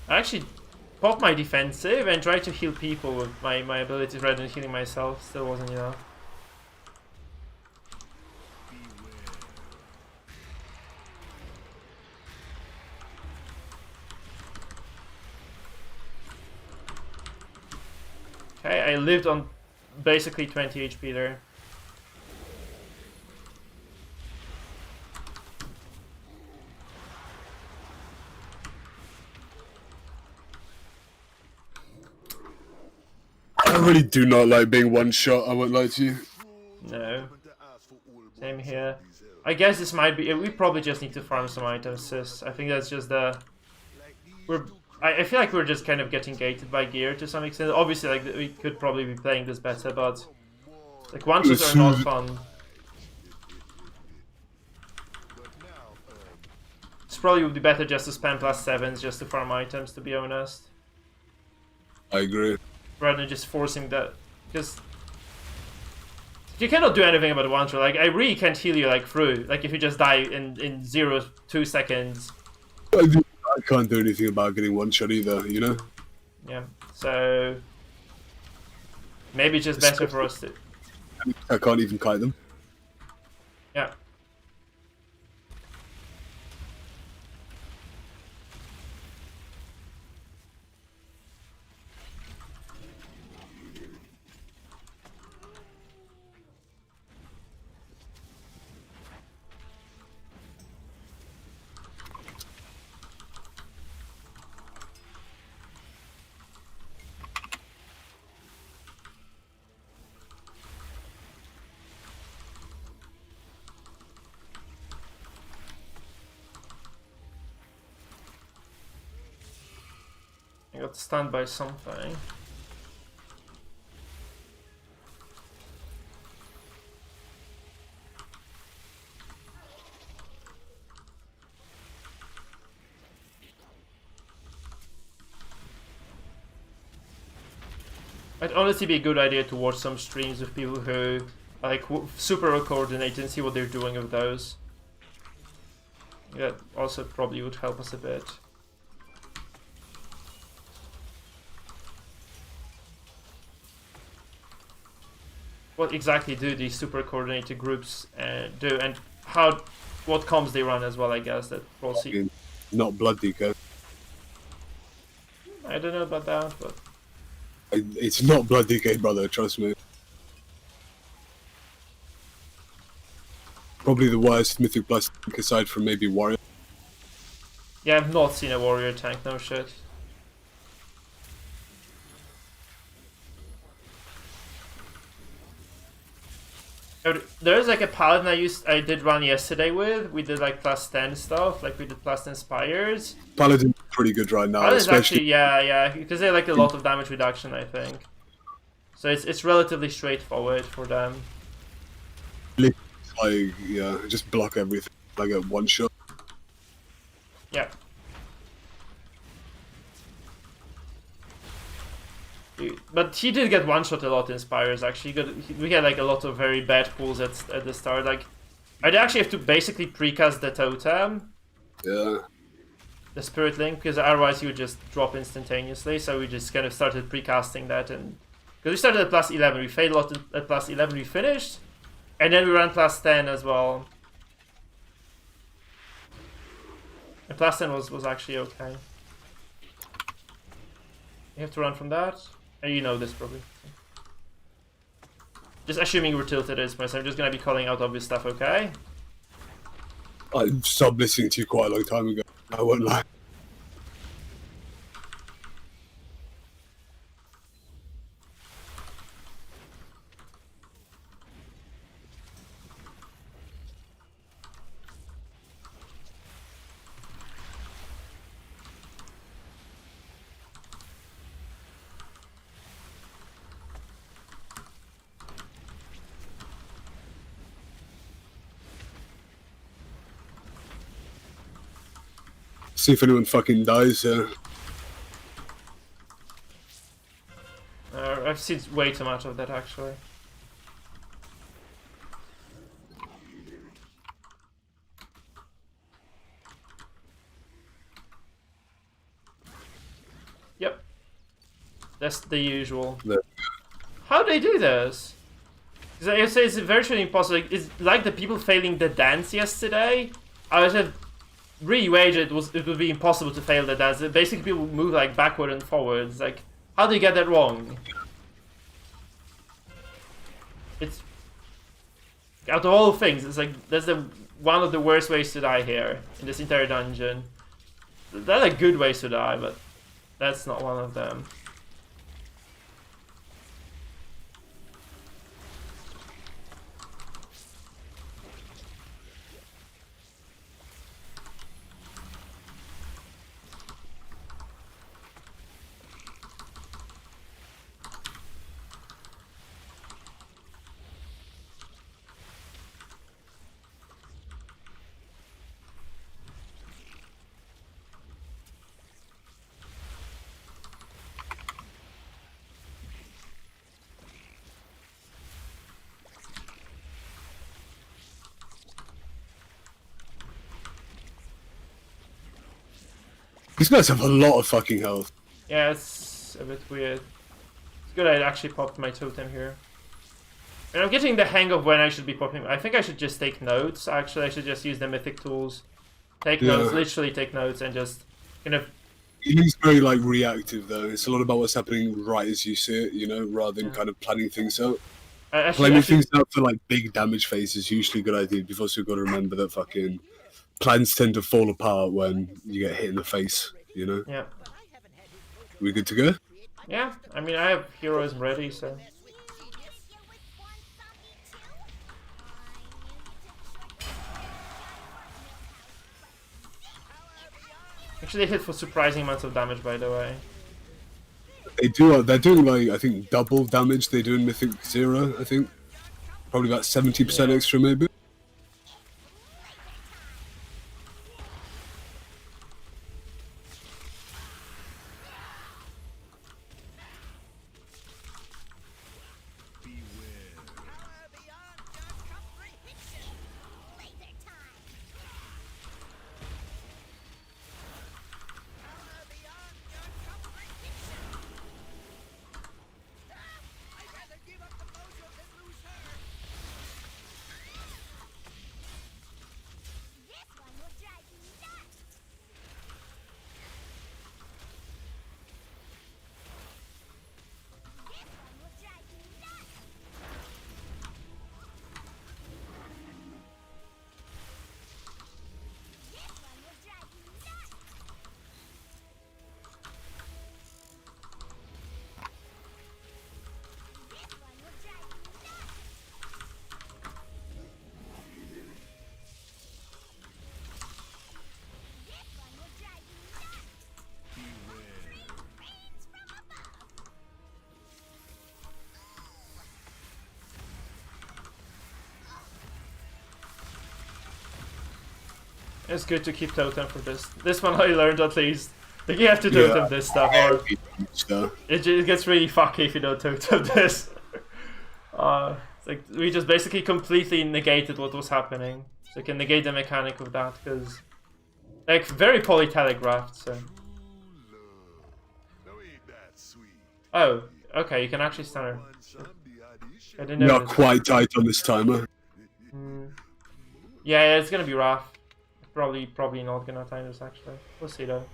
I actually popped my defensive and tried to heal people with my abilities rather than healing myself. Still wasn't enough. Okay, I lived on basically 20 HP there. I really do not like being one shot. I won't lie to you. No. Same here. I guess this might be. We probably just need to farm some items, sis. I think that's just the. I feel like we're just kind of getting gated by gear to some extent. Obviously, like we could probably be playing this better, but like one shots are not fun. This probably would be better just to spam +7s just to farm items, to be honest. I agree. Rather than just forcing that, because You cannot do anything about the one shot. Like, I really can't heal you like through. Like, if you just die in 2 seconds. I can't do anything about getting one shot either, you know? Yeah, so maybe it's just better for us to... I can't even kite them. Yeah. I got stunned by something. It'd honestly be a good idea to watch some streams of people who like super well coordinate and see what they're doing with those. That also probably would help us a bit. What exactly do these super coordinated groups do, and what comms they run as well? I guess that we'll see. Not blood DK. I don't know about that, but it's not blood DK, brother. Trust me. Probably the worst Mythic Plus aside from maybe Warrior. Yeah, I've not seen a Warrior tank. No shit. There's like a paladin I did run yesterday with. We did like +10 stuff, like we did +10 spires. Paladin's pretty good right now. Paladin's actually, yeah, because they like a lot of damage reduction, I think. So it's relatively straightforward for them. Like, yeah, just block everything, like a one shot. Yeah. But he did get one-shot a lot in Spires, actually. We had like a lot of very bad pulls at the start. Like, I'd actually have to basically precast the totem. Yeah. The Spirit Link, because otherwise he would just drop instantaneously. So we just kind of started precasting that. And because we started at +11, we failed a lot at +11, we finished. And then we ran +10 as well. And +10 was actually okay. You have to run from that. And you know this probably. Just assuming we're tilted at this point, so I'm just gonna be calling out obvious stuff, okay? I stopped listening to you quite a long time ago. I won't lie. See if anyone fucking dies. I've seen way too much of that actually. Yep. That's the usual. Yeah. How do they do this? Because I say it's virtually impossible. It's like the people failing the dance yesterday. I would have really wagered it would be impossible to fail the dance. Basically, people move like backward and forwards. Like, how do you get that wrong? It's out of all things, it's like that's one of the worst ways to die here in this entire dungeon. There are good ways to die, but that's not one of them. These guys have a lot of fucking health. Yeah, it's a bit weird. It's good I actually popped my totem here. And I'm getting the hang of when I should be popping. I think I should just take notes. Actually, I should just use the mythic tools. Take notes, literally take notes, and just kind of... It is very, like, reactive, though. It's a lot about what's happening right as you see it, you know, rather than kind of planning things out. Planning things out for, like, big damage phases is usually a good idea. You've also got to remember that fucking plans tend to fall apart when you get hit in the face, you know? Yeah. We good to go? Yeah, I mean, I have heroism ready, so... Actually, they hit for surprising amounts of damage, by the way. They do. They're doing, like, I think double damage they do in Mythic 0. I think probably about 70% extra, maybe. It's good to keep totem for this. This one I learned at least. Like you have to totem this stuff, or it gets really fucky if you don't totem this. It's like we just basically completely negated what was happening. So you can negate the mechanic of that, because like very polytelegraphed. So. Oh, okay. You can actually stun her. I didn't know. Not quite tight on this timer. Yeah, it's gonna be rough. Probably not gonna time this actually. We'll see though.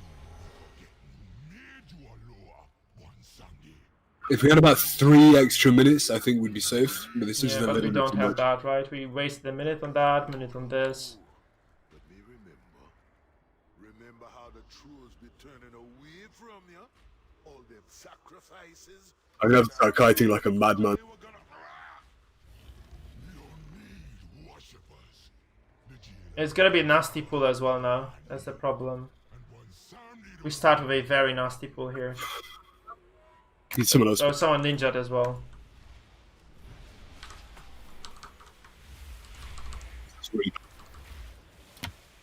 If we had about 3 extra minutes, I think we'd be safe. But this is a but little we bit don't too have much. that, right? We wasted a minute on that, minute on this. Remember how the trolls be turning away from you? All them sacrifices. I'm gonna have to start kiting like a madman. It's gonna be a nasty pull as well now. That's the problem. We start with a very nasty pull here. Need someone else. So someone ninja'd as well.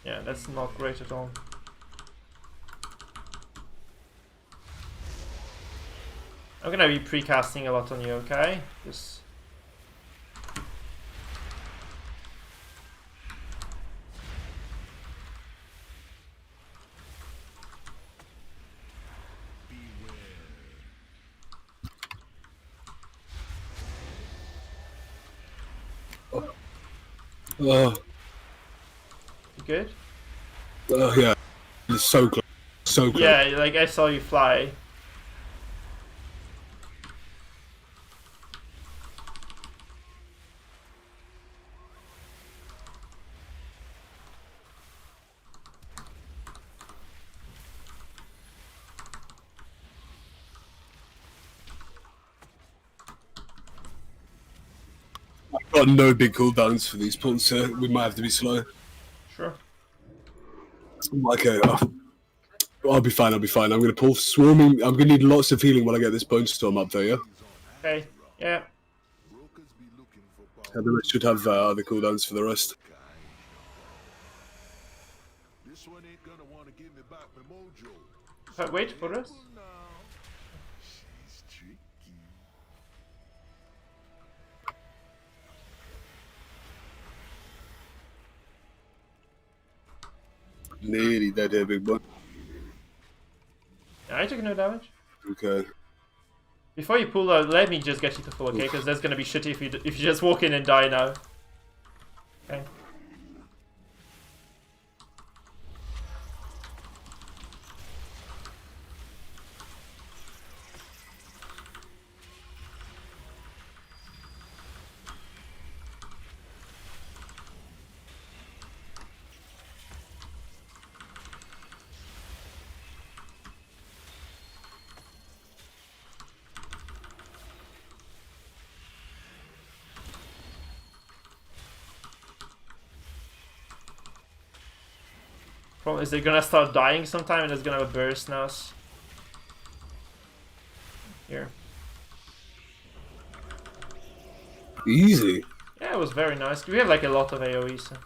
Yeah, that's not great at all. I'm gonna be precasting a lot on you, okay? Just... Oh. You good? Oh yeah, it's so close. So close. Yeah, like I saw you fly. I've got no big cooldowns for these pulls here. We might have to be slow. Sure. Okay, I'll be fine, I'll be fine. I'm gonna pull swarming. I'm gonna need lots of healing when I get this bone storm up there, yeah? Okay, yeah. And then I should have other cooldowns for the rest. This one ain't gonna want to give me back my mojo. Wait for us. She's tricky. Nearly dead here, big boy. I took no damage. Okay. Before you pull out, let me just get you to full, okay? Because that's gonna be shitty if you just walk in and die now. Okay. Problem is they're gonna start dying sometime and it's gonna have a burst now. Here. Easy. Yeah, it was very nice. We have like a lot of AoE, so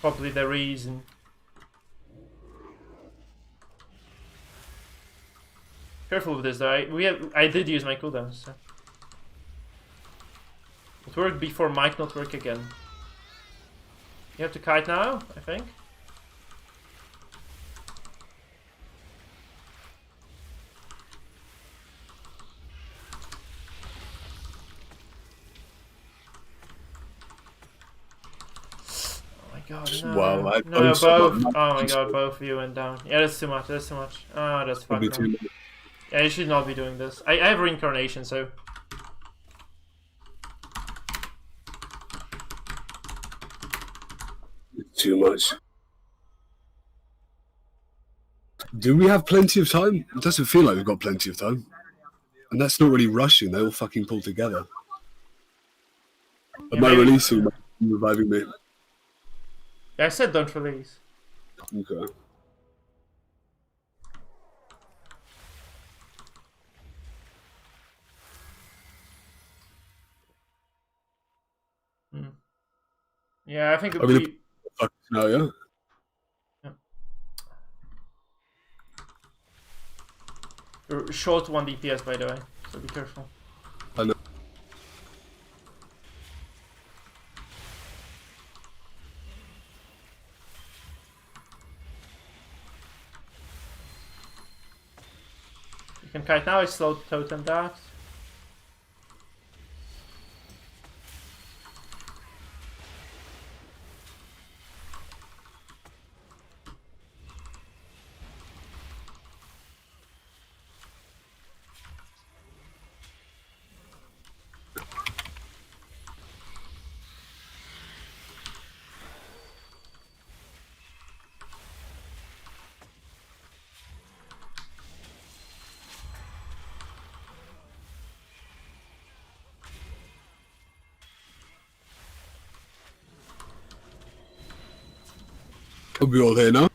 probably the reason. Careful with this though. I did use my cooldowns, so it worked before, might not work again. You have to kite now, I think. God, no. Wow, No, both. Oh my god, both of you went down. Yeah, that's too much. That's too much. Oh, that's fucked up. Yeah, you should not be doing this. I have reincarnation, so. Too much. Do we have plenty of time? It doesn't feel like we've got plenty of time. And that's not really rushing. They all fucking pull together. Am I releasing? Reviving me? Yeah, I said don't release. Okay. Yeah, I think it would be... No, yeah? You're short 1 DPS, by the way, so be careful. I know. You can kite now, I slow totem that. Are we all here now?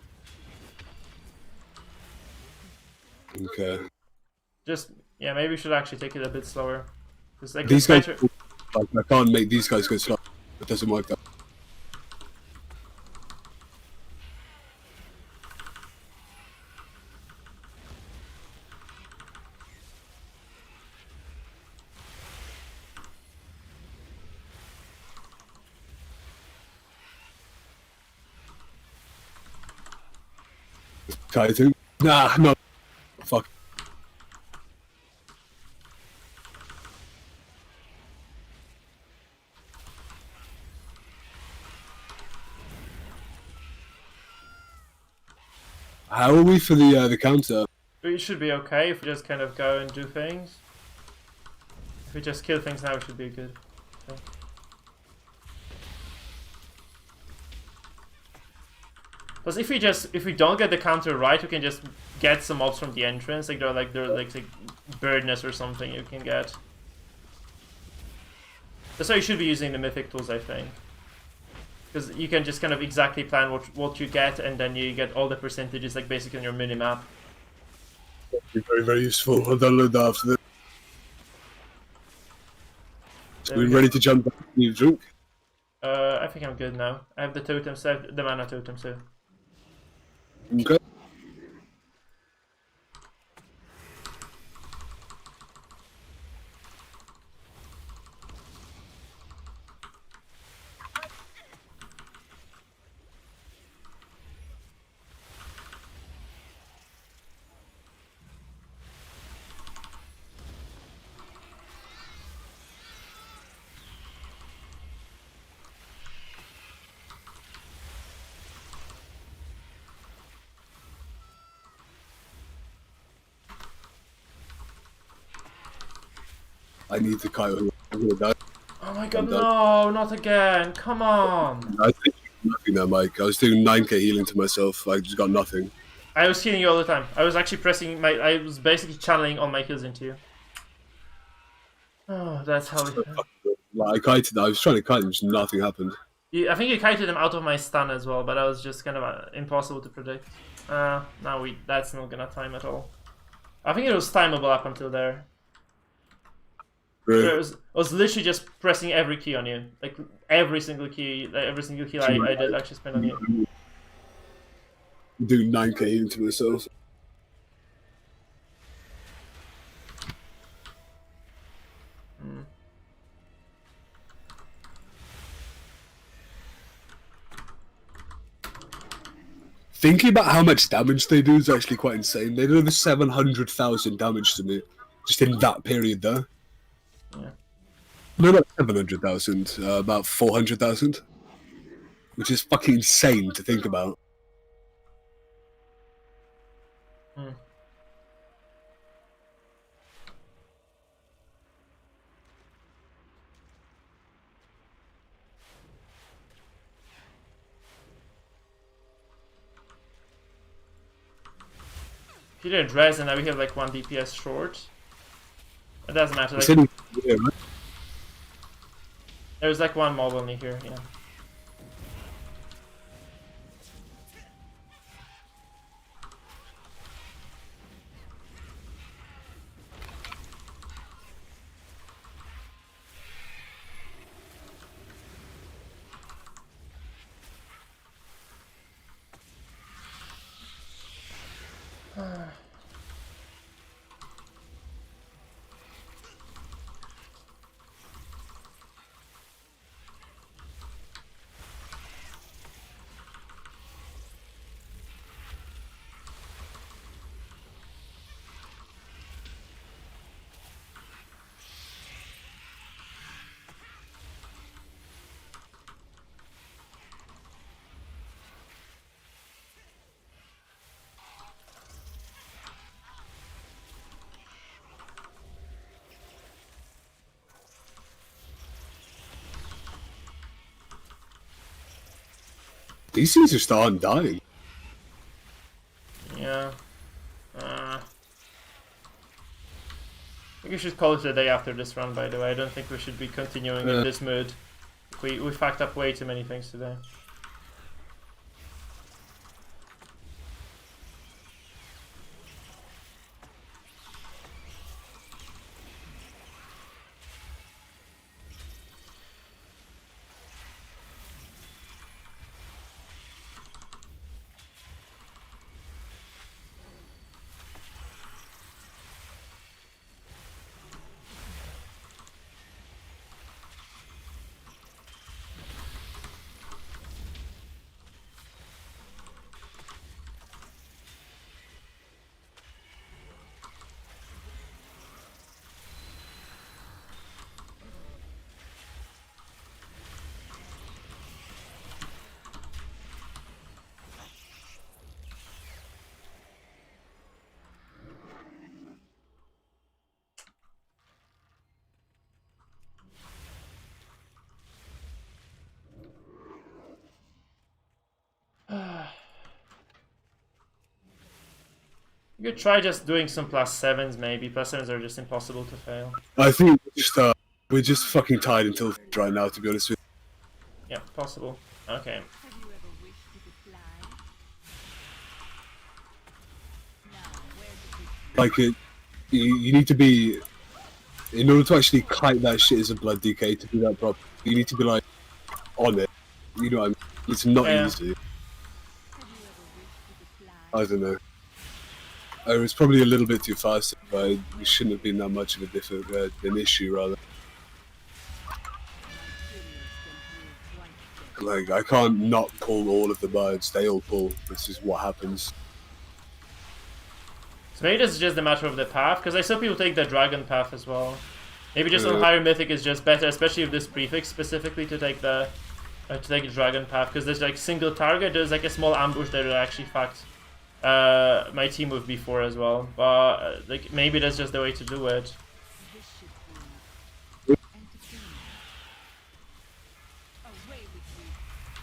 Okay. Just, yeah, maybe we should actually take it a bit slower. Because like these guys, like, I can't make these guys go slow. It doesn't work that. Kiting? Nah, no. Fuck. How are we for the counter? We should be okay if we just kind of go and do things. If we just kill things now, we should be good. Okay. Because if we don't get the counter right, we can just get some mobs from the entrance, like they're like bird nest or something you can get. That's why you should be using the mythic tools, I think. Because you can just kind of exactly plan what you get, and then you get all the percentages, like basically on your minimap. Very, very useful. I'll download that after this. So we're ready to jump back and need a drink? I think I'm good now. I have the totems, I have the mana totem too. Okay. I need to kite. I'm gonna die. Oh my god, no, not again. Come on. I think nothing there, Mike. I was doing 9k healing to myself. I just got nothing. I was healing you all the time. I was actually pressing my... I was basically channeling all my heals into you. Oh, that's how it... Like, I kited. I was trying to kite and just nothing happened. I think you kited him out of my stun as well, but that was just kind of impossible to predict. That's not gonna time at all. I think it was timeable up until there. Really? So I was literally just pressing every key on you. Like, every single key, every single heal I did actually spend on you. Doing 9k healing to myself. Thinking about how much damage they do is actually quite insane. They do over 700,000 damage to me just in that period there. Yeah. No, not 700,000, about 400,000. Which is fucking insane to think about. If you didn't res and now we have like 1 DPS short. It doesn't matter. Like, Yeah, right? there's like 1 mob only here, yeah. These things are starting dying. Yeah. I think we should call it a day after this run, by the way. I don't think we should be continuing in this mood. We fucked up way too many things today. You could try just doing some +7s maybe. +7s are just impossible to fail. I think we're just fucking tied until right now, to be honest with Yeah, possible. Okay. like you need to be, in order to actually kite that shit as a blood DK, to do that properly, you need to be like on it. You know what I mean? It's not easy. I don't know. I was probably a little bit too fast, but it shouldn't have been that much of a an issue, rather. Like, I can't not pull all of the birds, they all pull. This is what happens. So maybe this is just a matter of the path, because I saw people take the dragon path as well. Maybe just on higher mythic is just better, especially with this prefix specifically, to take the dragon path, because there's like single target. There's like a small ambush that actually fucked my team with before as well. But like maybe that's just the way to do it.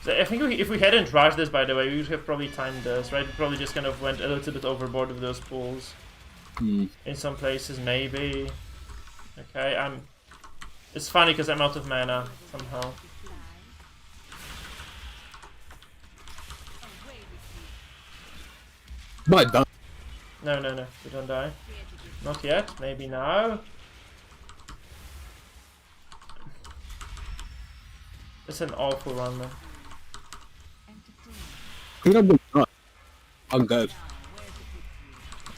So I think if we hadn't rushed this, by the way, we would have probably timed this, right? We probably just kind of went a little bit overboard with those pools. In some places, maybe. Okay, It's funny because I'm out of mana somehow. Might die. No, we don't die. Not yet. Maybe now. It's an awful run, man. I think I'm gonna die. I'm dead.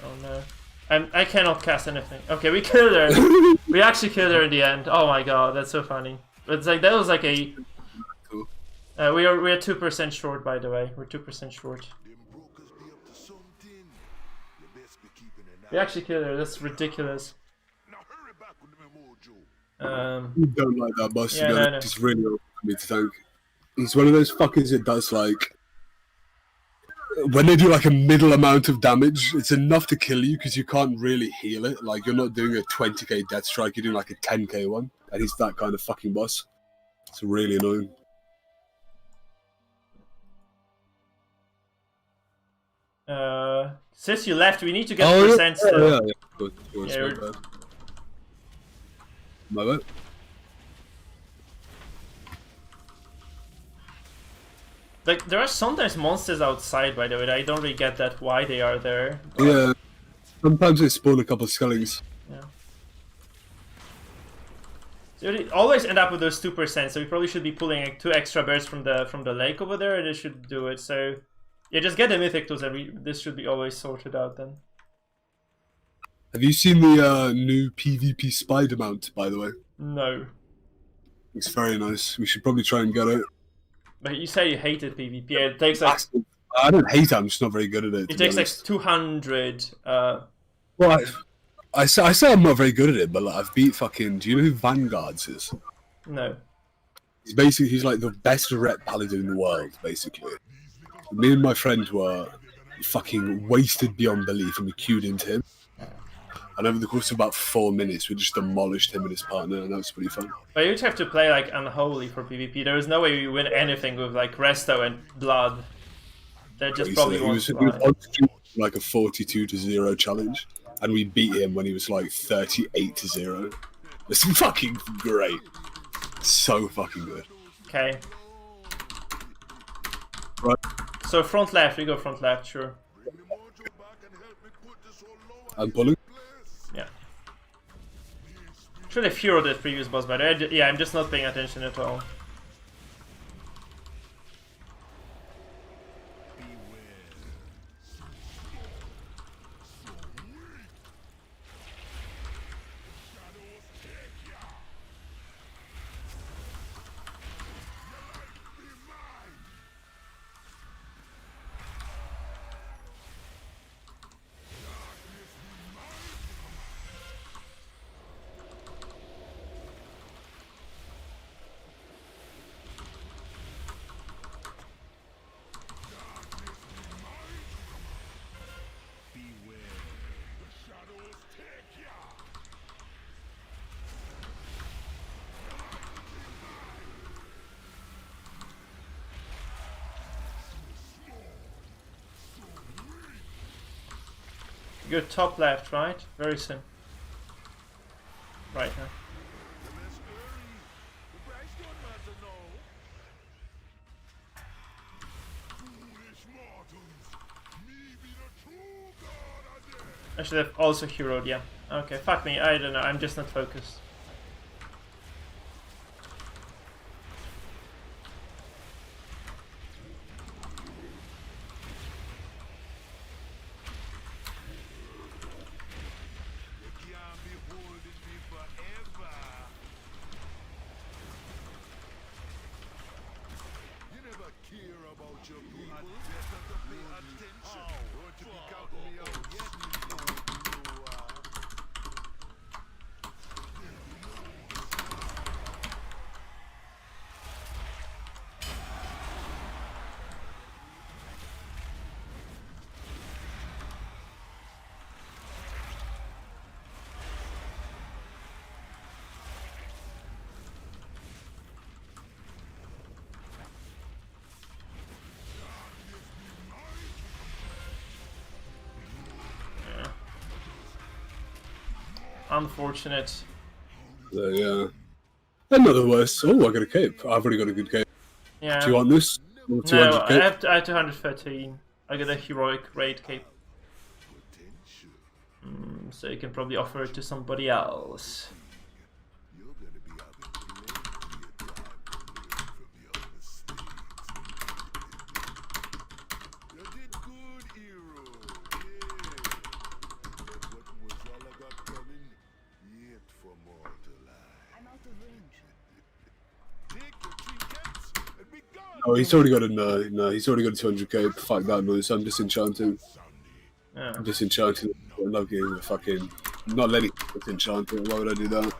Oh no. I cannot cast anything. Okay, we killed her. We actually killed her in the end. Oh my god, that's so funny. It's like that was like a. We are 2% short, by the way. We're 2% short. We actually killed her. That's ridiculous. You don't like that boss. Yeah, you know, no. It's really awful for me to think. He's one of those fuckers that does like. When they do like a middle amount of damage, it's enough to kill you because you can't really heal it. Like, you're not doing a 20k death strike, you're doing like a 10k one. And he's that kind of fucking boss. It's really annoying. Since you left, we need to get percent still. Yeah. Good. Yeah, My bad. My bad. Like, there are sometimes monsters outside, by the way. I don't really get that why they are there. But... Yeah. Sometimes they spawn a couple of skellies. Yeah. So you always end up with those 2%. So we probably should be pulling like 2 extra birds from the lake over there, and it should do it. So yeah, just get the mythic tools, and this should be always sorted out then. Have you seen the new PvP spider mount, by the way? No. It's very nice. We should probably try and get it. But you say you hated PvP. Yeah, it takes like. I don't hate it. I'm just not very good at it. It takes like 200. Well, I say I'm not very good at it, but like, I've beat fucking. Do you know who Vanguards is? No. He's like the best rep paladin in the world, basically. Me and my friend were fucking wasted beyond belief, and we queued into him. And over the course of about 4 minutes, we just demolished him and his partner, and that was pretty fun. But you'd have to play like unholy for PvP. There is no way you win anything with like Resto and Blood. They're just probably he was on stream like a 42-0 challenge, and we beat him when he was like 38-0. It's fucking great. So fucking good. Okay. Right. So front left, we go front left, sure. I'm pulling. Yeah. Should have heroed that previous boss, but yeah, I'm just not paying attention at all. Go top left, right? Very soon. Right now. I should have also heroed, yeah. Okay, fuck me, I don't know, I'm just not focused. Unfortunate. Yeah. Another worse. Oh, I got a cape. I've already got a good cape. Yeah. Do you want this? No, 200 I cape? have 213. I got a heroic raid cape. So you can probably offer it to somebody else. Oh, he's already got a no. He's already got a 200 cape. Fuck that noise. I'm disenchanting. Yeah. I'm disenchanting. I'm not getting the fucking. I'm not letting it disenchanting. Why would I do that?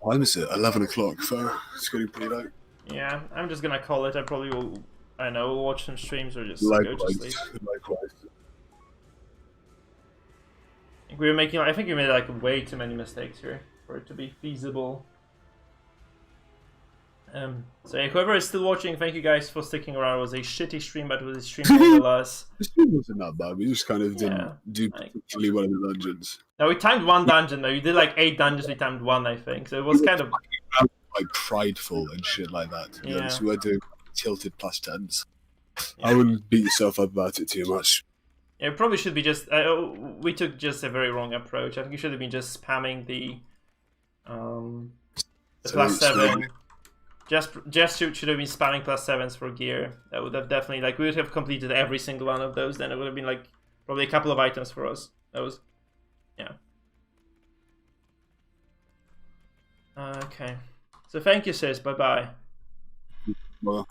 Time is it? 11 o'clock. So it's getting pretty late. Yeah, I'm just gonna call it. I probably will. I don't know, watch some streams or just Likewise. go to sleep. Likewise. I think we were making. I think we made like way too many mistakes here for it to be feasible. So yeah, whoever is still watching, thank you guys for sticking around. It was a shitty stream, but it was a stream nonetheless. The stream wasn't that bad. We just kind of didn't do like, particularly well in the dungeons. No, we timed one dungeon though. We did like 8 dungeons. We timed one, I think. So it was kind of like prideful and shit like that. To be honest, Yeah. we were doing tilted +10s. Yeah. I wouldn't beat yourself up about it too much. Yeah, it probably should be just. We took just a very wrong approach. I think we should have been just spamming the +7. Just should have been spamming +7s for gear. That would have definitely we would have completed every single one of those. Then it would have been like probably a couple of items for us. That was, yeah. Okay. So thank you, sis. Bye bye. Well.